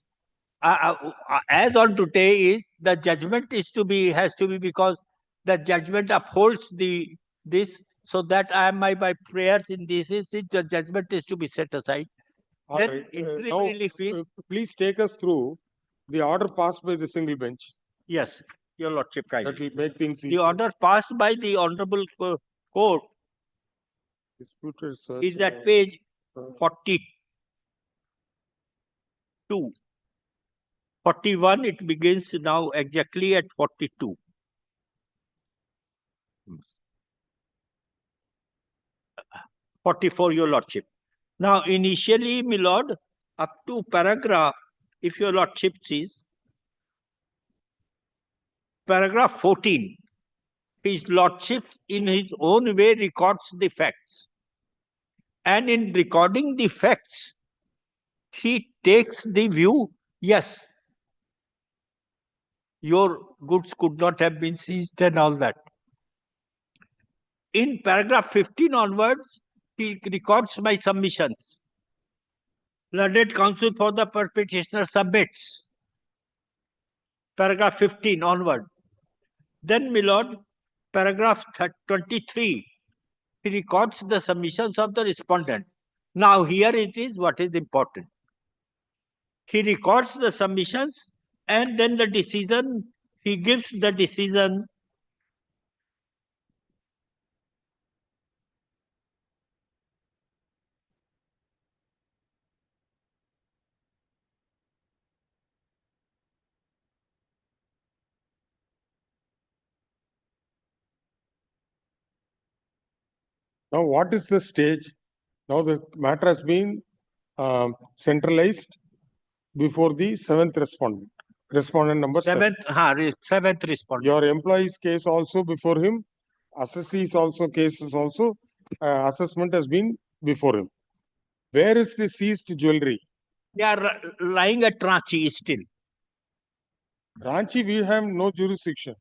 as on today is the judgment has to be because the judgment upholds this, so that I am my prayers in this is the judgment is to be set aside. All Then right. interim Now, relief is please take us through the order passed by the single bench. yes, Your Lordship, That kindly. will make things The easier. order passed by the Honorable Court Disputed search is at and- page 42. 41, it begins now exactly at 42. Hmm. 44, Your Lordship. Now, initially, my lord, up to paragraph, if Your Lordship sees, paragraph 14, His Lordship in his own way records the facts. And in recording the facts, he takes the view, yes, your goods could not have been seized and all that. In paragraph 15 onwards, he records my submissions. Learned counsel for the petitioner submits. Paragraph 15 onward. Then, my lord, paragraph 23, he records the submissions of the respondent. Now, here it is what is important. He records the submissions and then the decision, he gives the decision. Now, what is the stage? Now, the matter has been centralized before the seventh respondent. Respondent number seven. Seventh respondent. Your employee's case also before him. Assessee's also cases also. Assessment has been before him. Where is the seized jewelry? They are lying at Ranchi still. Ranchi, we have no jurisdiction.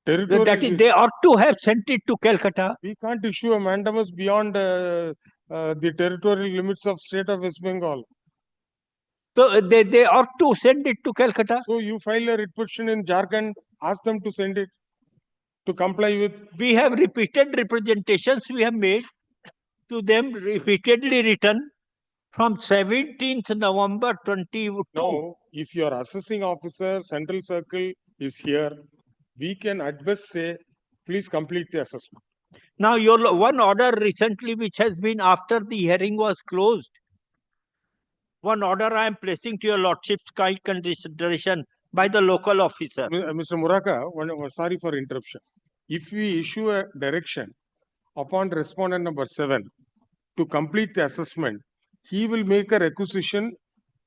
Territorial That is, they ought to have sent it to Calcutta. We can't issue a mandamus beyond the territorial limits of state of West Bengal. So they ought to send it to Calcutta. So you file a writ petition in Jharkhand, ask them to send it to comply with. We have repeated representations we have made to them, repeatedly written from 17th November 22. No, if your assessing officer, central circle is here, we can at best say, please complete the assessment. Now, your one order recently, which has been after the hearing was closed, one order I am placing to your lordship's kind consideration by the local officer. Mr. Muraka, sorry for interruption. If we issue a direction upon respondent number 7 to complete the assessment, he will make a requisition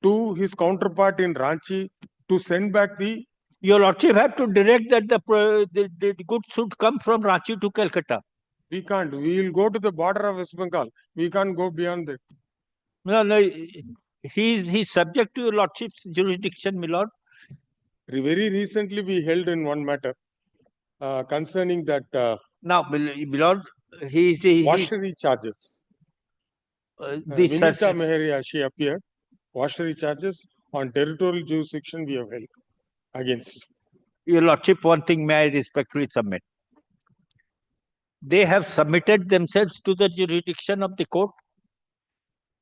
to his counterpart in Ranchi to send back the. Your lordship have to direct that the goods should come from Ranchi to Calcutta. We can't. We will go to the border of West Bengal. We can't go beyond that. No, he's subject to your lordship's jurisdiction, my lord. Very recently, we held in one matter concerning that. Now, my lord, washery charges. Vinita Meheria, she appeared. Washery charges on territorial jurisdiction we have held against. Your lordship, one thing may I respectfully submit. They have submitted themselves to the jurisdiction of the court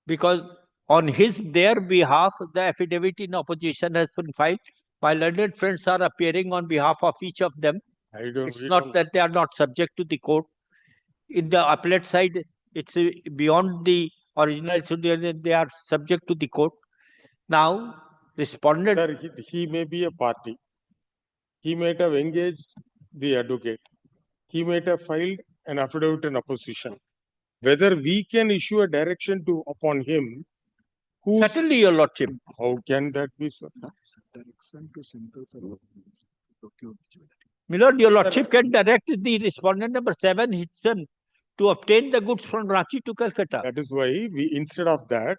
because on their behalf, the affidavit in opposition has been filed. My learned friends are appearing on behalf of each of them. It's not that they are not subject to the court. In the appellate side, it's beyond the original, so they are subject to the court. Now, respondent. Sir, he may be a party. He might have engaged the advocate. He might have filed an affidavit in opposition. Whether we can issue a direction upon him. Certainly, your lordship. How can that be, sir? My lord, your lordship can direct the respondent number 7 Hitson to obtain the goods from Ranchi to Calcutta. That is why instead of that,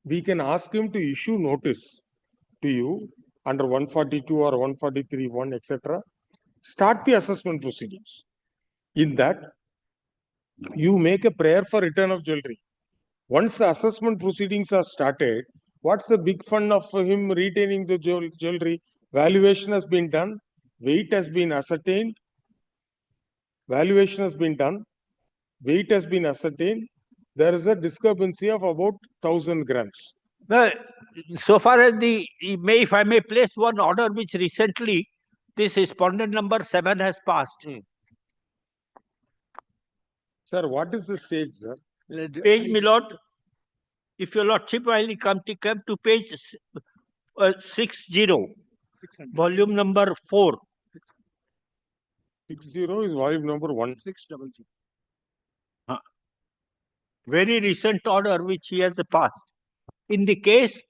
we can ask him to issue notice to you under 142 or 143(1), etc. Start the assessment proceedings. In that, you make a prayer for return of jewelry. Once the assessment proceedings are started, What's the big fun of him retaining the jewelry? Valuation has been done, weight has been ascertained, valuation has been done, weight has been ascertained. There is a discrepancy of about 1,000 grams. Well, so far as if I may place one order which recently this respondent number 7 has passed. Sir, what is the stage, sir? Page, my lord, if your lordship will come to page 60, volume number 4. 60 is volume number 1. 600. Very recent order which he has passed. In the case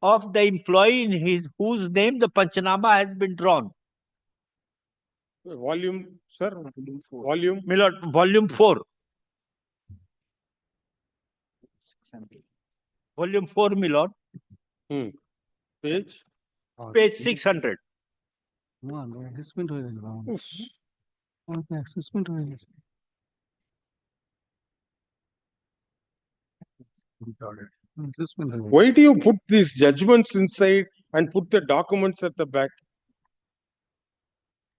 of the employee in whose name the Panchanama has been drawn. Volume, sir? Volume? My lord, volume 4. Volume 4, my lord. Page? Page 600. Why do you put these judgments inside and put the documents at the back?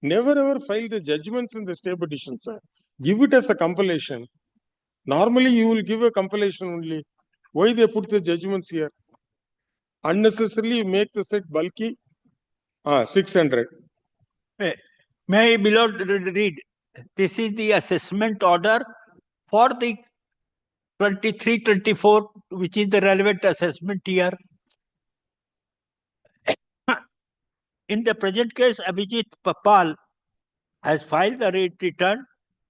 Never ever file the judgments in the stay petition, sir. Give it as a compilation. Normally, you will give a compilation only. Why they put the judgments here? Unnecessarily make the set bulky. 600. May I, my lord, read? This is the assessment order for the 23-24, which is the relevant assessment year. In the present case, Abhijit Papal has filed the rate return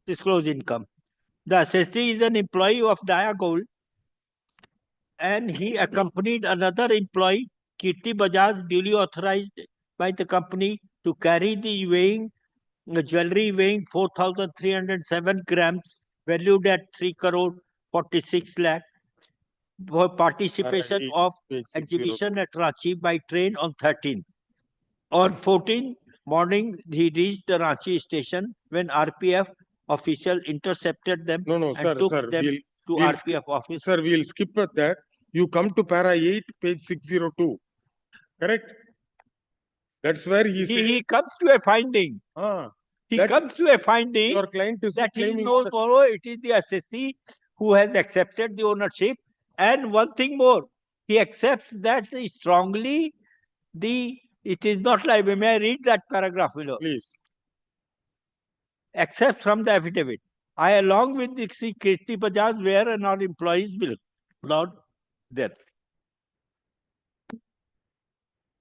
disclosed income. The assessee is an employee of Diagold and he accompanied another employee, Kirti Bajaj, duly authorized by the company to carry the jewelry weighing 4,307 grams, valued at 3 crore 46 lakh, for participation of exhibition at Ranchi by train on 13th. On 14th morning, he reached the Ranchi station when RPF official intercepted them and took them to RPF office. Sir, we'll skip at that. You come to para 8, page 602. Correct? That's where he comes to a finding. He comes to a finding your client is that he claiming knows it is the assessee who has accepted the ownership. And one thing more, he accepts that strongly it is not like, may I read that paragraph below? Please. Except from the affidavit. I, along with the Kirti Bajaj, were and our employees will not there.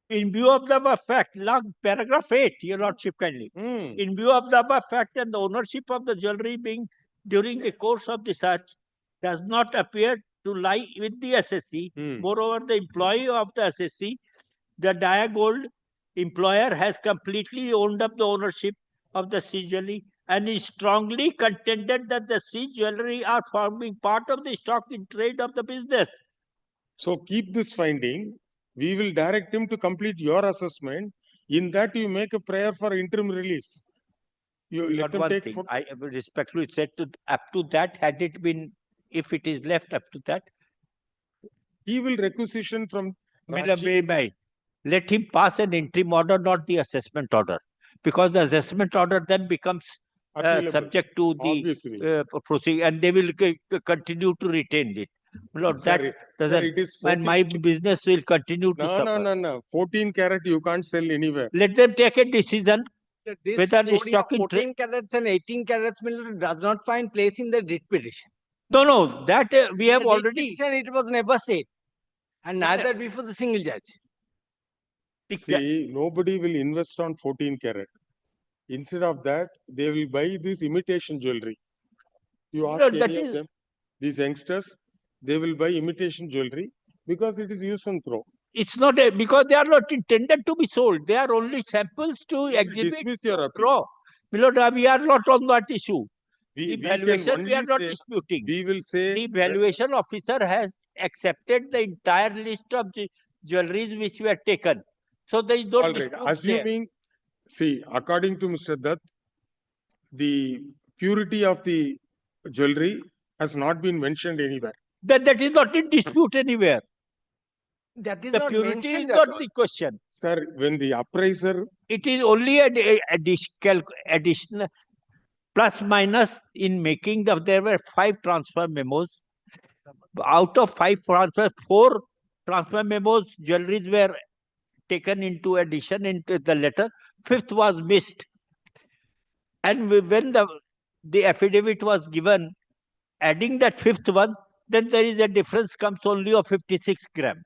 In view of the above fact, paragraph 8, your lordship kindly. In view of the above fact and the ownership of the jewelry being during the course of the search does not appear to lie with the assessee. Moreover, the employee of the assessee, the Diagold employer, has completely owned up the ownership of the seized jewelry and is strongly contended that the seized jewelry are forming part of the stock in trade of the business. So keep this finding. We will direct him to complete your assessment. In that, you make a prayer for interim release. You let them take. I respectfully said up to that, had it been, if it is left up to that, he will requisition from. Let him pass an interim order, not the assessment order, because the assessment order then becomes subject to the proceeding, and they will continue to retain it. Lord, that doesn't, and my business will continue to suffer. No. 14 carat you can't sell anywhere. Let them take a decision. This whether the story stock of in 14 carats and 18 carats does not find place in the writ petition. No, that we have the already. Petition, it was never said, and neither before the single judge. See, nobody will invest on 14 carat. Instead of that, they will buy this imitation jewelry. You ask any of them, these youngsters, they will buy imitation jewelry because it is use and throw. It's not because they are not intended to be sold. They are only samples to exhibit. Dismiss your appeal. Milord, we are not on that issue. The valuation we are not disputing. We will say the valuation officer has accepted the entire list of the jewelries which were taken. So there is no dispute. Assuming, see, according to Mr. Dutt, the purity of the jewelry has not been mentioned anywhere. That is not in dispute anywhere. That is The not purity is mentioned not at all. the question. Sir, when the appraiser, It is only additional plus minus in making there were 5 transfer memos. Out of 5 transfers, 4 transfer memos, jewelries were taken into addition into the letter. 5th was missed. And when the affidavit was given, adding that 5th one, then there is a difference comes only of 56 gram.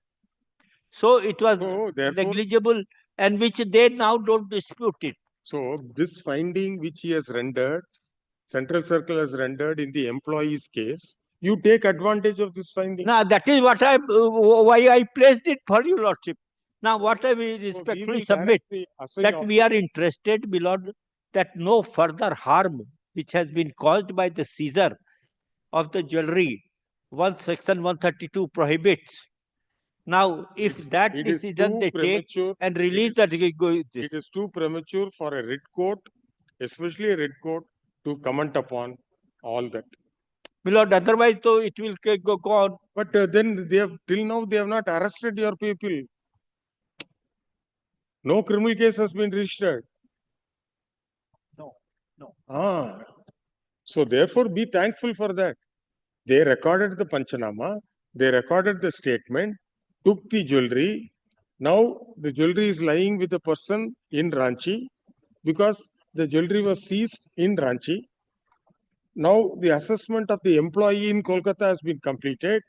So it was negligible, and which they now don't dispute it. so this finding which he has rendered, Central Circle has rendered in the employee's case, you take advantage of this finding. Now that is what why I placed it for you, Lordship. Now what I will respectfully submit, that we are interested, my Lord, that no further harm which has been caused by the seizure of the jewelry, once Section 132 prohibits. Now, if that decision they take and release that, It is too premature for a writ court, especially a writ court, to comment upon all that. my Lord, otherwise, so it will go on. But then they have, till now, they have not arrested your people. No criminal case has been registered. No. So therefore, be thankful for that. They recorded the Panchanama, they recorded the statement, took the jewelry. Now the jewelry is lying with the person in Ranchi because the jewelry was seized in Ranchi. Now the assessment of the employee in Kolkata has been completed.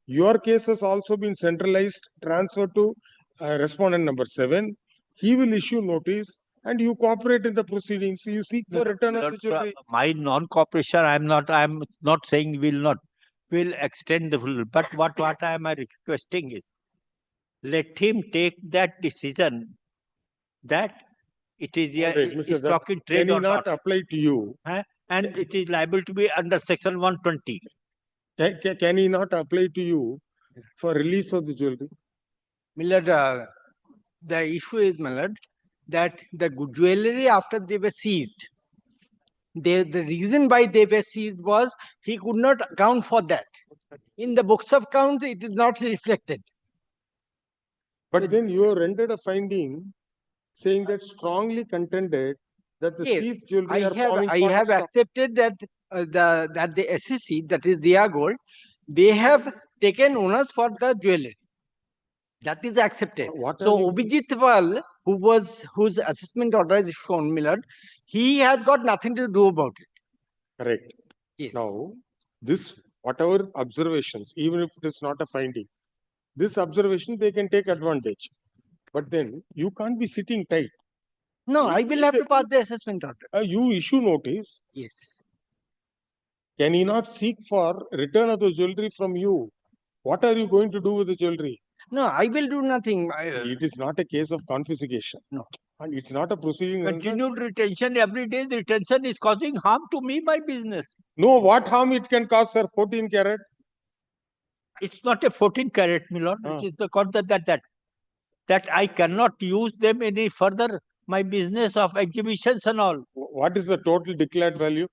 Your case has also been centralized, transferred to respondent number 7. He will issue notice and you cooperate in the proceedings. You seek for return of the jewelry. My non-cooperation, I am not saying will extend the full. But what I am requesting is, let him take that decision that it is stock in trade Can or he not apply to you? And it is liable to be under Section 120. Can he not apply to you for release of the jewelry? Millard, the issue is, Millard, that the good jewelry after they were seized, the reason why they were seized was he could not account for that. In the books of accounts, it is not reflected. But then you have rendered a finding saying that strongly contended that the seized jewelry are forming I part have of stock. accepted that the SEC, that is their gold, they have taken owners for the jewelry. That is accepted. So Obijit Pal, whose assessment order is shown, Millard, he has got nothing to do about it. Correct. Yes. Now, this whatever observations, even if it is not a finding, this observation they can take advantage. But then you can't be sitting tight. No, I will have to pass the assessment order. You issue notice. Yes. Can he not seek for return of the jewelry from you? What are you going to do with the jewelry? No, I will do nothing. It is not a case of confiscation. No. And it's not a proceeding. Continued retention, every day retention is causing harm to me, my business. No, what harm it can cause, sir? 14 carat. It's not a 14 carat, my lord. It is the concept that I cannot use them any further. My business of exhibitions and all. What is the total declared value?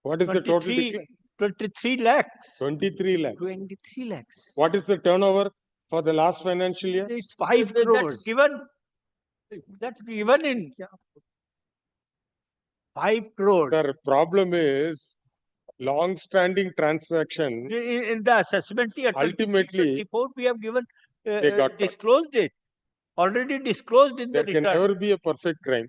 What is the total declared? 23 lakhs. 23 lakhs. 23 lakhs. What is the turnover for the last financial year? It's 5 crores. That's given in 5 crores. Sir, problem is long-standing transaction. In the assessment year Ultimately, 2024, we have given they got disclosed it. Already disclosed in there the can return. never be a perfect crime.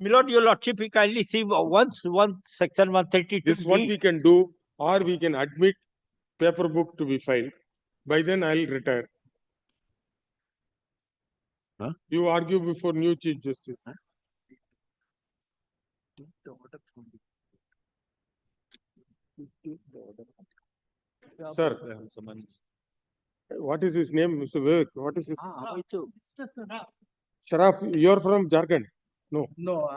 My lord, your lordship, we kindly see once section 132. This one we can do, or we can admit paper book to be filed. By then I'll retire. You argue before new Chief Justice. Sir, what is his name, Mr. Vivek? What is his? Sharaf, you're from Jharkhand? No. No,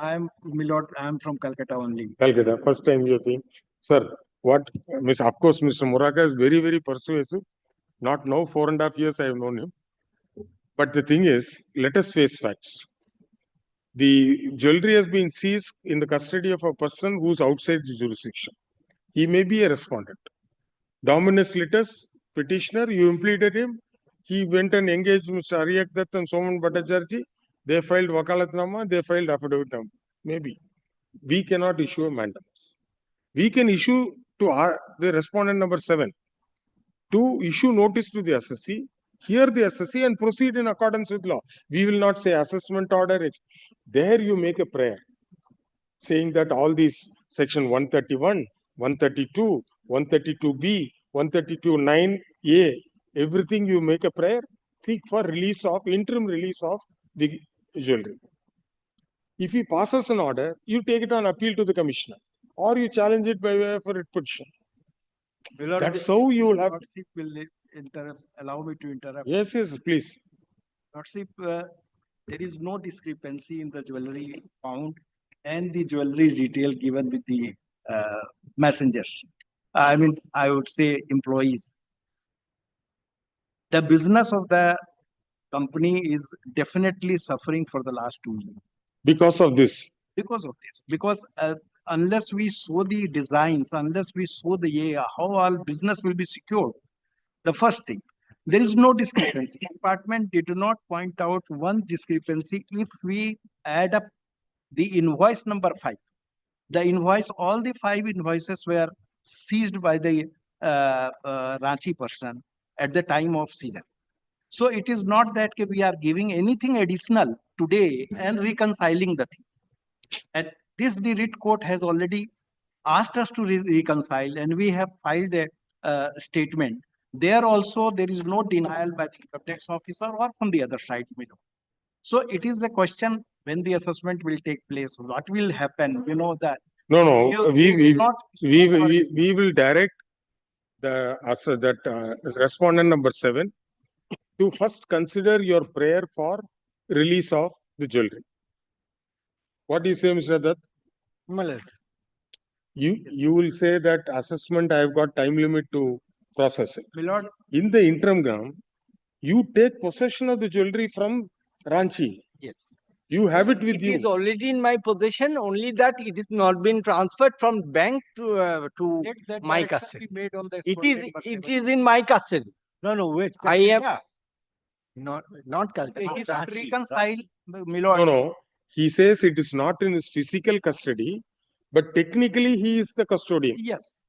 Milord, I am from Calcutta only. Calcutta, first time you're seeing. Sir, what, of course, Mr. Muraka is very, very persuasive. Not now, 4.5 years I have known him. But the thing is, let us face facts. The jewelry has been seized in the custody of a person who is outside the jurisdiction. He may be a respondent. Dominus litis, petitioner, you implemented him. He went and engaged Mr. Ariyak Dutt and Soman Bhattacharjee. They filed Wakalatnama, they filed affidavit. Maybe. We cannot issue a mandamus. We can issue to the respondent number 7 to issue notice to the assessee, hear the assessee and proceed in accordance with law. We will not say assessment order. There you make a prayer saying that all these section 131, 132, 132B, 132(9)(a), everything you make a prayer, seek for interim release of the jewelry. If he passes an order, you take it on appeal to the commissioner or you challenge it by way of a writ petition. That's how you will have. Lordship will allow me to interrupt. Yes, please. Lordship, there is no discrepancy in the jewelry found and the jewelry detail given with the messengers. I mean, I would say employees. The business of the company is definitely suffering for the last 2 years. Because of this. Because unless we show the designs, unless we show the how our business will be secured, the first thing, there is no discrepancy. Department did not point out one discrepancy. If we add up the invoice number 5, all the 5 invoices were seized by the Ranchi person at the time of season. So it is not that we are giving anything additional today and reconciling the thing. At this, the writ court has already asked us to reconcile, and we have filed a statement. There also, there is no denial by the income tax officer or from the other side. So it is a question when the assessment will take place, what will happen, that. No, we will direct the respondent number 7 to first consider your prayer for release of the jewelry. What do you say, Mr. Dutt? You will say that assessment, I have got time limit to process it. My lord, in the interim, you take possession of the jewelry from Ranchi. Yes. You have it with you. It is already in my possession, only that it is not been transferred from bank to my custody. It is in my custody. No, wait. I am Not Calcutta. Reconcile, my lord. No. He says it is not in his physical custody, but technically he is the custodian. Yes.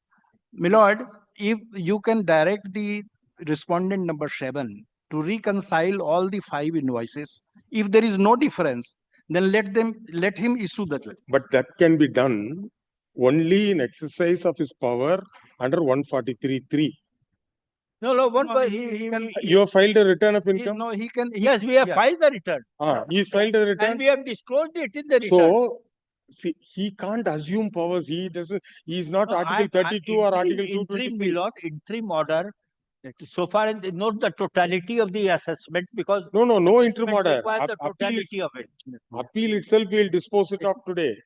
My lord, if you can direct the respondent number 7 to reconcile all the 5 invoices, if there is no difference, then let him issue the judgment. But that can be done only in exercise of his power under 143(3). No, You have filed a return of income? Yes, we have filed the return. He's filed a return. And we have disclosed it in the return. So, see, he can't assume powers. He is not Article 32 or Article 226. Interim order. So far, not the totality of the assessment, because no interim order. The totality of it. Appeal itself will dispose it of today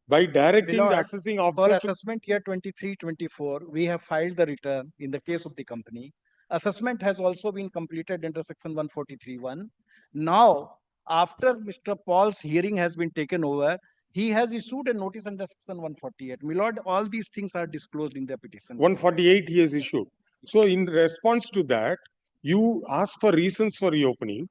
by directing the assessing officer. For assessment year 23-24, we have filed the return in the case of the company. Assessment has also been completed under section 143(1). Now, after Mr. Paul's hearing has been taken over, he has issued a notice under section 148. My lord, all these things are disclosed in the petition. 148 he has issued. So in response to that, you ask for reasons for reopening,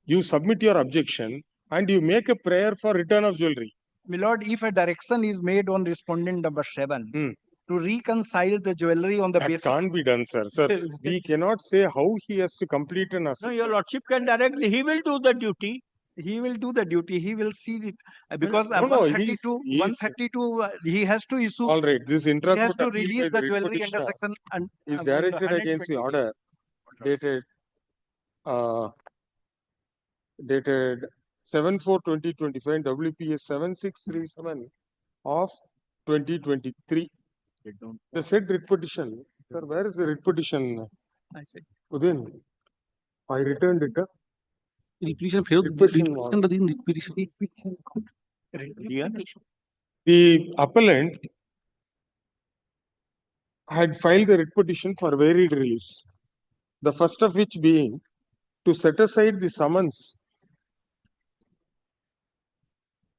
you submit your objection, and you make a prayer for return of jewelry. My lord, if a direction is made on respondent number 7 to reconcile the jewelry on the basis. That can't be done, sir. We cannot say how he has to complete an assessment. No, your lordship can directly. He will do the duty. He will do the duty. He will see it because 132, he has to issue. All right, this he has to release the jewelry under section. Is directed against the order dated 7/4/2025 WPS 7637 of 2023. The said writ petition. Sir, where is the writ petition? I say. Within. I returned it. The appellant had filed the writ petition for varied release. The first of which being to set aside the summons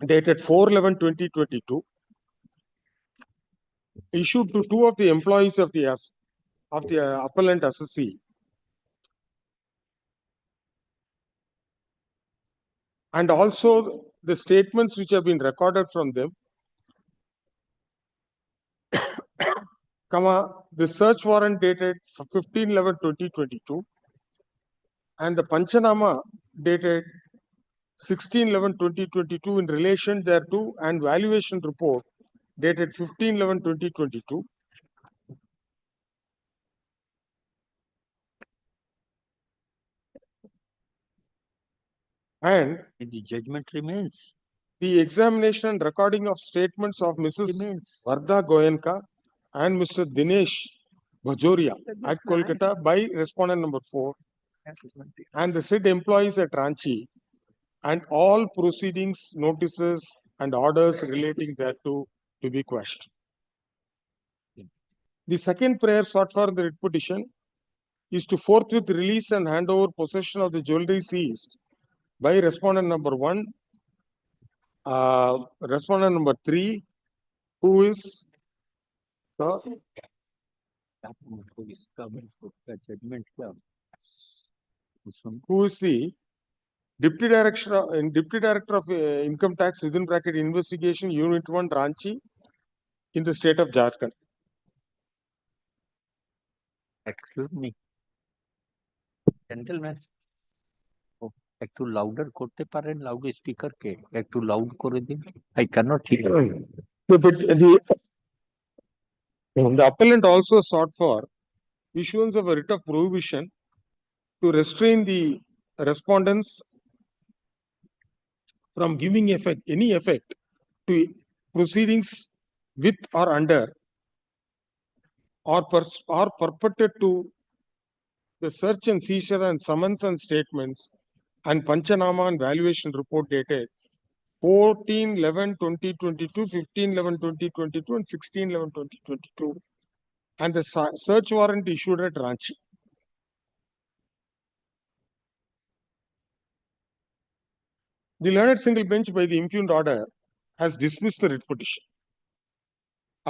dated 4/11/2022 issued to 2 of the employees of the of the appellant assessee and also the statements which have been recorded from them, the search warrant dated 15/11/2022 and the Panchanama dated 16/11/2022 in relation thereto and valuation report dated 15/11/2022. And the judgment remains. The examination and recording of statements of Mrs. Vardha Goenka and Mr. Dinesh Bajoria at Kolkata by respondent number 4 and the said employees at Ranchi and all proceedings, notices and orders relating thereto to be quashed. The second prayer sought for the writ petition is to forthwith release and hand over possession of the jewelry seized by respondent number 1, respondent number 3, who is the Deputy Director of Income Tax within bracket Investigation Unit 1 Ranchi in the state of Jharkhand. Excuse me. Gentlemen. একটু louder করতে পারেন loud speaker কে একটু loud করে দিন I cannot hear. The appellant also sought for issuance of a writ of prohibition to restrain the respondents from giving any effect to proceedings with or under or purported to the search and seizure and summons and statements and Panchanama and valuation report dated 14/11/2022, 15/11/2022 and 16/11/2022 and the search warrant issued at Ranchi. The learned single bench by the impugned order has dismissed the writ petition.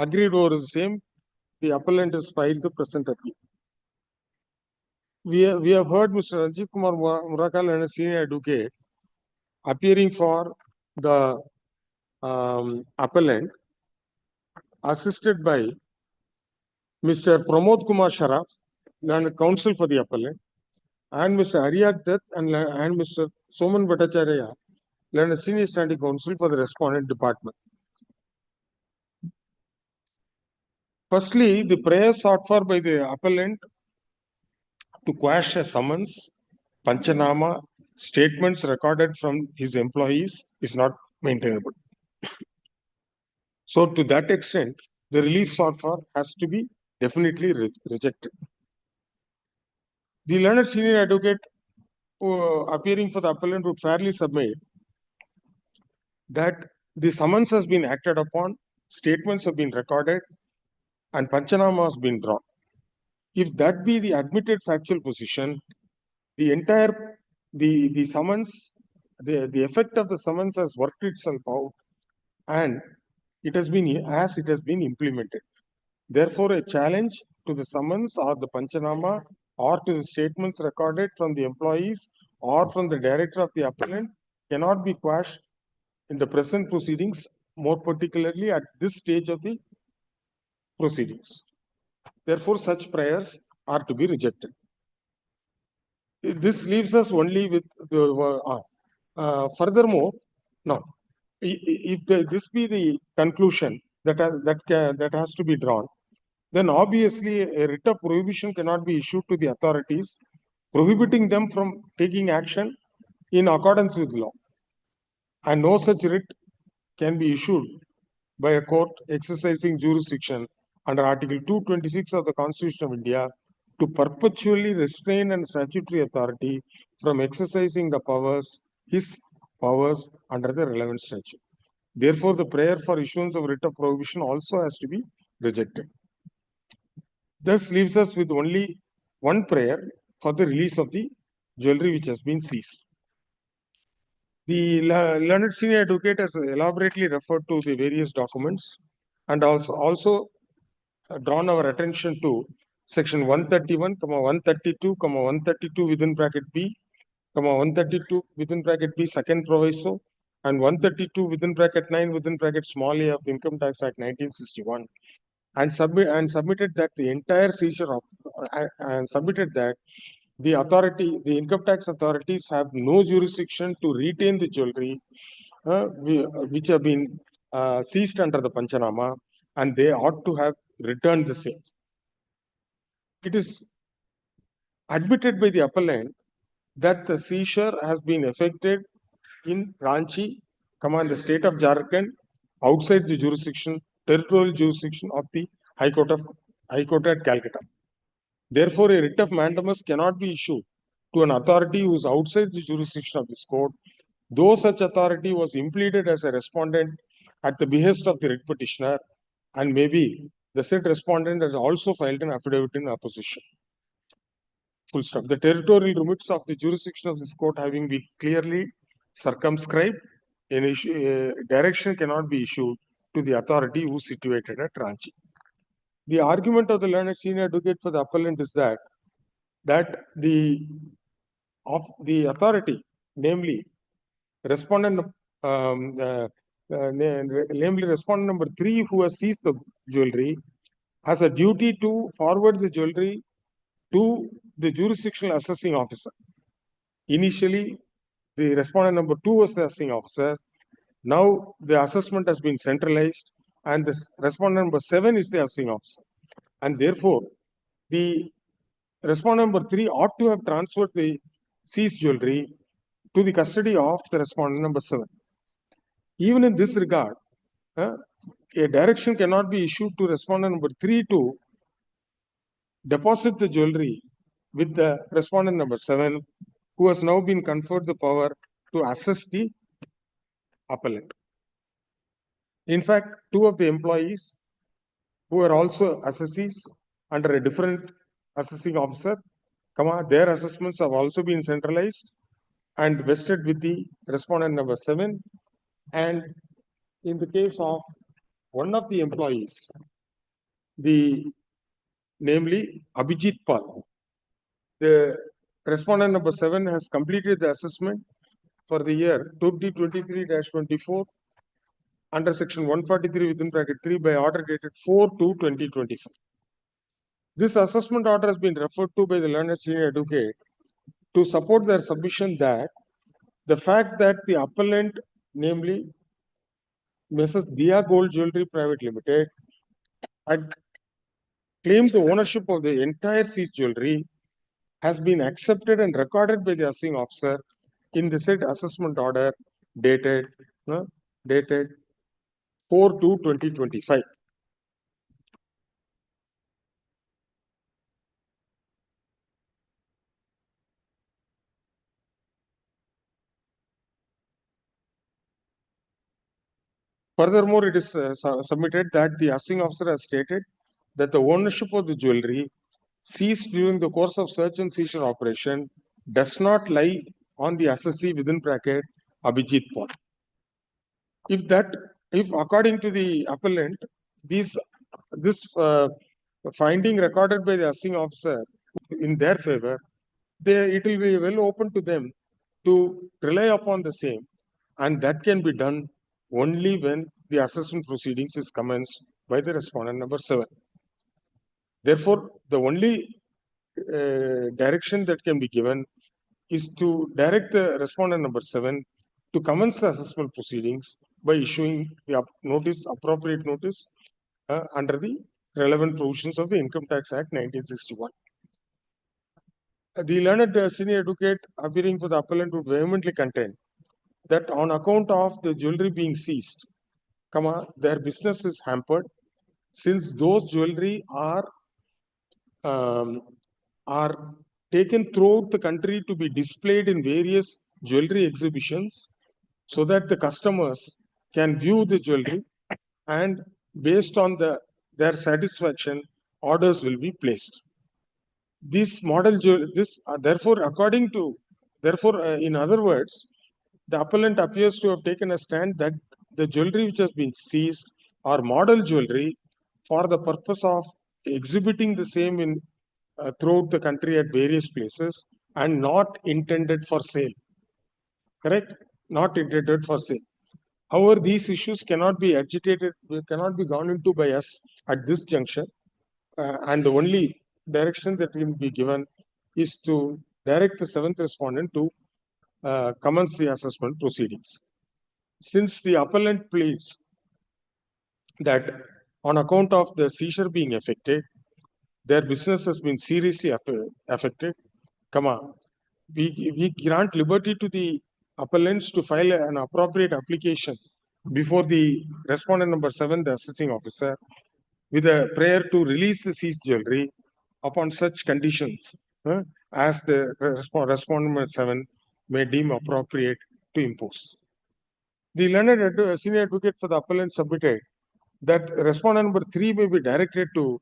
Agreed over the same, the appellant has filed the present appeal. We have heard Mr. Rajiv Kumar Murakal and a senior advocate appearing for the appellant, assisted by Mr. Pramod Kumar Sharaf, learned counsel for the appellant, and Mr. Ariyat Dutt and Mr. Soman Bhattacharya, learned senior standing counsel for the respondent department. Firstly, the prayer sought for by the appellant to quash a summons, Panchanama, statements recorded from his employees is not maintainable. So to that extent, the relief sought for has to be definitely rejected. The learned senior advocate appearing for the appellant would fairly submit that the summons has been acted upon, statements have been recorded, and Panchanama has been drawn. If that be the admitted factual position, the entire the summons, the effect of the summons has worked itself out, and it has been implemented. Therefore, a challenge to the summons or the Panchanama or to the statements recorded from the employees or from the director of the appellant cannot be quashed in the present proceedings, more particularly at this stage of the proceedings. Therefore, such prayers are to be rejected. This leaves us only with the furthermore, now, if this be the conclusion that has to be drawn, then obviously a writ of prohibition cannot be issued to the authorities, prohibiting them from taking action in accordance with law. And no such writ can be issued by a court exercising jurisdiction under Article 226 of the Constitution of India to perpetually restrain an statutory authority from exercising his powers under the relevant statute. Therefore, the prayer for issuance of writ of prohibition also has to be rejected. Thus leaves us with only one prayer for the release of the jewelry which has been seized. The learned senior advocate has elaborately referred to the various documents and also drawn our attention to section 131, 132, 132 within bracket B, 132 within bracket B second proviso, and 132 within bracket 9 within bracket small a of the Income Tax Act 1961, and submitted that the entire seizure of and submitted that the income tax authorities have no jurisdiction to retain the jewelry which have been seized under the Panchanama, and they ought to have returned the same. It is admitted by the appellant that the seizure has been effected in Ranchi, the state of Jharkhand, outside the territorial jurisdiction of the High Court at Calcutta. Therefore, a writ of mandamus cannot be issued to an authority who is outside the jurisdiction of this court, though such authority was impleaded as a respondent at the behest of the writ petitioner, and maybe the said respondent has also filed an affidavit in opposition. Full stop. The territorial limits of the jurisdiction of this court having been clearly circumscribed, direction cannot be issued to the authority who is situated at Ranchi. The argument of the learned senior advocate for the appellant is that the authority, namely respondent number 3, who has seized the jewelry, has a duty to forward the jewelry to the jurisdictional assessing officer. Initially, the respondent number 2 was the assessing officer. Now the assessment has been centralized, and the respondent number 7 is the assessing officer. And therefore, the respondent number 3 ought to have transferred the seized jewelry to the custody of the respondent number 7. Even in this regard, a direction cannot be issued to respondent number 3 to deposit the jewelry with the respondent number 7, who has now been conferred the power to assess the appellant. In fact, 2 of the employees who are also assessees under a different assessing officer, their assessments have also been centralized and vested with the respondent number 7. And in the case of one of the employees, namely Abhijit Pal, the respondent number 7 has completed the assessment for the year 2023-24 under section 143 within bracket 3 by order dated 4/2/2024. This assessment order has been referred to by the learned senior advocate to support their submission that the fact that the appellant, namely Mrs. Dia Gold Jewelry Private Limited, had claimed the ownership of the entire seized jewelry has been accepted and recorded by the assessing officer in the said assessment order dated 4/2/2025. Furthermore, it is submitted that the assessing officer has stated that the ownership of the jewelry seized during the course of search and seizure operation does not lie on the assessee within bracket Abhijit Paul. If according to the appellant, this finding recorded by the assessing officer in their favor, it will be well open to them to rely upon the same, and that can be done only when the assessment proceedings is commenced by the respondent number 7. Therefore, the only direction that can be given is to direct the respondent number 7 to commence the assessment proceedings by issuing the appropriate notice under the relevant provisions of the Income Tax Act 1961. The learned senior advocate appearing for the appellant would vehemently contend that on account of the jewelry being seized, their business is hampered, since those jewelry are taken throughout the country to be displayed in various jewelry exhibitions, so that the customers can view the jewelry, and based on their satisfaction, orders will be placed. This model therefore, in other words, the appellant appears to have taken a stand that the jewelry which has been seized are model jewelry for the purpose of exhibiting the same in throughout the country at various places and not intended for sale. Correct? Not intended for sale. However, these issues cannot be agitated, cannot be gone into by us at this juncture. And the only direction that will be given is to direct the seventh respondent to commence the assessment proceedings. Since the appellant pleads that on account of the seizure being affected, their business has been seriously affected, we grant liberty to the appellants to file an appropriate application before the respondent number 7, the assessing officer, with a prayer to release the seized jewelry upon such conditions as the respondent number 7 may deem appropriate to impose. The learned senior advocate for the appellant submitted that respondent number 3 may be directed to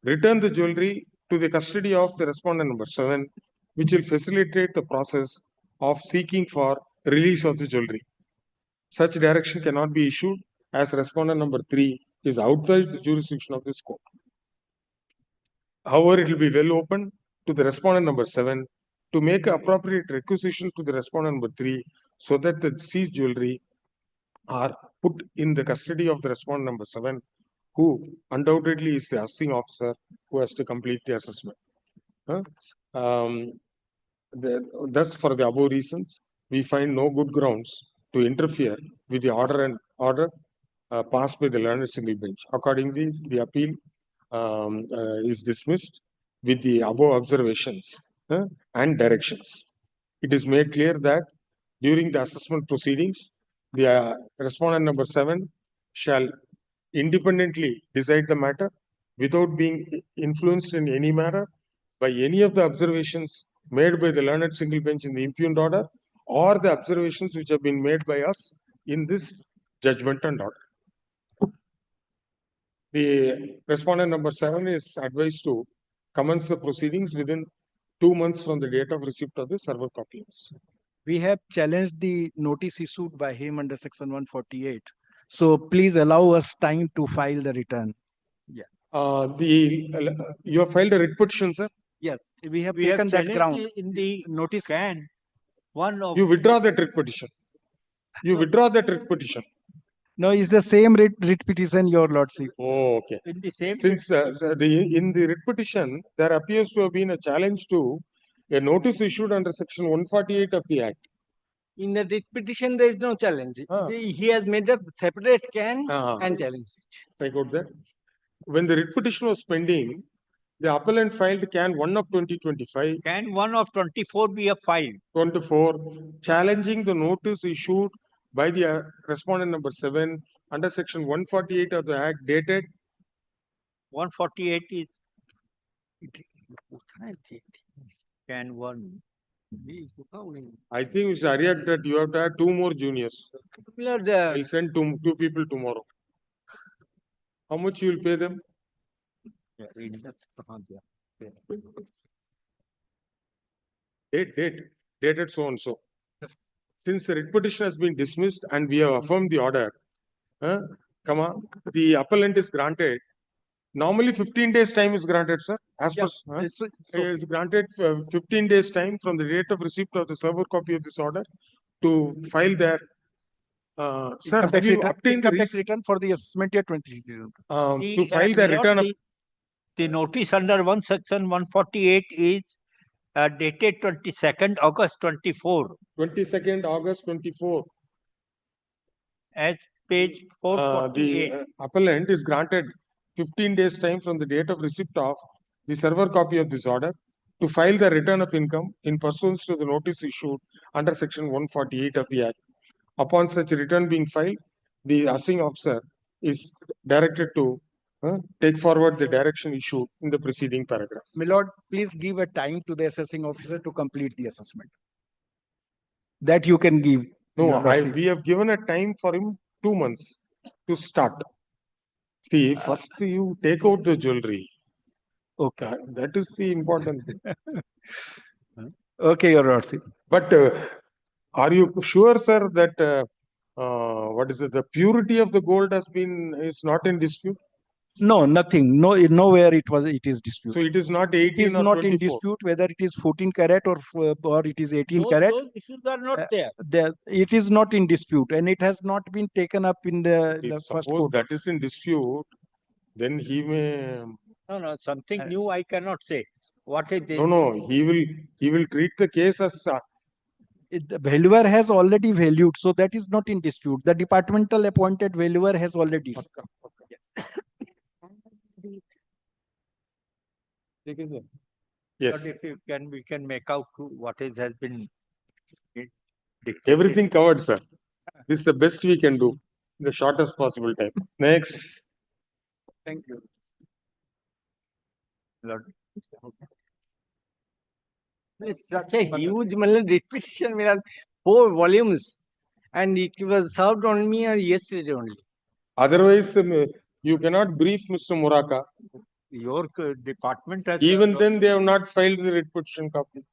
return the jewelry to the custody of the respondent number 7, which will facilitate the process of seeking for release of the jewelry. Such direction cannot be issued as respondent number 3 is outside the jurisdiction of this court. However, it will be well open to the respondent number 7 to make appropriate requisition to the respondent number 3 so that the seized jewelry are put in the custody of the respondent number 7, who undoubtedly is the assessing officer who has to complete the assessment. Thus, for the above reasons, we find no good grounds to interfere with the order passed by the learned single bench. Accordingly, the appeal is dismissed with the above observations and directions. It is made clear that during the assessment proceedings, the respondent number 7 shall independently decide the matter without being influenced in any manner by any of the observations made by the learned single bench in the impugned order or the observations which have been made by us in this judgment and order. The respondent number 7 is advised to commence the proceedings within 2 months from the date of receipt of the server copies. We have challenged the notice issued by him under section 148. So please allow us time to file the return. Yeah. You have filed a writ petition, sir? Yes, we have taken that ground. In the notice. One of you withdraw that writ petition. You withdraw that writ petition. No, it's the same writ petition, Your Lordship. Oh, okay. In the same Since in the writ petition, there appears to have been a challenge to a notice issued under section 148 of the Act. in the writ petition, there is no challenge. He has made a separate can and challenged it. I got that. When the writ petition was pending, the appellant filed can 1 of 2025. Can 1 of 24 be a file? 24, challenging the notice issued by the respondent number 7 under section 148 of the Act dated 148 is can 1. I think, Mr. Aryak, that you have to add 2 more juniors. I'll send two people tomorrow. How much you will pay them? Dated so and so. Since the writ petition has been dismissed and we have affirmed the order, the appellant is granted. Normally 15 days time is granted, sir. As per is granted 15 days time from the date of receipt of the server copy of this order to file their sir, have you obtained the return for the assessment year 20. to file the return of the notice under section 148 is dated 22nd August 24. 22nd August 24. As page 448. The appellant is granted 15 days time from the date of receipt of the server copy of this order to file the return of income in pursuance to the notice issued under section 148 of the Act. Upon such return being filed, the assessing officer is directed to take forward the direction issued in the preceding paragraph. My lord, please give a time to the assessing officer to complete the assessment. That you can give. No, we have given a time for him 2 months to start. See, first you take out the jewelry. Okay. That is the important thing. Okay, Your Lordship. But are you sure, sir, that what is it? The purity of the gold is not in dispute? No, nothing. No, nowhere it is dispute. So it is not It 18 is or not in 24. dispute whether it is 14 carat or it is 18 Those, carat. those issues are not there. It is not in dispute, and it has not been taken up in the If first suppose court. that is in dispute, then he may. No, something new I cannot say. What is this? No, he will treat the case as The valuer has already valued, so that is not in dispute. The departmental appointed valuer has already. Yes. But if you can, we can make out what is has been dictated. Everything covered, sir. This is the best we can do in the shortest possible time. Next. Thank you. Lord. It's such a huge repetition, 4 volumes, and it was served on me yesterday only. Otherwise, you cannot brief Mr. Muraka. Your department has Even then, they have not filed the writ petition copy.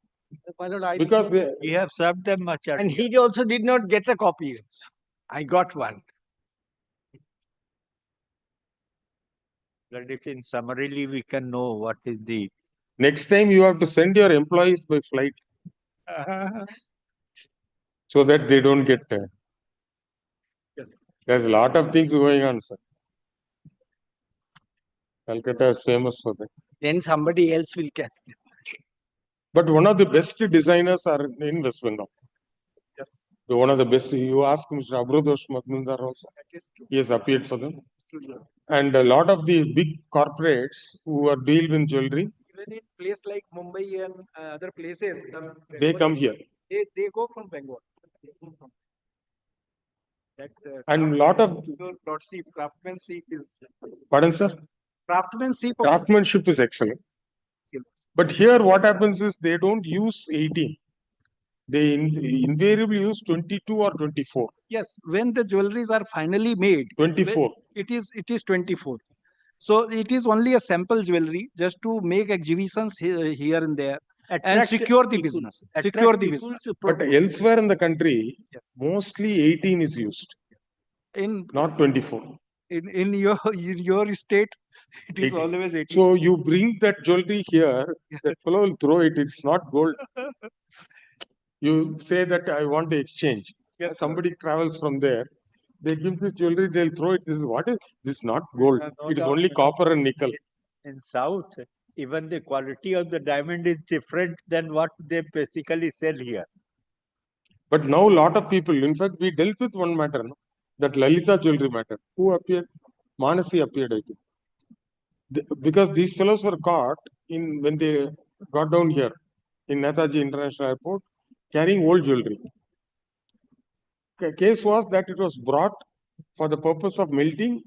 Because we have served them much. And he also did not get a copy. I got one. But if in summarily we can know what is the. Next time you have to send your employees by flight so that they don't get. Yes. There's a lot of things going on, sir. Calcutta is famous for that. Then somebody else will catch them. But one of the best designers are in West Bengal. Yes. One of the best. You ask Mr. Abrodosh Madmundar also. He has appeared for them. And a lot of the big corporates who are deal in jewelry, Even in place like Mumbai and other places, they come here. They go from Bengal. That, And lot of. Lordship, craftsmanship is. Pardon, sir? Craftsmanship. Craftsmanship is excellent. But here what happens is they don't use 18. They invariably use 22 or 24. Yes, when the jewelries are finally made. 24. It is 24. So it is only a sample jewelry just to make exhibitions here and there and secure the business. Secure the business. But elsewhere in the country, mostly 18 is used. Not 24. In your state, it is 18. always 18. So you bring that jewelry here, that fellow will throw it. It's not gold. You say that I want to exchange. Yes, somebody travels from there. They give this jewelry, they'll throw it. This is not gold. It is only copper and nickel. In South, even the quality of the diamond is different than what they basically sell here. But now a lot of people, in fact, we dealt with one matter, no? That Lalita jewelry matter. Who appeared? Manasi appeared, I think. Because these fellows were caught when they got down here in Netaji International Airport carrying old jewelry. The case was that it was brought for the purpose of melting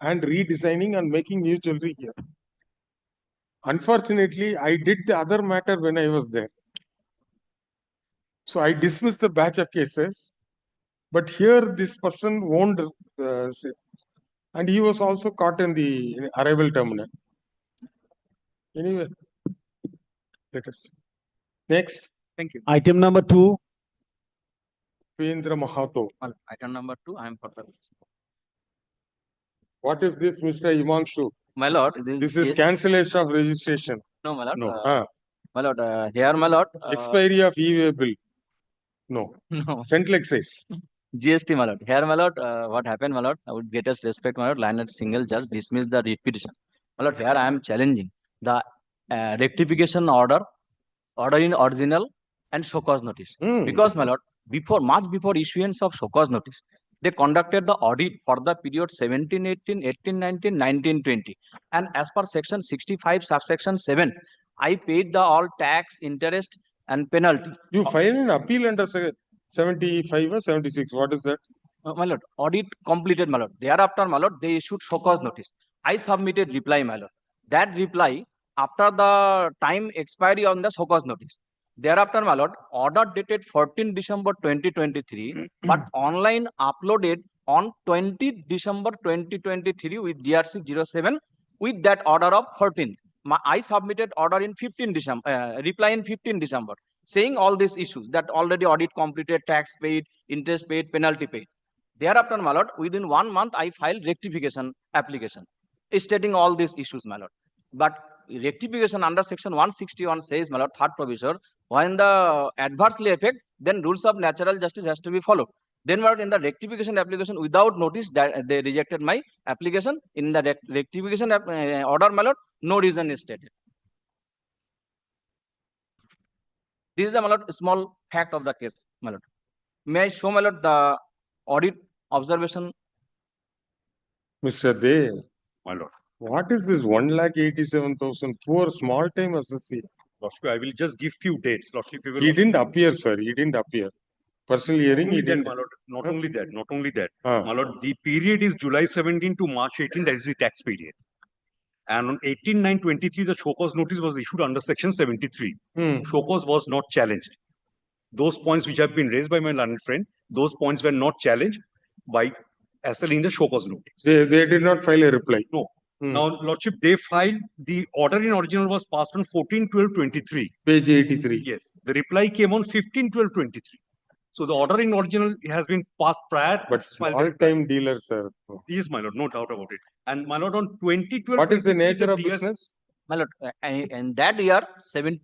and redesigning and making new jewelry here. Unfortunately, I did the other matter when I was there. So I dismissed the batch of cases. But here this person owned and he was also caught in the arrival terminal. Anyway, let us. Next. Thank you. Item number 2. Pendra Mahato. Item number 2, I am for the. What is this, Mr. Imanshu? My lord, This is cancellation of registration. No, my lord. No. My lord, here, my lord. Expiry of e-way bill. No. No. Central excise. GST, my lord. Here, my lord, what happened, my lord? I would get us respect, my lord. Line at single judge dismiss the repetition. My lord, here I am challenging the rectification order in original and show cause notice. Because, my lord, much before issuance of show cause notice, they conducted the audit for the period 1718, 1819, 1920. And as per section 65, subsection 7, I paid the all tax, interest, and penalty. You filed an appeal under 75 or 76. What is that? My lord, audit completed, my lord. Thereafter, my lord, they issued show cause notice. I submitted reply, my lord. That reply, after the time expiry on the show cause notice. Thereafter, my lord, order dated 14 December 2023, but online uploaded on 20 December 2023 with DRC 07 with that order of 14th. I submitted order in 15 December, reply in 15 December, saying all these issues that already audit completed, tax paid, interest paid, penalty paid. Thereafter, my lord, within 1 month, I filed rectification application. stating all these issues, my lord. But rectification under section 161 says, my lord, third provision, when the adversely affect, then rules of natural justice has to be followed. Then, my lord, in the rectification application without notice, that they rejected my application. In the rectification order, my lord, no reason is stated. This is the, my lord, small fact of the case, my lord. May I show, my lord, the audit observation? Mr. Dey, my lord, what is this 1,87,000 poor small time associate? I will just give few dates. He didn't appear, sir. He didn't appear. Personal hearing, he didn't. My lord, not only that, not only that. Ah. My lord, the period is July 17 to March 18, that is the tax period. And on 18/9/23, the show cause notice was issued under section 73. Show cause was not challenged. Those points which have been raised by my learned friend, those points were not challenged by SL in the show cause notice. They did not file a reply. No. Now, Lordship, they filed, the order in original was passed on 14/12/23. Page 83. Yes. The reply came on 15/12/23. So the order in original has been passed prior. But small time dealer, sir. Yes, my lord, no doubt about it. And my lord, on 2012. What is the nature of business? My lord, in that year, 17.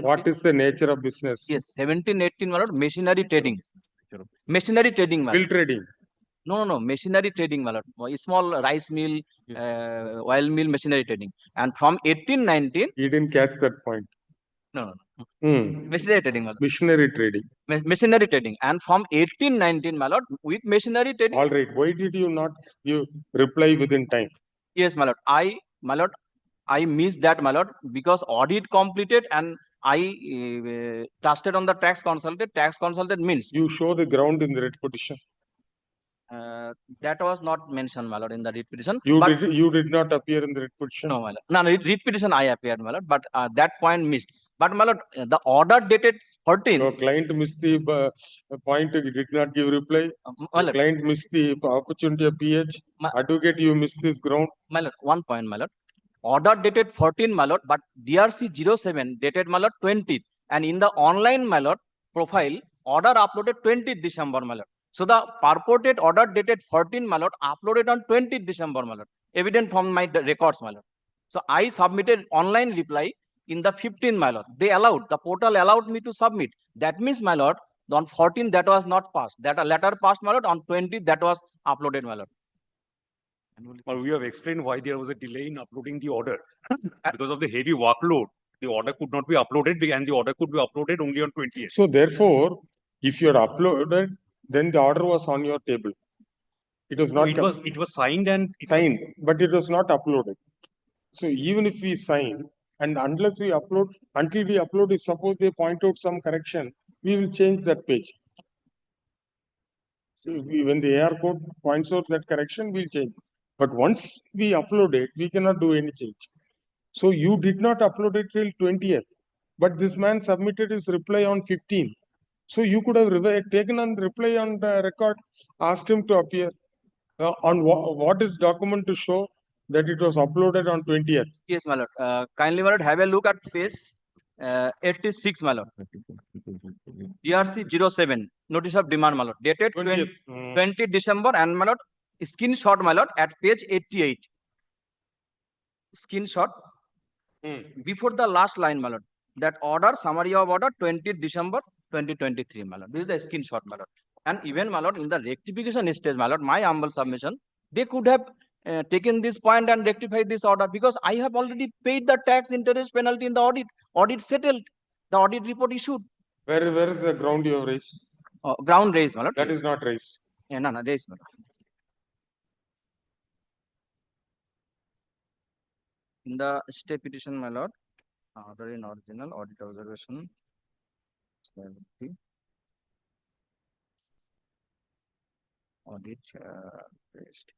What is the nature of business? Yes, 17/18, my lord, machinery trading. Machinery trading, my lord. Bill trading. No, machinery trading, my lord. Small rice mill, oil mill, machinery trading. And from 18/19. He didn't catch that point. No. Machinery trading, my lord. Machinery trading. Machinery trading. And from 18/19, my lord, with machinery trading. All right. Why did you not reply within time? Yes, my lord. I missed that, my lord, because audit completed and I trusted on the tax consultant. Tax consultant means. You show the ground in the writ petition. That was not mentioned, my lord, in the writ petition. You did not appear in the writ petition? No, my lord. No, writ petition I appeared, my lord, but that point missed. But, my lord, the order dated 14. Your client missed the point, did not give reply. The client missed the opportunity of PH. Advocate, you missed this ground. My lord, one point, my lord. Order dated 14, my lord, but DRC 07 dated, my lord, 20th. And in the online, my lord, profile, order uploaded 20th December, my lord. So the purported order dated 14, my lord, uploaded on 20th December, my lord. Evident from my records, my lord. So I submitted online reply in the 15th, my lord. They allowed, the portal allowed me to submit. That means, my lord, on 14th, that was not passed. That a letter passed, my lord. On 20th, that was uploaded, my lord. Well, we have explained why there was a delay in uploading the order. Because of the heavy workload, the order could not be uploaded and the order could be uploaded only on 20th. So therefore, if you had uploaded, then the order was on your table. It was not. It was signed and signed, but it was not uploaded. So even if we sign and unless we upload, until we upload, if suppose they point out some correction, we will change that page. So when the AR code points out that correction, we'll change. But once we upload it, we cannot do any change. So you did not upload it till 20th, but this man submitted his reply on 15th. So you could have taken on reply on the record, asked him to appear. On what is document to show that it was uploaded on 20th? Yes, my lord. Kindly, my lord, have a look at page 86, my lord. DRC 07, notice of demand, my lord, dated 20 December, and my lord, screenshot, my lord, at page 88. Screenshot before the last line, my lord. That order, summary of order, 20 December 2023, my lord. This is the screenshot, my lord. And even, my lord, in the rectification stage, my lord, my humble submission, they could have taken this point and rectified this order, because I have already paid the tax, interest, penalty in the audit. Audit settled. The audit report issued. Where is the ground you have raised? Ground raised, my lord. That is not raised. Yeah, no, raised, my lord. In the stay petition, my lord, order in original, audit observation, audit raised.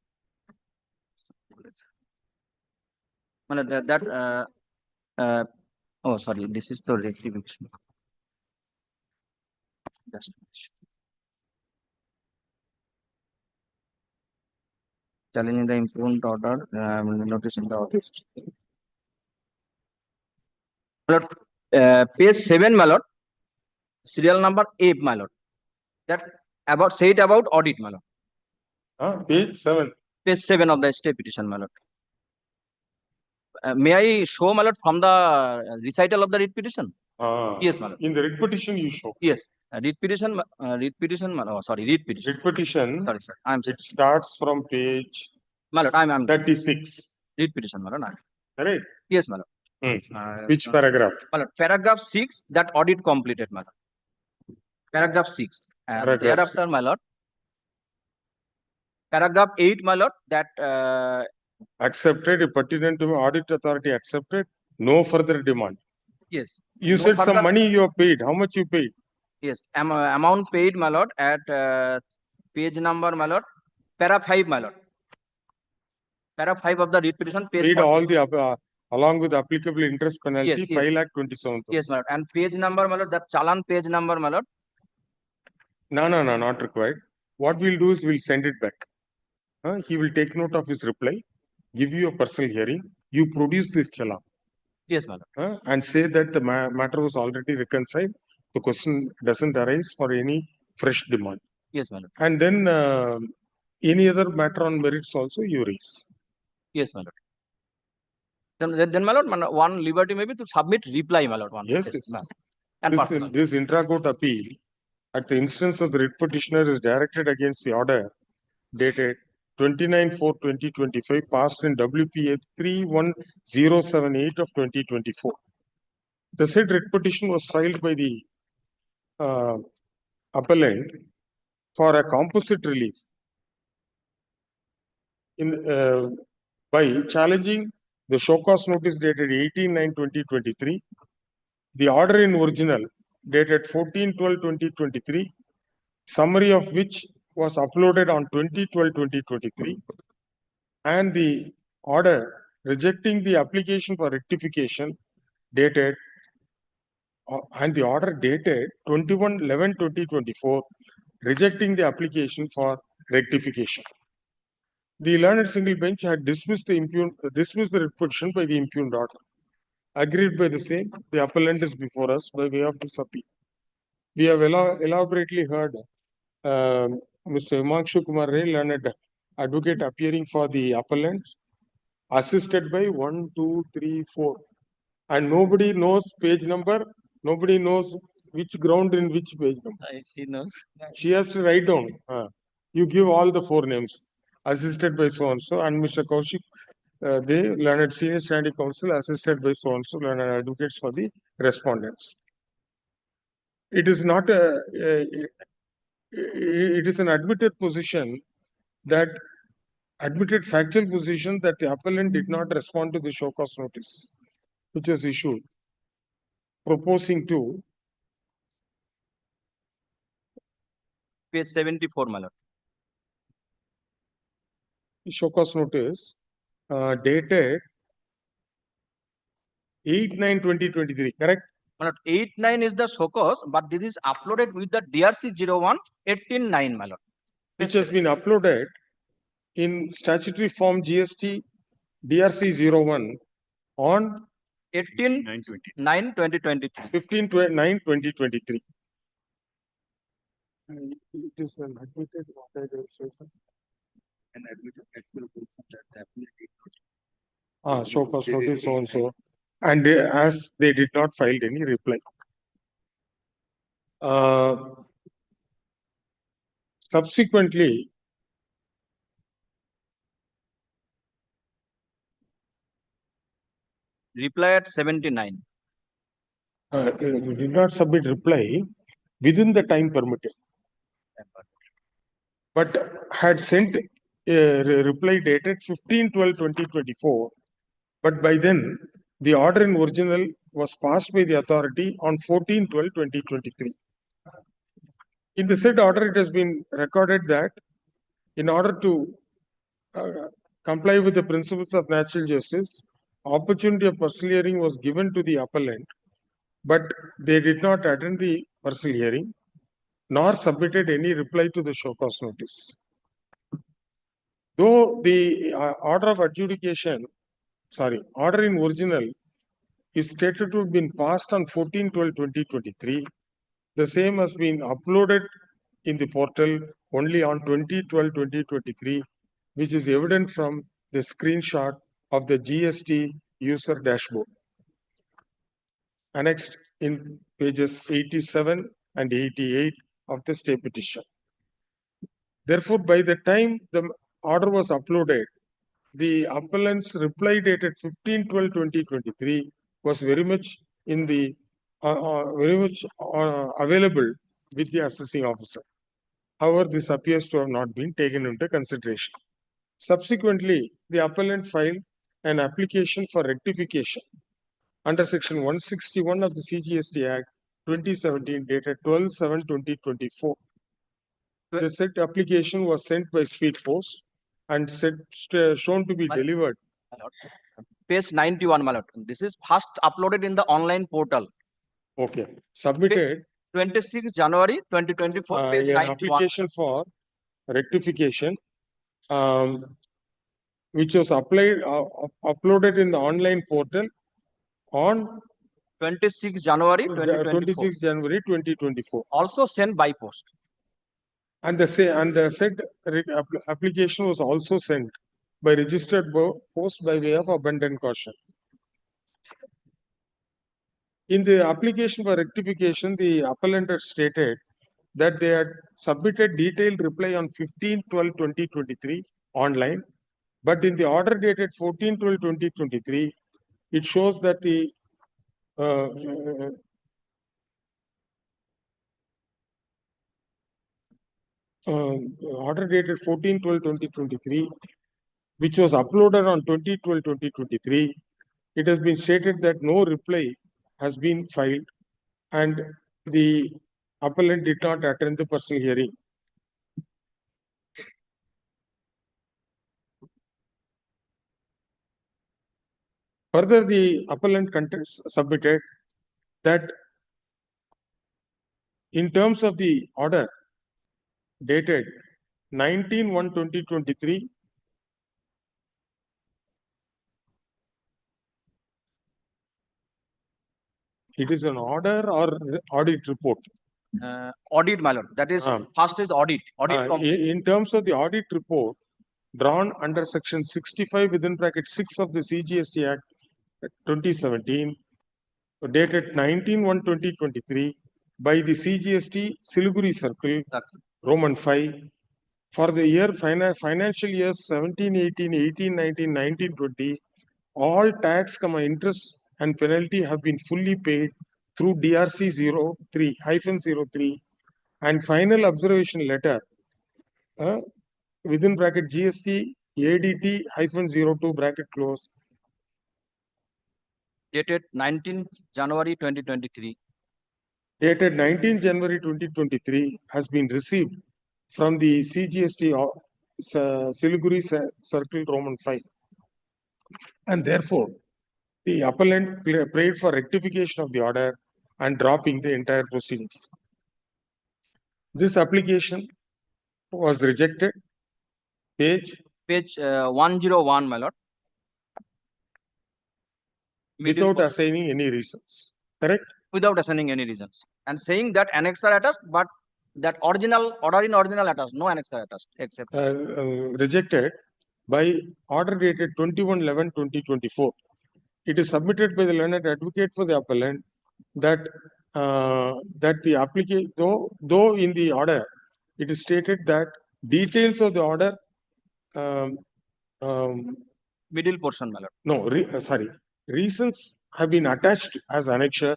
My lord, oh, sorry, this is the rectification. Just challenging the improvement order, notice in the office. Page 7, my lord, serial number 8, my lord. That about say it about audit, my lord. Page 7. Page 7 of the stay petition, my lord. may I show, my lord, from the recital of the writ petition? Yes, my lord. In the writ petition, you show. Yes, writ petition, writ petition, oh, sorry, writ petition. Writ petition. Sorry, sir. I'm sorry. It starts from page. My lord, I'm 36. Writ petition, my lord. Right? Yes, my lord. Which paragraph? My lord, paragraph 6, that audit completed, my lord. Paragraph 6. And Paragraph thereafter, my lord, paragraph 8, my lord, that Accepted, a pertinent to audit authority accepted, no further demand. yes. You no said some further- money you have paid. How much you paid? Yes, amount paid, my lord, at page number, my lord, para 5, my lord. Para 5 of the writ petition, page Paid 40. all the along with applicable interest penalty, Yes. 5,27,000. Yes, my lord. And page number, my lord, that challan page number, my lord. No, not required. What we'll do is we'll send it back. He will take note of his reply, give you a personal hearing. You produce this challan. Yes, my lord. And say that the matter was already reconciled. The question doesn't arise for any fresh demand. Yes, my lord. And then any other matter on merits also you raise. Yes, my lord. Then, my lord, one liberty maybe to submit reply, my lord. One. Yes. My lord. And This intra-court appeal at the instance of the writ petitioner is directed against the order dated 29/4/2025 passed in WPA 31078 of 2024. The said writ petition was filed by the appellant for a composite relief by challenging the show cause notice dated 18/9/2023, the order in original dated 14/12/2023, summary of which was uploaded on 20/12/2023, and the order rejecting the application for rectification dated and the order dated 21/11/2024 rejecting the application for rectification. The learned single bench had dismissed the writ petition by the impugned order. Agreed by the same, the appellant is before us by way of this appeal. We have elaborately heard Mr. Himanshu Kumar Ray, learned advocate appearing for the appellant, assisted by 1, 2, 3, 4. And nobody knows page number, nobody knows which ground in which page number. She knows. She has to write down. You give all the 4 names, assisted by so and so, and Mr. Kaushik, they learned senior standing counsel, assisted by so and so, learned advocates for the respondents. It is not it is an admitted position that admitted factual position that the appellant did not respond to the show cause notice, which was issued, proposing to Page 74, my lord. show cause notice dated 8/9/2023, correct? My lord, 8/9 is the show cause, but this is uploaded with the DRC 01 18/9, my lord. Which has been uploaded in statutory form GST DRC 01 on 18/9/2023. 15/9/2023. It is an admitted authorization. An admitted actual position that the appellant did not. Show cause notice so and so. And as they did not file any reply. Subsequently, Reply at 79. did not submit reply within the time permitted, but had sent a reply dated 15/12/2024. But by then, the order in original was passed by the authority on 14/12/2023. In the said order, it has been recorded that in order to comply with the principles of natural justice, opportunity of personal hearing was given to the appellant, but they did not attend the personal hearing, nor submitted any reply to the show cause notice. Though the order of adjudication, order in original is stated to have been passed on 14/12/2023, the same has been uploaded in the portal only on 20/12/2023, which is evident from the screenshot of the GST user dashboard. Annexed in pages 87 and 88 of the stay petition. Therefore, by the time the order was uploaded, the appellant's reply dated 15/12/2023 was very much in the available with the assessing officer. However, this appears to have not been taken into consideration. Subsequently, the appellant filed an application for rectification under section 161 of the CGST Act 2017 dated 12/7/2024. The said application was sent by speed post and shown to be delivered. Page 91, my lord. This is first uploaded in the online portal. Okay. Submitted 26 January 2024, page an 91. application for rectification, which was uploaded in the online portal on 26 January 2024. 26 January 2024. Also sent by post. And the said application was also sent by registered post by way of abundant caution. In the application for rectification, the appellant had stated that they had submitted detailed reply on 15/12/2023 online, but in the order dated 14/12/2023, it shows that the order dated 14/12/2023, which was uploaded on 20/12/2023, it has been stated that no reply has been filed and the appellant did not attend the personal hearing. Further, the appellant submitted that in terms of the order dated 19/1/2023, it is an order or audit report? Audit, my lord. That is, first is audit. In terms of the audit report drawn under section 65 within bracket 6 of the CGST Act 2017, dated 19/1/2023 by the CGST Siliguri Circle, Roman 5, for the year financial years 17, 18, 18, 19, 19, 20, all tax, interest and penalty have been fully paid through DRC 03-03 and final observation letter within bracket GST ADT-02 bracket close dated 19 January 2023. Dated 19 January 2023 has been received from the CGST Siliguri Circle Roman 5. And therefore, the appellant prayed for rectification of the order and dropping the entire proceedings. This application was rejected. Page 101, my lord. Without assigning any reasons. Correct? Without assigning any reasons. And saying that annexer attached, but that original order in original attached, no annexer attached, except. Rejected by order dated 21/11/2024. It is submitted by the learned advocate for the appellant that the application, though in the order, it is stated that details of the order middle portion, my lord. No, sorry. Reasons have been attached as annexure.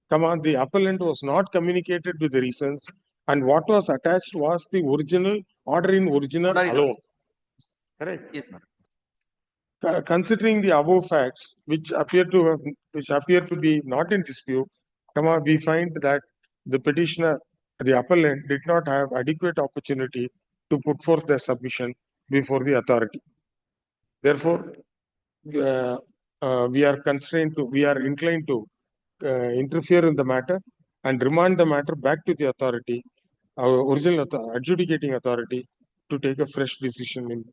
The appellant was not communicated with the reasons, and what was attached was the original order in original alone. Correct? Yes, ma'am. Considering the above facts, which appear to be not in dispute, we find that the petitioner, the appellant, did not have adequate opportunity to put forth their submission before the authority. Therefore, we are inclined to interfere in the matter and remand the matter back to the authority, our original adjudicating authority, to take a fresh decision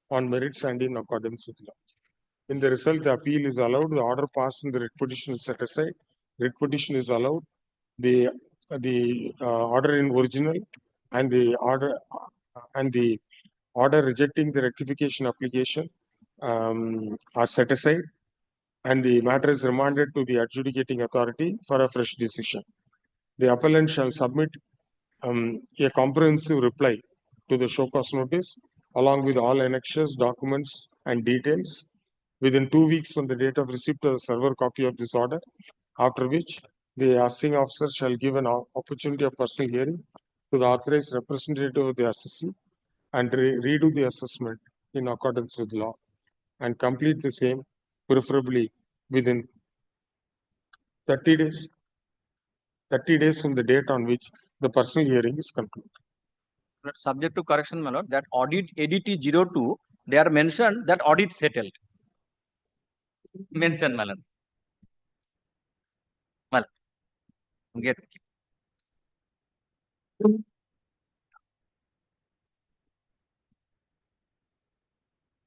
on merits and in accordance with law. In the result, the appeal is allowed, the order passed and the writ petition is set aside. Writ petition is allowed, the order in original and the order rejecting the rectification application are set aside, and the matter is remanded to the adjudicating authority for a fresh decision. The appellant shall submit a comprehensive reply to the show cause notice along with all annexures, documents, and details within 2 weeks from the date of receipt of the server copy of this order, after which the assessing officer shall give an opportunity of personal hearing to the authorized representative of the assessee and redo the assessment in accordance with law and complete the same, preferably within 30 days. 30 days from the date on which the personal hearing is concluded. Subject to correction, my lord, that audit ADT 02, they are mentioned that audit settled. Mention, my lord. My lord. Get.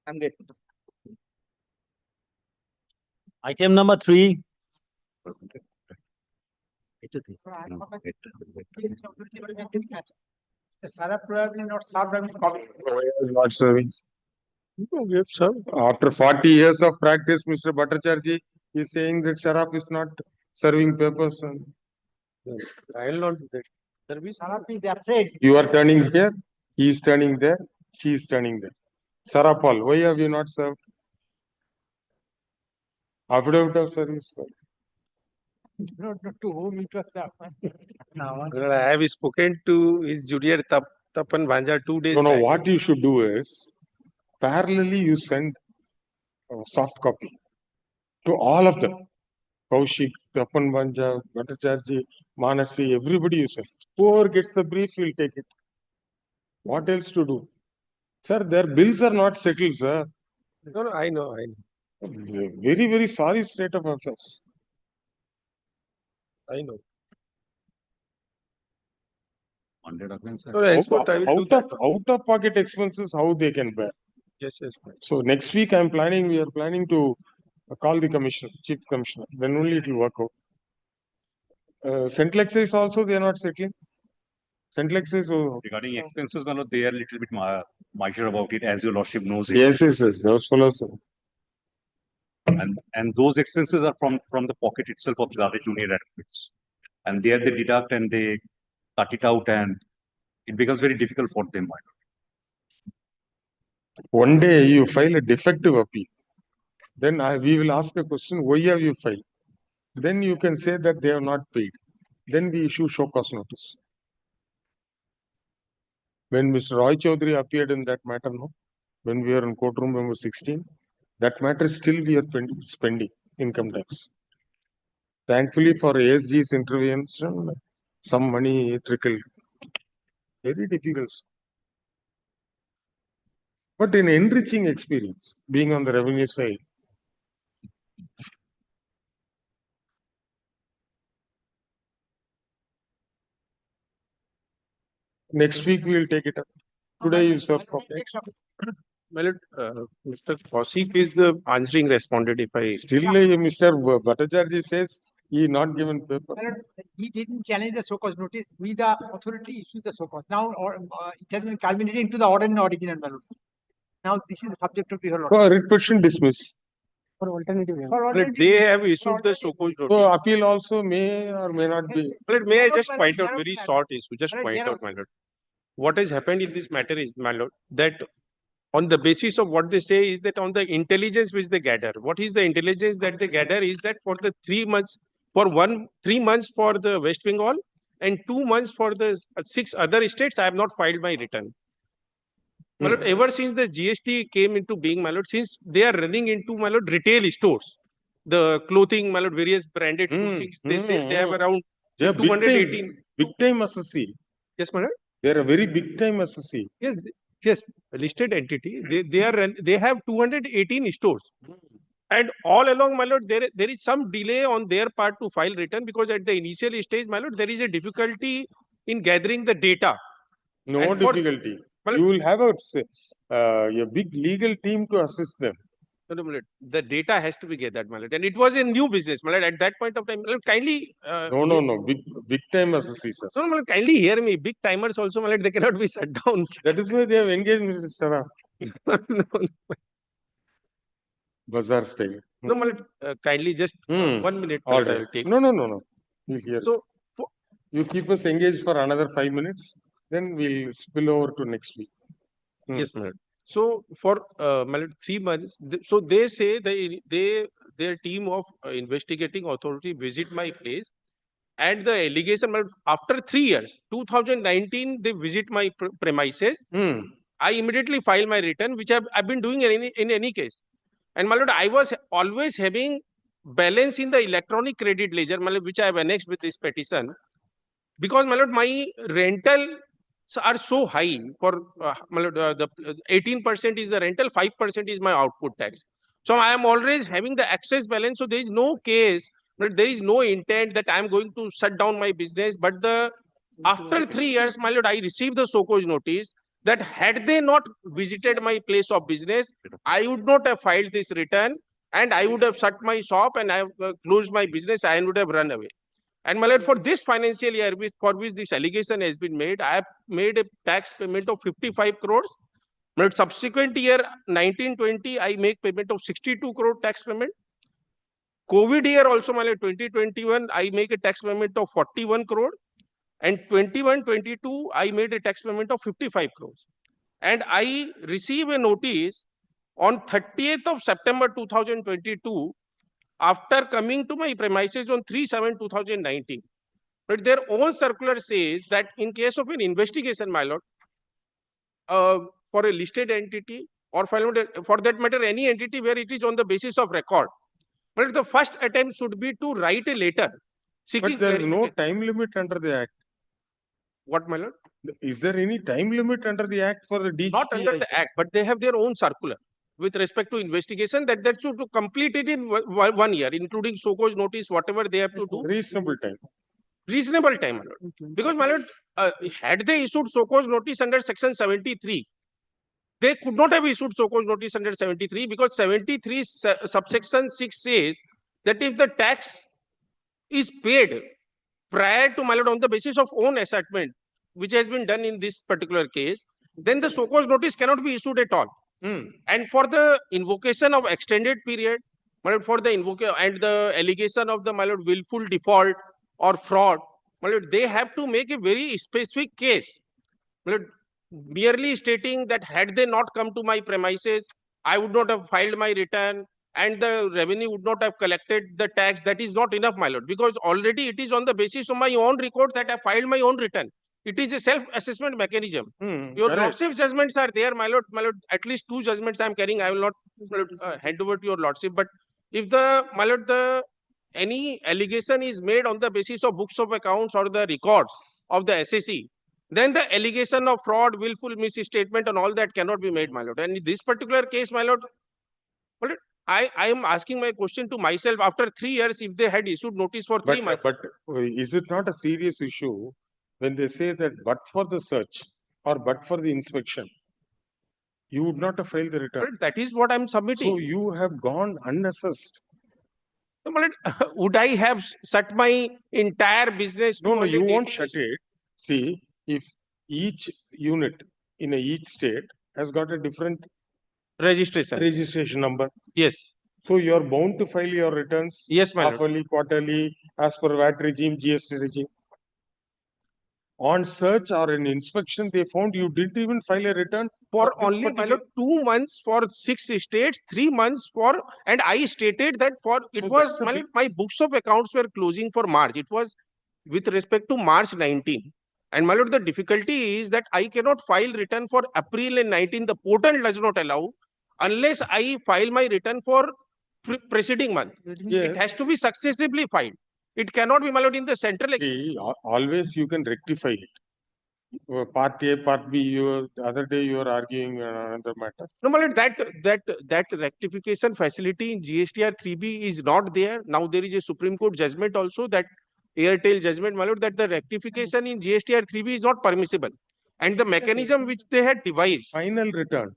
I'm getting. Item number 3. Sarah probably not served on copy. Not serving. After 40 years of practice, Mr. Bhattacharjee is saying that Sharaf is not serving papers. I will not do that. Sarah is afraid. You are turning here, he is turning there, she is turning there. Sarapal, why have you not served? Affidavit of service. Not to whom it was served. I have spoken to his junior Tapan Bhanja 2 days No, back. what you should do is, parallelly you send a soft copy to all of them. Kaushik, Tapan Bhanja, Bhattacharjee, Manasi, everybody you send. Whoever gets the brief will take it. What else to do? Sir, their bills are not settled, sir. No, I know. Very, very sorry state of affairs. I know. Out of pocket expenses, how they can bear. Yes. So next week we are planning to call the commissioner, chief commissioner. Then only it will work out. Central Excise also they are not settling. Central Excise. Regarding expenses, my lord, they are a little bit measure about it, as your lordship knows it. Yes. Those fellows. And those expenses are from the pocket itself of the other junior advocates. And there they deduct and they cut it out, and it becomes very difficult for them. One day you file a defective appeal. Then we will ask the question, why have you filed? Then you can say that they have not paid. Then we issue show cause notice. When Mr. Roy Chaudhary appeared in that matter, when we were in courtroom number 16, that matter still we are spending income tax. Thankfully for ASG's intervention, some money trickled. Very difficult. But an enriching experience, being on the revenue side. Next week we will take it up. Today you serve copy. Well, Mr. Kaushik is the answering respondent. If I still Mr. Bhattacharjee says he not given paper. He didn't challenge the show cause notice. We, the authority, issued the show cause. Now, it has been culminated into the order in the original ballot. Now, this is the subject of your order. Writ petition dismissed. For alternative. They have issued the show cause notice. So appeal also may or may not be. May I just point out very short issue? Just point out, my lord. What has happened in this matter is, my lord, that on the basis of what they say is that on the intelligence which they gather, what is the intelligence that they gather is that for the 3 months, 3 months for the West Bengal and 2 months for the 6 other states, I have not filed my return. My lord, ever since the GST came into being, my lord, since they are running into, my lord, retail stores, the clothing, my lord, various branded clothing, they say they have around 218. Big time associate. Yes, my lord. They are a very big time associate. Yes, a listed entity. They have 218 stores. And all along, my lord, there is some delay on their part to file return because at the initial stage, my lord, there is a difficulty in gathering the data. No difficulty. You will have a big legal team to assist them. No, my lord, the data has to be gathered, my lord. And it was a new business, my lord. At that point of time, my lord, kindly. No. Big time associate, sir. No, my lord, kindly hear me. Big timers also, my lord, they cannot be shut down. That is why they have engaged Mr. Saraf. Bazaar style. No, my lord, kindly just 1 minute. All my lord, I right. will take. No. You hear. So, You keep us engaged for another 5 minutes, then we'll spill over to next week. yes, my lord. So for my lord, 3 months, so they say their team of investigating authority visit my place, and the allegation, my lord, after 3 years, 2019, they visit my premises. I immediately file my return, which I've been doing in any case. And my lord, I was always having balance in the electronic credit ledger, my lord, which I have annexed with this petition, because my lord, my rental are so high for my lord, the 18% is the rental, 5% is my output tax. So I am always having the excess balance. So there is no case, but there is no intent that I am going to shut down my business. But after 3 years, my lord, I received the so-called notice that had they not visited my place of business, I would not have filed this return, and I would have shut my shop, and I have closed my business, and would have run away. And my lord, for this financial year, for which this allegation has been made, I have made a tax payment of 55 crores. But subsequent year, 1920, I make payment of 62 crore tax payment. COVID year also, my lord, 2021, I make a tax payment of 41 crore. And 21-22, I made a tax payment of 55 crores. And I receive a notice on 30th of September 2022, after coming to my premises on 3/7/2019. But their own circular says that in case of an investigation, my lord, for a listed entity, or for that matter, any entity where it is on the basis of record, but the first attempt should be to write a letter seeking. But there is no time limit under the Act. What, my lord? Is there any time limit under the Act for the DGT? Not under the Act, but they have their own circular with respect to investigation that should to complete it in 1 year, including so-called notice, whatever they have to do. Reasonable time. Reasonable time, my lord. Because, my lord, had they issued so-called notice under section 73, they could not have issued so-called notice under 73, because 73 subsection 6 says that if the tax is paid prior to, my lord, on the basis of own assessment, which has been done in this particular case, then the so-called notice cannot be issued at all. And for the invocation of extended period, my lord, for the invocation and the allegation of the, my lord, willful default or fraud, my lord, they have to make a very specific case. My lord, merely stating that had they not come to my premises, I would not have filed my return, and the revenue would not have collected the tax, that is not enough, my lord, because already it is on the basis of my own record that I filed my own return. It is a self-assessment mechanism. Your correct. lordship judgments are there, my lord. My lord, at least 2 judgments I am carrying. I will not, my lord, hand over to your lordship. But if my lord, any allegation is made on the basis of books of accounts or the records of the SSE, then the allegation of fraud, willful misstatement, and all that cannot be made, my lord. And in this particular case, my lord, I am asking my question to myself, after 3 years, if they had issued notice for 3 months. But is it not a serious issue when they say that but for the search or but for the inspection, you would not have filed the return? But that is what I am submitting. So you have gone unassessed. So, my lord, would I have shut my entire business? No, you won't shut it. See, if each unit in each state has got a different registration number. Yes. So you are bound to file your returns. Yes, my lord. Half-yearly, quarterly, as per VAT regime, GST regime. On search or an inspection, they found you didn't even file a return for only, my lord, 2 months for 6 states, 3 months for, and I stated that for it was, my lord, my books of accounts were closing for March. It was with respect to March 19. And my lord, the difficulty is that I cannot file return for April and 19. The portal does not allow unless I file my return for preceding month. Yes. It has to be successively filed. It cannot be, my lord, in the central. See, always you can rectify it. Part A, part B, the other day you are arguing another matter. No, my lord, that rectification facility in GSTR 3B is not there. Now there is a Supreme Court judgment also, that Airtel judgment, my lord, that the rectification in GSTR 3B is not permissible. And the mechanism which they had devised. Final return.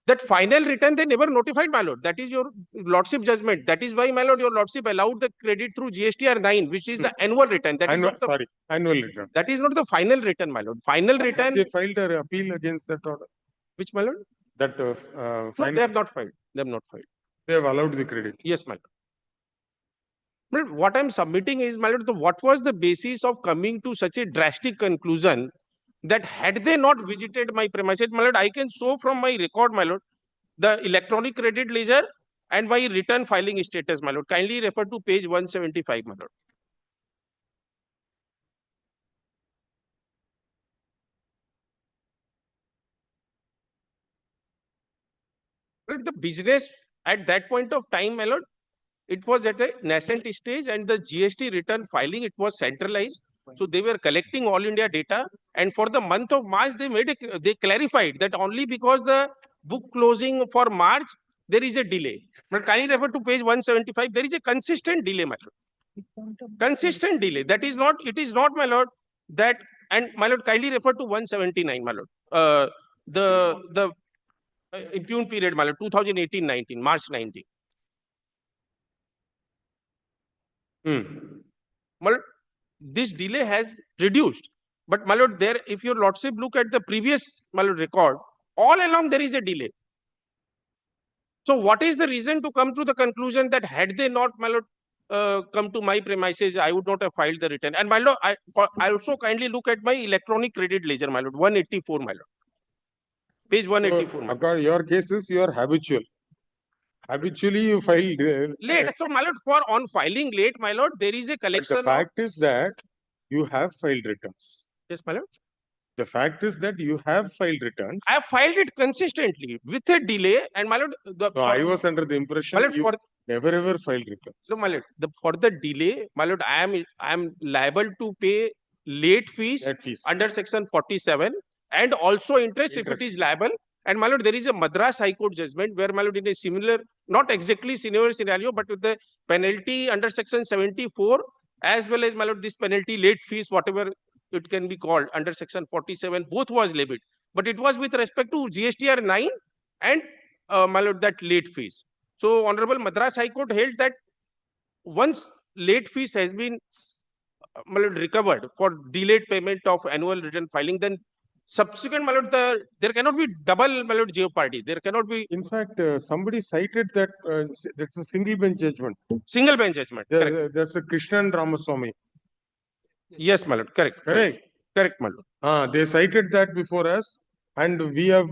That final return they never notified, my lord. That is your lordship judgment. That is why, my lord, your lordship allowed the credit through GSTR 9, which is the annual return. That is not the, annual return. That is not the final return, my lord. Final return. They filed an appeal against that order. Which, my lord? That no, they have not filed. They have not filed. They have allowed the credit. Yes, my lord. But what I'm submitting is, my lord, what was the basis of coming to such a drastic conclusion that had they not visited my premises, my lord, I can show from my record, my lord, the electronic credit ledger and my return filing status, my lord. Kindly refer to page 175, my lord. But the business at that point of time, my lord, it was at a nascent stage, and the GST return filing, it was centralized. So they were collecting all India data, and for the month of March, they clarified that only because the book closing for March, there is a delay. But kindly refer to page 175. There is a consistent delay, my lord. Consistent delay. That is not. It is not, my lord. That, and my lord, kindly refer to 179, my lord. The impune period, my lord, 2018-19, March 19. My lord, this delay has reduced. But my lord, there, if your lordship look at the previous, my lord, record, all along there is a delay. So what is the reason to come to the conclusion that had they not, my lord, come to my premises, I would not have filed the return? And my lord, I also kindly look at my electronic credit ledger, my lord, 184, my lord. Page 184. So, according your cases, you are habitual. Habitually, you filed late. So, my lord, for on filing late, my lord, there is a collection. But the fact is that you have filed returns. Yes, my lord. The fact is that you have filed returns. I have filed it consistently with a delay, and my lord, I was under the impression my lord, you never ever filed returns. No, my lord, for the delay, my lord, I am liable to pay late fees under section 47 and also interest if it is liable. And my lord, there is a Madras High Court judgment where, my lord, in a similar, not exactly similar scenario, but with the penalty under section 74, as well as, my lord, this penalty late fees, whatever it can be called under section 47, both was levied. But it was with respect to GSTR 9 and, my lord, that late fees. So, Honorable Madras High Court held that once late fees has been recovered for delayed payment of annual return filing, then subsequent, my lord, there cannot be double, my lord, jeopardy. There cannot be. In fact, somebody cited that that's a single bench judgment. Single bench judgment. That's a Krishnan Ramaswamy. Yes, my lord. Correct. Correct, my lord. They cited that before us, and we have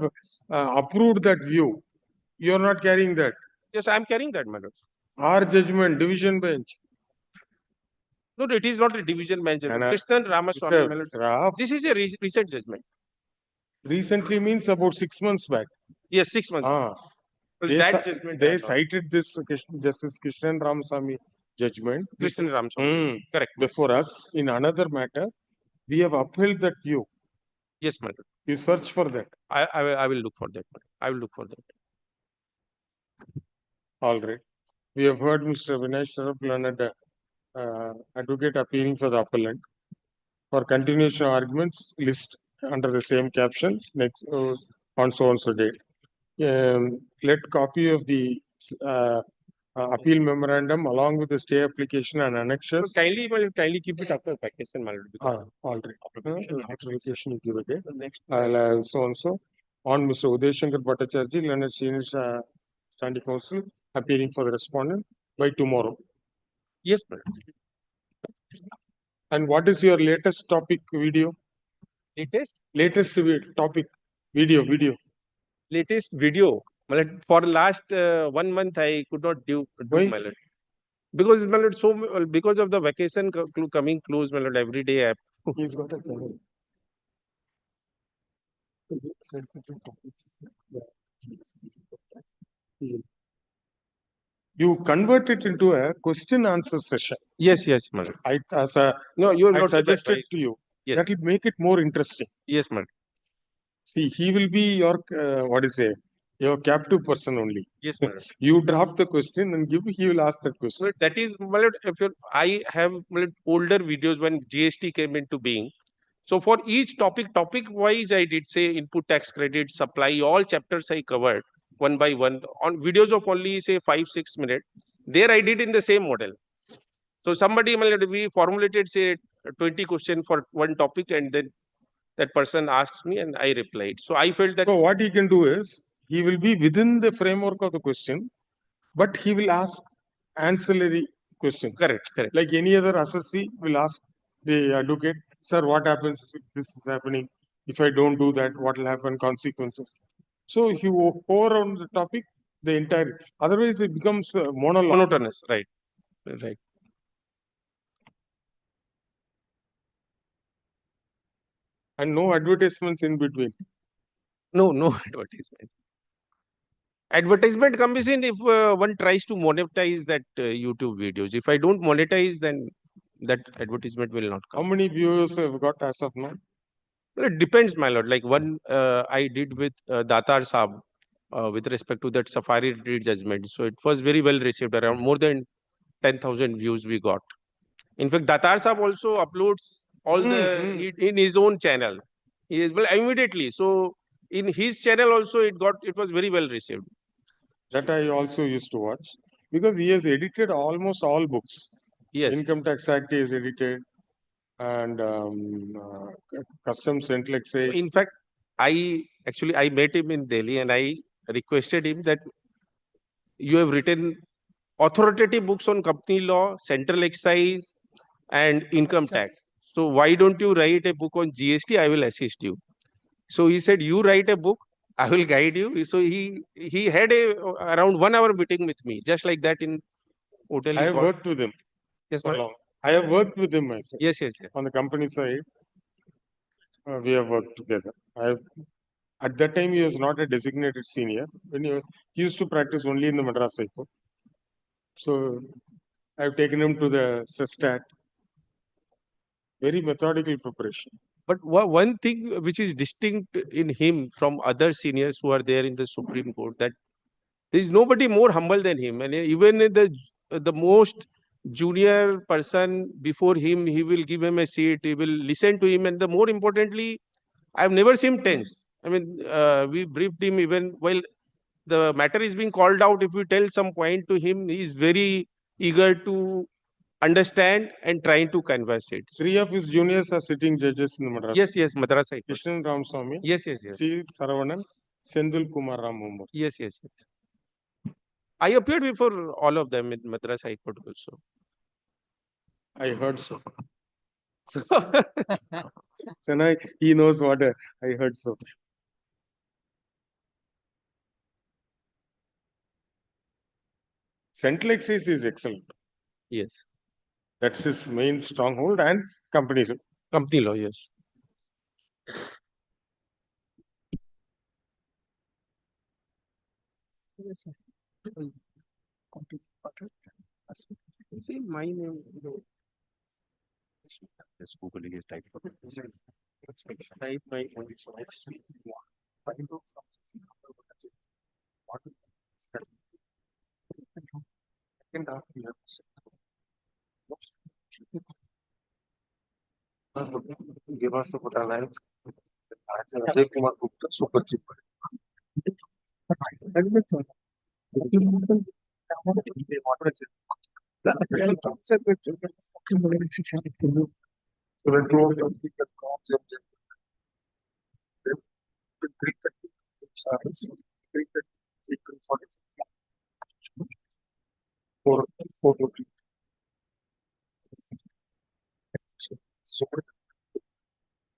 approved that view. You are not carrying that. Yes, I am carrying that, my lord. Our judgment, division bench. No, it is not a division bench. Krishnan Ramaswamy, my lord. This is a recent judgment. Recently means about 6 months back. Yes, 6 months. Well, that judgment. They cited this Justice Krishnan Ramaswamy judgment. Krishnan Ramaswamy. Correct. Before us, in another matter, we have upheld that view. Yes, my lord. You search for that. I will look for that. I will look for that. All right. We have heard Mr. Vinay Sharaf, learned advocate appearing for the appellant. For continuation of arguments, list under the same caption next on so and so date. Let copy of the appeal memorandum along with the stay application and annexures. Kindly keep it after vacation, my lord. All right. After vacation, you give it a next. So and so on Mr. Uday Shankar Bhattacharjee, learned senior standing counsel, appearing for the respondent by tomorrow. Yes, madam. And what is your latest topic video? Latest topic video. Latest video. For last 1 month, I could not do my lord. Because, my lord, because of the vacation coming close, my lord, every day He's got a sensitive topics. You convert it into a question answer session. Yes, madam. I suggested to you. Yes. That will make it more interesting. Yes, madam. See, he will be your your captive person only. Yes, madam. You draft the question and he will ask that question. Well, that is, my lord, I have older videos when GST came into being. So for each topic wise, I did say input tax credit, supply, all chapters I covered one by one on videos of only say 5-6 minutes. There I did in the same model. So somebody, we formulated say 20 questions for one topic, and then that person asks me and I replied. So I felt that. So what he can do is, he will be within the framework of the question, But he will ask ancillary questions. Correct, correct. Like any other assessee will ask the advocate, sir, what happens if this is happening? If I don't do that, what will happen? Consequences. So he will pour on the topic the entire. Otherwise, it becomes monologue. Monotonous, right? Right. And no advertisements in between. No, no advertisement. Advertisement comes in if one tries to monetize that YouTube videos. If I don't monetize, then that advertisement will not How come. many viewers have got as of now? Well, it depends, my lord. Like one I did with Datar Saab with respect to that Safari Retreat judgment. So it was very well received. Around more than 10,000 views we got. In fact, Datar Saab also uploads all in his own channel. He is well immediately. So in his channel also it was very well received. That I also used to watch because he has edited almost all books. Yes. Income Tax Act is edited and Customs Central Excise. In fact, I met him in Delhi and I requested him that you have written authoritative books on company law, central excise, and income tax. So why don't you write a book on GST? I will assist you. So he said, you write a book, I will guide you. So he had around 1 hour meeting with me, just like that in hotel. I have worked with him. Yes, for ma'am. long. I have worked with him myself. Yes. On the company side, we have worked together. At that time, he was not a designated senior. When he used to practice only in the Madras High Court. So I've taken him to the CESTAT. Very methodical preparation. But one thing which is distinct in him from other seniors who are there in the Supreme Court, that there is nobody more humble than him. And even the most junior person before him, he will give him a seat, he will listen to him. And the more importantly, I've never seen him tense. I mean, we briefed him even while the matter is being called out. If we tell some point to him, he is very eager to understand and trying to converse it. 3 of his juniors are sitting judges in the Madras. Yes, Madras High Court. Krishnan Ramaswamy. Yes. C. Saravanan, Senthil Kumar Ram Mumur. Yes. I appeared before all of them in Madras High Court also. I heard so. Then he knows what I heard so. Central Excise is excellent. Yes. That's his main stronghold and company law. Company law, yes. See my name. Yes, Google is type. Type my Give us a photo line. Ajay Kumar Gupta, super cheap.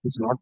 It's not